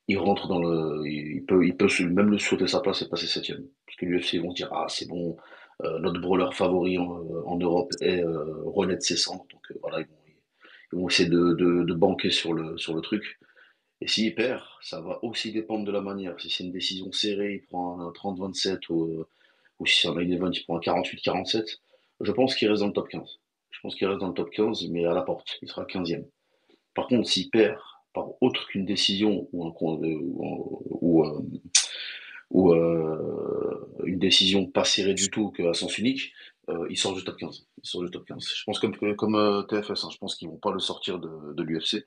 il rentre dans le. Il peut même le sauter sa place et passer septième. Parce que l'UFC vont se dire, ah, c'est bon, notre brawler favori en Europe est René de ses cendres. Donc voilà, ils vont essayer de banquer sur le truc. Et s'il perd, ça va aussi dépendre de la manière. Si c'est une décision serrée, il prend un 30-27 ou si c'est un main event, il prend un 48-47. Je pense qu'il reste dans le top 15. Je pense qu'il reste dans le top 15, mais à la porte. Il sera 15e. Par contre, s'il perd par autre qu'une décision ou une décision pas serrée du tout qu'à sens unique, il sort du top 15. Il sort du top 15. Je pense comme TFS, hein, je pense qu'ils vont pas le sortir de l'UFC.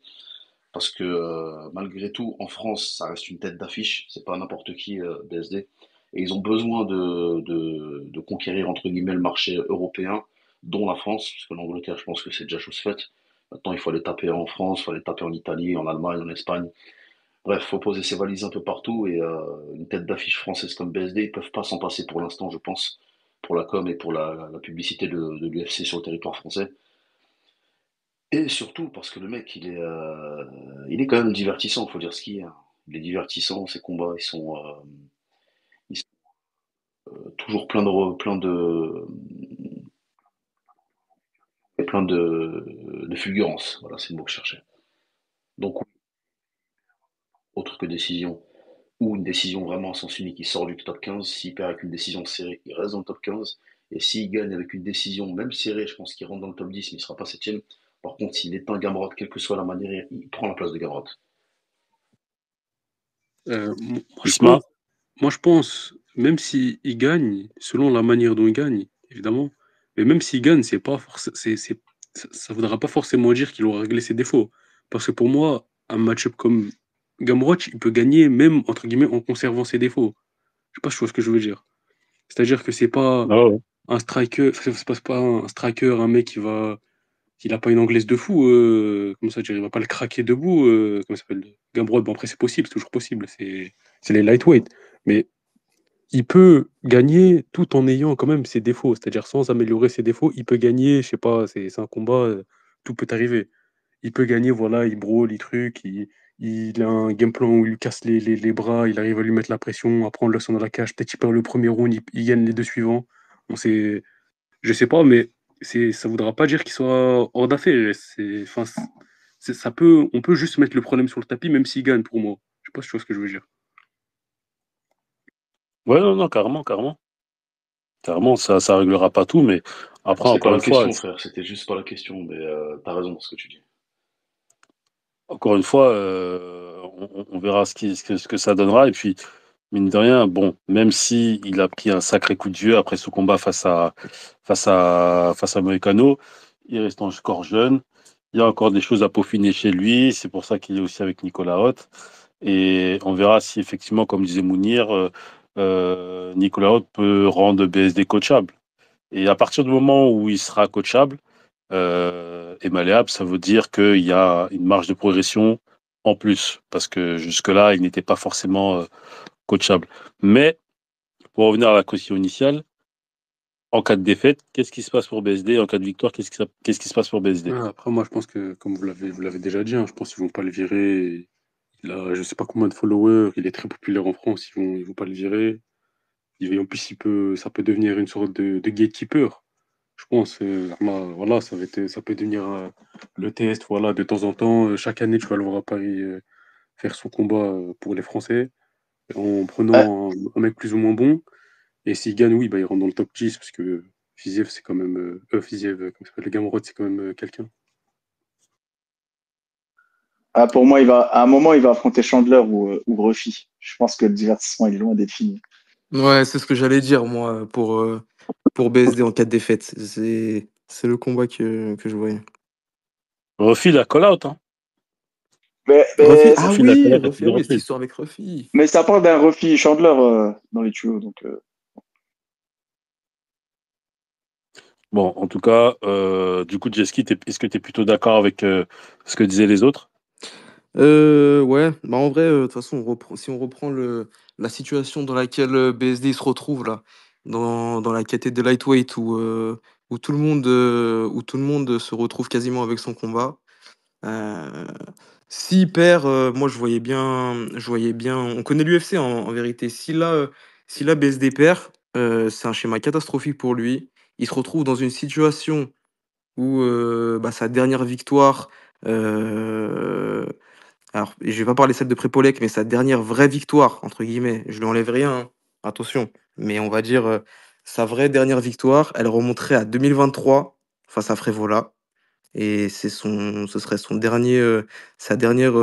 Parce que malgré tout, en France, ça reste une tête d'affiche. C'est pas n'importe qui, BSD. Et ils ont besoin de conquérir, entre guillemets, le marché européen, dont la France, parce que l'Angleterre, je pense que c'est déjà chose faite. Maintenant, il faut aller taper en France, il faut aller taper en Italie, en Allemagne, en Espagne. Bref, il faut poser ses valises un peu partout. Et une tête d'affiche française comme BSD, ils peuvent pas s'en passer pour l'instant, je pense, pour la com et pour la publicité de l'UFC sur le territoire français. Et surtout parce que le mec, il est quand même divertissant, faut dire ce qu'il y a. Il est divertissant, ses combats, ils sont toujours plein de fulgurance. Voilà, c'est le mot que je cherchais. Donc, autre que décision, ou une décision vraiment à sens unique, il sort du top 15. S'il perd avec une décision serrée, il reste dans le top 15. Et s'il gagne avec une décision, même serrée, je pense qu'il rentre dans le top 10, mais il ne sera pas septième. Par contre, s'il éteint Gamrot, quelle que soit la manière, il prend la place de Gamrot. Moi, je Isma, pense, moi, je pense, même s'il gagne, selon la manière dont il gagne, évidemment, mais même s'il gagne, c'est pas ça voudra pas forcément dire qu'il aura réglé ses défauts. Parce que pour moi, un match-up comme Gamrot, il peut gagner même, entre guillemets, en conservant ses défauts. Je sais pas si tu vois ce que je veux dire. C'est-à-dire que c'est pas ah ouais. un striker, c'est pas un striker, un mec qui a pas une anglaise de fou, comment ça dire, il va pas le craquer debout, comment ça s'appelle? Gamrot, bon après c'est possible, c'est toujours possible, c'est les lightweight. Mais il peut gagner tout en ayant quand même ses défauts, c'est-à-dire sans améliorer ses défauts, il peut gagner, je sais pas, c'est un combat, tout peut arriver. Il peut gagner, voilà, il brawl, il truc, il a un game plan où il lui casse les bras, il arrive à lui mettre la pression, après on le laisse dans la cage, peut-être il perd le premier round, il gagne les deux suivants. Bon, je sais pas, mais ça voudra pas dire qu'il soit hors d'affaire. Enfin, on peut juste mettre le problème sur le tapis, même s'il gagne pour moi. Je sais pas si tu vois ce que je veux dire. Ouais, non, non, carrément, carrément. Carrément, ça réglera pas tout, mais après, C'est pas encore la une fois, question, frère. C'était juste pas la question, mais t'as raison dans ce que tu dis. encore une fois, on verra ce que ça donnera. Et puis, mine de rien, bon, même si il a pris un sacré coup de vieux après ce combat face à Moïcano, il reste encore jeune. Il y a encore des choses à peaufiner chez lui. C'est pour ça qu'il est aussi avec Nicolas Roth. Et on verra si effectivement, comme disait Mounir, Nicolas Roth peut rendre BSD coachable. Et à partir du moment où il sera coachable et malléable, ça veut dire qu'il y a une marge de progression en plus, parce que jusque-là, il n'était pas forcément coachable. Mais pour revenir à la question initiale, en cas de défaite, qu'est-ce qui se passe pour BSD? En cas de victoire, qu'est-ce qui se passe pour BSD? Après, moi, je pense que, comme vous l'avez déjà dit, hein, je pense qu'ils vont pas le virer. Il a, je sais pas combien de followers, il est très populaire en France, ils vont pas le virer. En plus, ça peut devenir une sorte de gatekeeper. Je pense, voilà, ça peut devenir le test, voilà, de temps en temps. Chaque année, tu vas le voir à Paris faire son combat pour les Français, en Ouais. prenant un mec plus ou moins bon. Et s'il gagne, oui, bah, il rentre dans le top 10, parce que Fiziev, c'est quand même. Fiziev, comment ça s'appelle, le Gamrot, c'est quand même quelqu'un. Ah, pour moi, à un moment, il va affronter Chandler ou Ruffy. Je pense que le divertissement est loin d'être fini. Ouais, c'est ce que j'allais dire, moi, pour BSD en cas de défaite. C'est le combat que je voyais. Refi la call-out, hein. Ruffy, Mais, ah Refi la oui, call-out à Ruffy, ah plusieurs oui, cette reprises. histoire avec Ruffy. mais ça parle d'un Ruffy Chandler dans les tuyaux. Donc, Bon, en tout cas, du coup, Jeski, est-ce que tu es plutôt d'accord avec ce que disaient les autres? Ouais, bah en vrai, de toute façon, si on reprend la situation dans laquelle BSD il se retrouve là, dans la catégorie de lightweight où tout le monde se retrouve quasiment avec son combat, euh, S'il perd, moi je voyais bien on connaît l'UFC en vérité. Si là BSD perd, c'est un schéma catastrophique pour lui. Il se retrouve dans une situation où, bah, sa dernière victoire, heu, alors je vais pas parler celle de Prépolek, mais sa dernière «vraie victoire» entre guillemets, je lui enlève rien, hein, attention, mais on va dire, sa vraie dernière victoire, elle remonterait à 2023 face à Frevola. Et ce serait sa dernière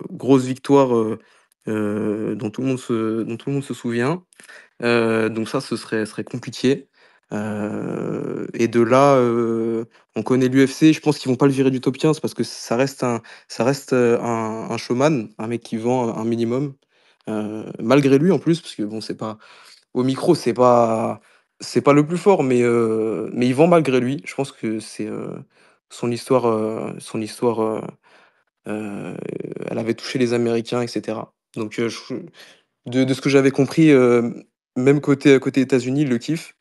grosse victoire dont tout le monde se souvient. Donc ça, ce serait compliqué. Et de là, on connaît l'UFC. Je pense qu'ils vont pas le virer du top 15 parce que ça reste un showman, un mec qui vend un minimum. Malgré lui en plus, parce que bon, c'est pas au micro, c'est pas le plus fort, mais il vend malgré lui. Je pense que c'est, heu, elle avait touché les Américains et cetera. Donc, de ce que j'avais compris, même côté États-Unis, ils le kiffent.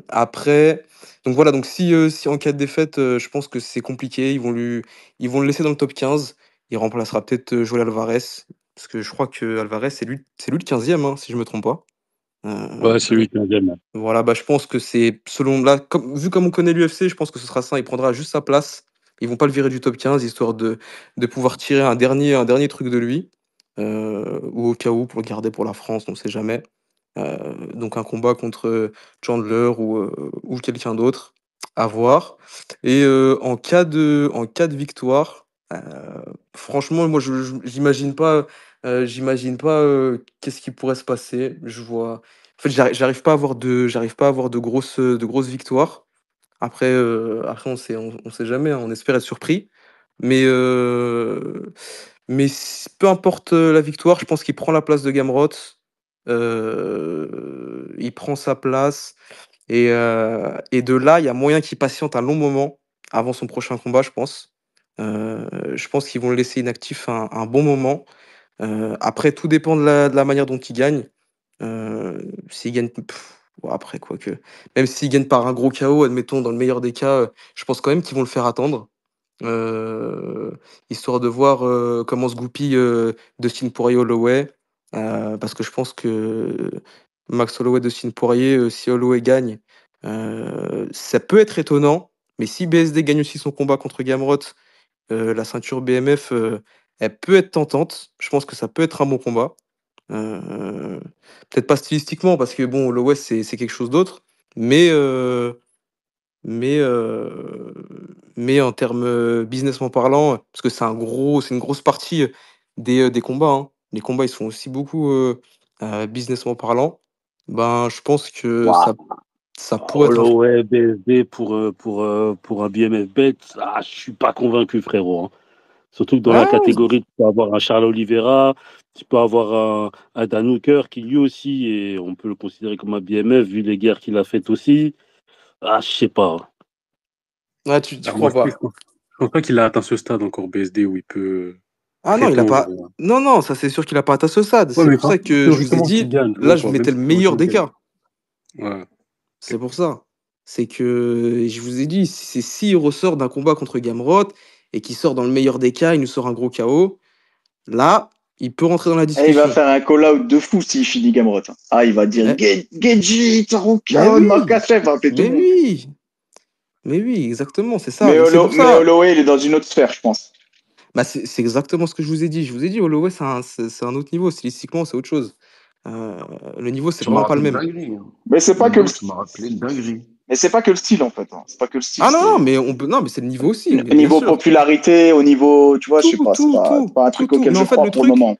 Après donc voilà, donc si en cas de défaite, je pense que c'est compliqué. Ils vont le laisser dans le top 15. Il remplacera peut-être, Joel Alvarez, parce que je crois que Alvarez, c'est lui le 15e, hein, si je me trompe pas. Ouais, c'est Donc lui qui est deuxième. voilà, bah, je pense que c'est selon là, vu comme on connaît l'UFC, je pense que ce sera ça. Il prendra juste sa place. Ils vont pas le virer du top 15 histoire de pouvoir tirer un dernier truc de lui, ou au cas où pour le garder pour la France, on sait jamais. Donc un combat contre Chandler ou quelqu'un d'autre, à voir. Et en cas de victoire, franchement, moi j'imagine pas qu'est-ce qui pourrait se passer. En fait, j'arrive pas à avoir de grosses victoires. Après on sait jamais, hein, on espère être surpris. Mais, peu importe la victoire, je pense qu'il prend la place de Gamrot. Il prend sa place. Et de là, il y a moyen qu'il patiente un long moment avant son prochain combat, je pense. Je pense qu'ils vont le laisser inactif un bon moment. Après, tout dépend de la manière dont il gagne. S'il gagne, bon, après, quoique, même s'il gagne par un gros KO, admettons, dans le meilleur des cas, je pense quand même qu'ils vont le faire attendre. Histoire de voir comment se goupille Dustin Poirier-Holloway. Parce que je pense que Max Holloway, Dustin Poirier, si Holloway gagne, ça peut être étonnant. Mais si BSD gagne aussi son combat contre Gamrot, la ceinture BMF, elle peut être tentante. Je pense que ça peut être un bon combat. Heu, Peut-être pas stylistiquement parce que bon, Holloway c'est quelque chose d'autre, mais mais heu, mais en termes, businessment parlant, parce que c'est une grosse partie, des combats, hein. Les combats, ils sont aussi beaucoup, businessment parlant. Ben, je pense que Waouh. ça pourrait être un Holloway, BSD pour un BMF bet, je suis pas convaincu, frérot, hein. Surtout que dans la ah! catégorie, tu peux avoir un Charles Oliveira, tu peux avoir un Dan Hooker qui lui aussi, et on peut le considérer comme un BMF vu les guerres qu'il a faites aussi. Je sais pas. Ouais, tu Moi, crois pas? je pense pas qu'il a atteint ce stade encore BSD où il peut Ah non, il a prétendre. pas non, non, ça c'est sûr qu'il a pas atteint ce stade. Ouais, C'est mais pour ça quand que je vous ai théoriquement qu'il dit, gagne, tu là, vois, je quoi, même mettais le si meilleur théoriquement des il gagne. cas. Ouais. C'est pour ça. C'est que je vous ai dit, c'est s'il ressort d'un combat contre Gamrot et qu'il sort dans le meilleur des cas, il nous sort un gros KO, là, il peut rentrer dans la Et il va discussion. faire un call-out de fou s'il finit Gamrot. Ah, il va dire Eh, Genji, mais Taronkan, oui, Makachev, va appeler tout le mais monde. oui, mais oui, exactement, c'est ça. Donc c'est pour Mais ça. Holloway, il est dans une autre sphère, je pense. Bah, c'est exactement ce que je vous ai dit. Je vous ai dit, Holloway, c'est un autre niveau. Stylistiquement, c'est autre chose. Euh, le niveau, c'est Tu m'as vraiment pas le rappelé une même. dinguerie, hein. Mais c'est pas que le Hugo, tu m'as style. rappelé une dinguerie. Mais c'est pas que le style, en fait, hein. C'est pas que le style, Ah non, non, c'est mais non, mais c'est le niveau aussi, au bien niveau sûr. popularité, au niveau, tu vois, je sais Tout, pas, tout, c'est tout, pas un tout, truc tout. auquel Mais je en fait, crois le pour le truc, moment.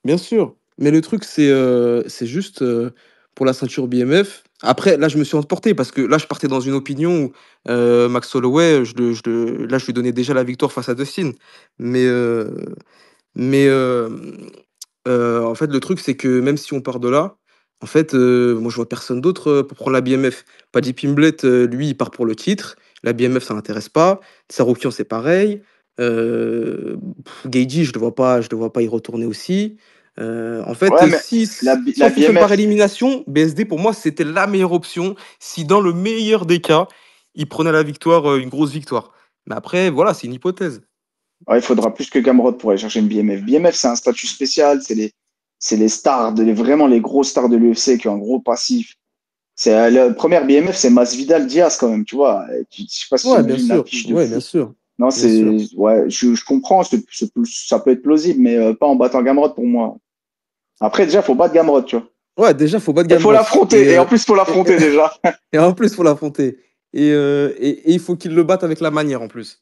bien sûr. Mais le truc, c'est juste pour la ceinture BMF. Après, là, je me suis emporté parce que là, je partais dans une opinion où Max Holloway, là, je lui donnais déjà la victoire face à Dustin. Mais, mais en fait, le truc, c'est que même si on part de là, en fait, moi, je vois personne d'autre pour prendre la BMF. Paddy Pimblett, lui, il part pour le titre. La BMF, ça l'intéresse pas. Saroukian, c'est pareil. Gaethje, je le vois pas y retourner aussi. En fait, Ouais, mais si la on fonctionne par BMF, élimination, BSD, pour moi, c'était la meilleure option. Si dans le meilleur des cas, il prenait la victoire, une grosse victoire. Mais après, voilà, c'est une hypothèse. Ouais, il faudra plus que Gamrot pour aller chercher une BMF. BMF, c'est un statut spécial. C'est les stars, vraiment les grosses stars de l'UFC qui ont un gros passif. La première BMF, c'est Masvidal Diaz quand même, tu vois. Je sais pas si tu Ouais, bien imagines sûr. l'affiche de Ouais, bien fou. sûr. Non, Bien sûr. ouais, je comprends, ça peut être plausible, mais pas en battant Gamrot pour moi. Après, déjà, faut battre Gamrot, tu vois. Ouais, déjà, faut battre Il faut Gamrot. l'affronter, et en plus, faut Et, l'affronter déjà. et en plus, faut l'affronter. Et il faut qu'il le batte avec la manière en plus.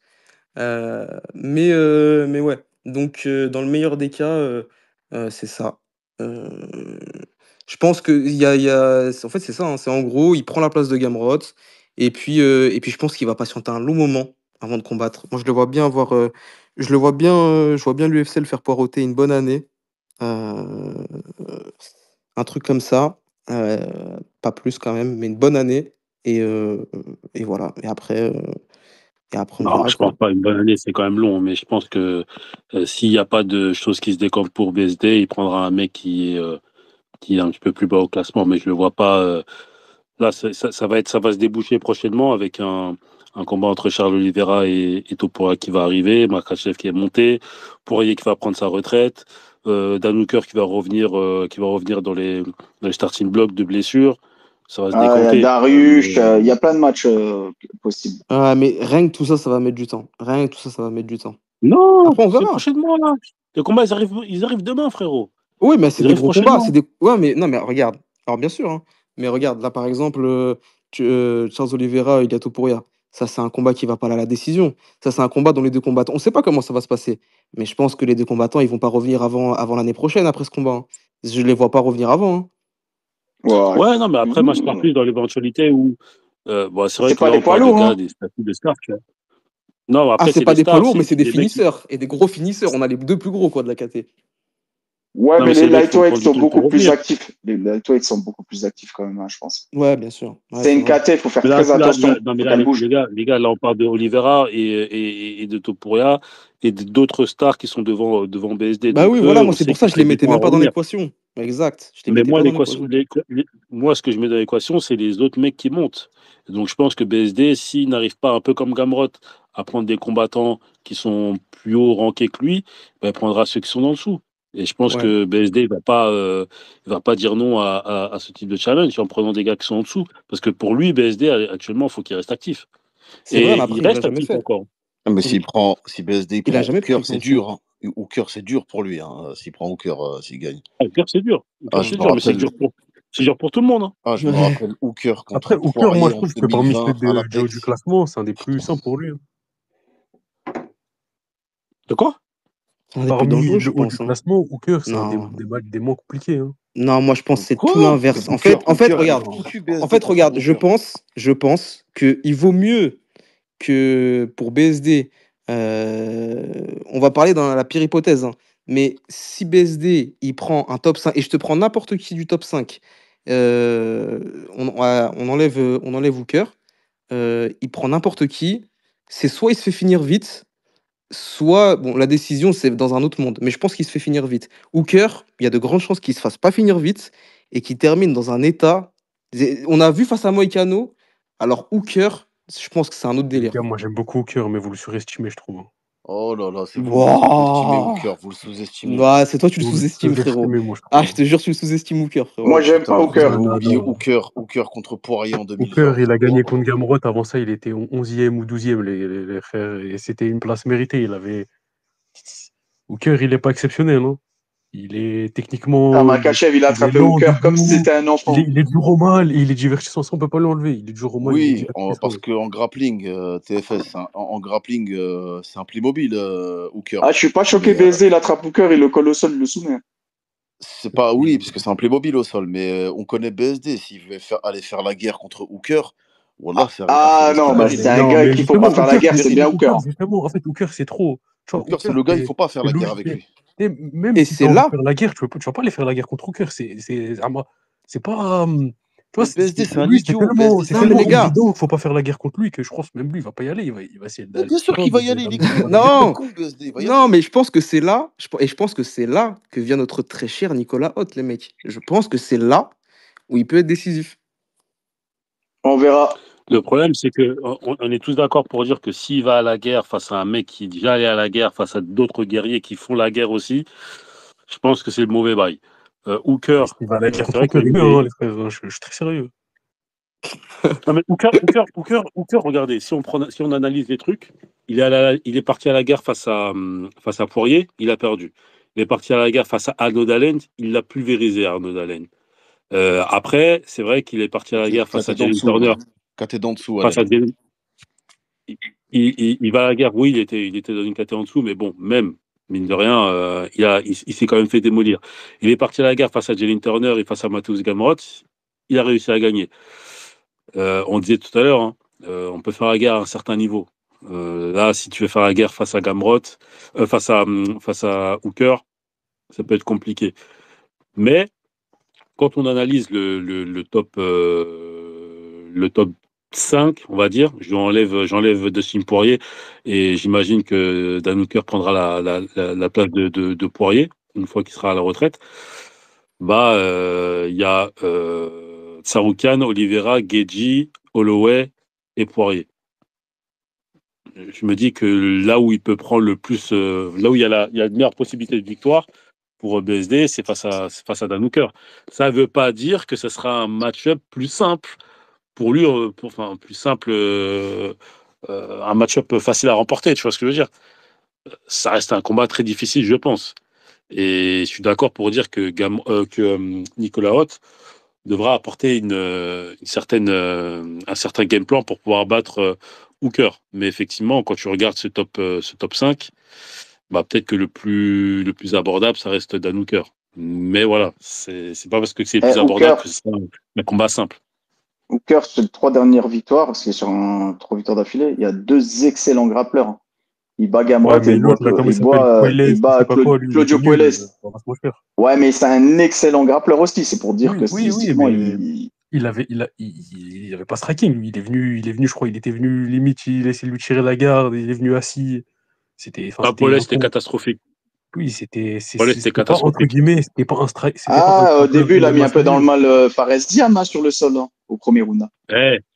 Mais ouais. Donc, dans le meilleur des cas, c'est ça. Euh, je pense que en fait, c'est ça, hein, c'est en gros, il prend la place de Gamrot. Et puis je pense qu'il va patienter un long moment avant de combattre. Moi, je le vois bien avoir. Je vois bien l'UFC le faire poireauter une bonne année. Euh, un truc comme ça. Pas plus quand même, mais une bonne année. Et, euh, et voilà. Et après, on Non, verra je pense quoi. pas. Une bonne année, c'est quand même long, mais je pense que s'il n'y a pas de choses qui se décomptent pour BSD, il prendra un mec qui est un petit peu plus bas au classement, mais je le vois pas. Là, ça va se déboucher prochainement avec un combat entre Charles Oliveira et Topuria qui va arriver, Makhachev qui est monté, Poirier qui va prendre sa retraite, Dan Hooker qui va revenir dans les starting blocks de blessures. Ça va se Il y a décompter. Darius, il y a plein de matchs possibles. Ah, mais rien que tout ça, ça va mettre du temps. Rien que tout ça, ça va mettre du temps. Non, Après, on c'est verra. prochainement là. Les combats, ils arrivent demain, frérot. Oui, mais c'est Ils des arrivent gros combats. prochainement. Ouais, mais non, mais regarde. Alors, bien sûr, hein. Mais regarde, là, par exemple, Charles Oliveira et Gato Pouria. Ça, c'est un combat qui va pas aller à la décision. Ça, c'est un combat dont les deux combattants. On sait pas comment ça va se passer. Mais je pense que les deux combattants, ils vont pas revenir avant l'année prochaine, après ce combat, hein. Je les vois pas revenir avant, hein. Ouais. Ouais, non, mais après, moi, je pars plus dans l'éventualité où. Bon, c'est vrai C'est que pas là, des on poids parle de lourds, gars, hein. des statuts de stars, tu vois. Non, Ah, après, c'est c'est pas des des poids stars, lourds, mais si, c'est c'est des des mecs qui. finisseurs. Et des gros finisseurs. On a les deux plus gros, quoi, de la KT. Ouais, Non, mais mais c'est les des mecs qui vont lightweights prendre du sont temps pour beaucoup plus revenir. actifs. Les lightweights sont beaucoup plus actifs quand même, hein, je pense. Ouais, bien sûr. Ouais, C'est c'est une vrai. KT, il faut faire Mais là, très attention. non, mais Faut là, qu'elle bouge. les gars, là, on parle de Oliveira et de Topuria et d'autres stars qui sont devant BSD. Bah Donc, oui, voilà, eux, moi, on c'est sait pour ça qu'ils que je les prennent du mettais temps à même pas dans revenir. l'équation. Exact. Je les Mais mettais moi, pas dans l'équation. moi, ce que je mets dans l'équation, c'est les autres mecs qui montent. Donc, je pense que BSD, s'il n'arrive pas, un peu comme Gamrot, à prendre des combattants qui sont plus haut rankés que lui, ben, il prendra ceux qui sont en dessous. Et je pense Ouais. que BSD, il va pas dire non à ce type de challenge en prenant des gars qui sont en dessous. Parce que pour lui, BSD, actuellement, il faut qu'il reste actif. C'est vrai, mais Et il après, il l'a reste jamais actif fait. encore. Ah, mais Il, si BSD il il a prend jamais Hooker, pris c'est en dessous. dur, hein. Hooker, c'est dur pour lui, hein, s'il prend Hooker, s'il gagne. Ah, le cœur, c'est dur. Le Ah, cœur, je c'est me dur, mais rappelle, c'est dur pour tout le monde, hein. je me Ouais. rappelle Hooker Après, contre Hooker, moi, Poirier je en trouve que parmi ceux 2020 à du l'Apex. classement, c'est un des plus Putain. simples pour lui, hein. De quoi? C'est un des plus Parmi dangereux, le je haut du pense, hein. classement, Hooker, c'est un Non. des moins compliqués, hein. Non, moi, je pense que c'est tout Quoi? l'inverse. En Hooker, fait, en fait, Hooker, il a regarde. foutu En BSD fait, contre regarde, Hooker. je pense qu'il vaut mieux que pour BSD, on va parler dans la pire hypothèse, hein, mais si BSD, il prend un top 5, et je te prends n'importe qui du top 5, on enlève Hooker, il prend n'importe qui, c'est soit il se fait finir vite, soit, bon, la décision, c'est dans un autre monde, mais je pense qu'il se fait finir vite. Hooker, il y a de grandes chances qu'il se fasse pas finir vite et qu'il termine dans un état. On a vu face à Moïcano, alors Hooker, je pense que c'est un autre Les délire. gars, moi, j'aime beaucoup Hooker, mais vous le surestimez, je trouve, hein. Oh là là, c'est vous, vous le sous-estimez, Wouah. Hooker, vous le sous-estimez. Ouais, c'est toi, tu le Vous le sous-estimes, frérot. surestimez, moi, je Ah, trouve, je hein. te jure, tu le sous-estimes, Hooker, frérot. Oh Moi, j'aime pas putain, vous Hooker. avez Non, oublié non. Hooker contre Poirier en Hooker, 2020. il a gagné contre Gamrot. Avant ça, il était 11e ou 12e, les frères. Et c'était une place méritée. Hooker, il n'est pas exceptionnel, hein. Il est Ah, techniquement, Makachev, il a il est attrapé lent, Hooker comme si debout. c'était un enfant. Il est dur au mal et il est divertissant. Ça, on peut pas l'enlever. Il est dur au mal, il est Oui, divertissant. parce qu'en grappling, TFS, hein, en grappling, c'est un Playmobil, Hooker. Ah, je suis pas choqué, Mais BSD, il attrape Hooker, il le colle au sol, il le soumet. c'est pas, oui, parce que c'est un Playmobil au sol, mais on connaît BSD. S'il veut aller faire la guerre contre Hooker, voilà, c'est affaire Ah de non, bah, Stiveri. c'est Mais un non, gars mais qu'il faut justement, pas faire la guerre, c'est bien Hooker. Hooker, justement, en fait, Hooker, c'est trop. Tu vois, Hooker, c'est le gars, il faut pas faire c'est la guerre logique. avec lui. Et même Et si tu c'est as envie de là, faire la guerre, tu vas pas aller faire la guerre contre Hooker. C'est pas. Tu vois, Mais BSD, c'est pour un lui, idiot. BSD, c'est non, c'est mais un tellement les gars, con. évident qu'il faut pas faire la guerre contre lui que je pense que même lui, il va pas y aller. Il va essayer Mais d'aller bien sûr qu'il va y aller, il est con. dans la non, défense. Con, BSD, il va y non, aller. mais je pense que c'est là, et je pense que c'est là que vient notre très cher Nicolas Hoth, les mecs. Je pense que c'est là où il peut être décisif. On verra. Le problème, c'est que on est tous d'accord pour dire que s'il va à la guerre face à un mec qui est déjà allé à la guerre, face à d'autres guerriers qui font la guerre aussi, je pense que c'est le mauvais bail. Hooker, Il va à la guerre c'est contre vrai Hooker, qu'il hein, est. les frères. Je suis très sérieux. Non, mais Hooker, regardez, si on analyse les trucs, il est parti à la guerre face à Poirier, il a perdu. Il est parti à la guerre face à Arnaud Dalen, il l'a pulvérisé, Arnaud Dalen. Après, c'est vrai qu'il est parti à la guerre face Quand à t'es d'en Jalen dessous, Turner. quand t'es d'en dessous, Face à Allen. Jalen- il va à la guerre, oui, il était dans une catégorie en dessous, mais bon, même, mine de rien, il s'est quand même fait démolir. Il est parti à la guerre face à Jalen Turner et face à Mateusz Gamrot, il a réussi à gagner. On disait tout à l'heure, hein, on peut faire la guerre à un certain niveau. Là, si tu veux faire la guerre face à Gamrot, face à Hooker, ça peut être compliqué. Mais quand on analyse le top 5, on va dire, j'enlève Dustin Poirier et j'imagine que Dan Hooker prendra la place de Poirier une fois qu'il sera à la retraite. Bah, il y a Tsarukyan, Oliveira, Guedji, Holloway et Poirier. Je me dis que là où il peut prendre le plus, là où il y a de meilleures possibilités de victoire pour BSD, c'est face à Dan Hooker. Ça ne veut pas dire que ce sera un match-up plus simple pour lui, plus simple, un match-up facile à remporter, tu vois ce que je veux dire. Ça reste un combat très difficile, je pense. Et je suis d'accord pour dire que Nicolas Hoth devra apporter un certain game plan pour pouvoir battre Hooker. Mais effectivement, quand tu regardes ce top 5, bah, peut-être que le plus abordable, ça reste Dan Hooker. Mais voilà, c'est pas parce que c'est le plus abordable Hooker, que ce sera un combat simple. Hooker, sur les 3 dernières victoires, parce que sur 3 victoires d'affilée, il y a 2 excellents grappleurs, hein. Il bat Gamrot Ouais, et mais l'autre, là, comment il s'appelle? il Puelles, je bat sais pas quoi, lui, il était Claudio nul. Puelles. On va se mentir. Ouais, mais c'est un excellent grappleur aussi. C'est pour dire que Oui, stylistiquement, mais il avait pas striking, lui. Il est venu, je crois, il était venu limite, il laissait lui tirer la garde, il est venu assis. C'était Puelles, un c'était coup. catastrophique. Oui, Puelles, c'était c'était pas, entre catastrophique. guillemets, c'était pas un strike, c'était pas un Au grappleur début, il a mis MMA un peu dans le sérieux. mal Fares Diam, hein, sur le sol, hein, au premier round.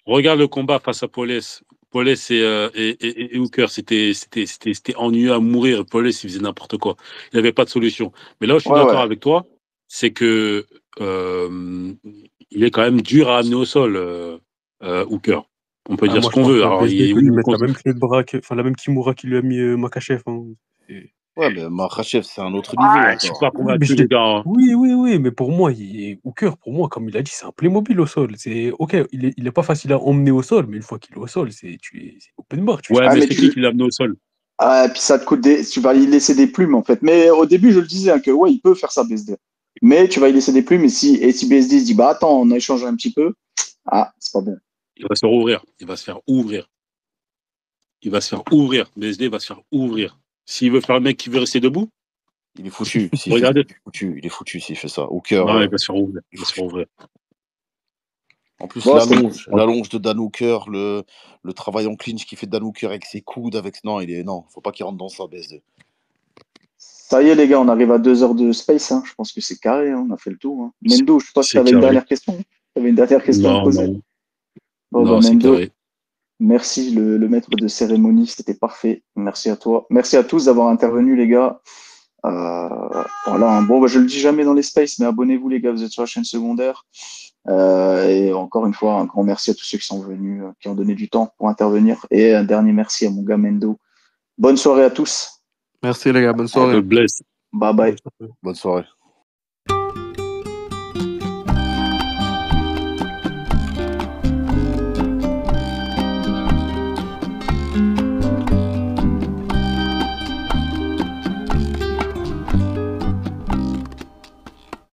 Regarde le combat face à Puelles. Puelles et Hooker, c'était ennuyeux à mourir. Puelles, il faisait n'importe quoi. Il n'avait pas de solution. Mais là où je suis Ouais, d'accord ouais. avec toi, c'est que il est quand même dur à amener au sol, Hooker. On peut Ah, dire ce moi, je qu'on pense veut. que Alors, BSD peut lui oui, mettre la même clé de bras, la même Kimura qu'il lui a mis Makachev. Hein. Ouais, mais Makhachev, c'est un autre niveau je suis encore. pas Oui, mais convaincu, les gars. Hein. oui, mais pour moi, Hooker, pour moi, comme il a dit, c'est un Playmobil au sol. C'est ok, il est pas facile à emmener au sol, mais une fois qu'il est au sol, c'est open bar, tu fais ce Ouais, que Ah, tu mais mais c'est qui l'a amené au sol? puis ça te coûte tu vas y laisser des plumes, en fait. Mais au début, je le disais, hein, que ouais, il peut faire ça, BSD. Mais tu vas y laisser des plumes. Et si BSD se dit, bah attends, on a échangé un petit peu, c'est pas bon. Il va se faire ouvrir. Il va se faire ouvrir. Il va se faire ouvrir. BSD va se faire ouvrir. S'il veut faire le mec qui veut rester debout, Il est foutu s'il fait ça. regardez. Il est foutu s'il fait ça. Hooker, Non, il va se faire ouvrir. Il va se faire ouvrir. en plus, Bon, l'allonge de Dan Hooker, le travail en clinch qu'il fait Dan Hooker avec ses coudes, non, faut pas qu'il rentre dans ça, BSD. ça y est, les gars, on arrive à 2 heures de space, hein. Je pense que c'est carré, hein, on a fait le tour, hein. Mendo, je sais pas si tu C'est avais une carré. dernière question. Tu avais une dernière question à me Non, poser? non. Bon, Non, bah, c'est Mendo, carré. merci le maître de cérémonie, c'était parfait. Merci à toi. Merci à tous d'avoir intervenu, les gars. Voilà, hein. Bon, bah, je le dis jamais dans les spaces, mais abonnez-vous, les gars, vous êtes sur la chaîne secondaire. Et encore une fois, un grand merci à tous ceux qui sont venus, qui ont donné du temps pour intervenir. Et un dernier merci à mon gars Mendo. Bonne soirée à tous. Merci les gars, bonne soirée. God bless. Bye bye. Bonne soirée.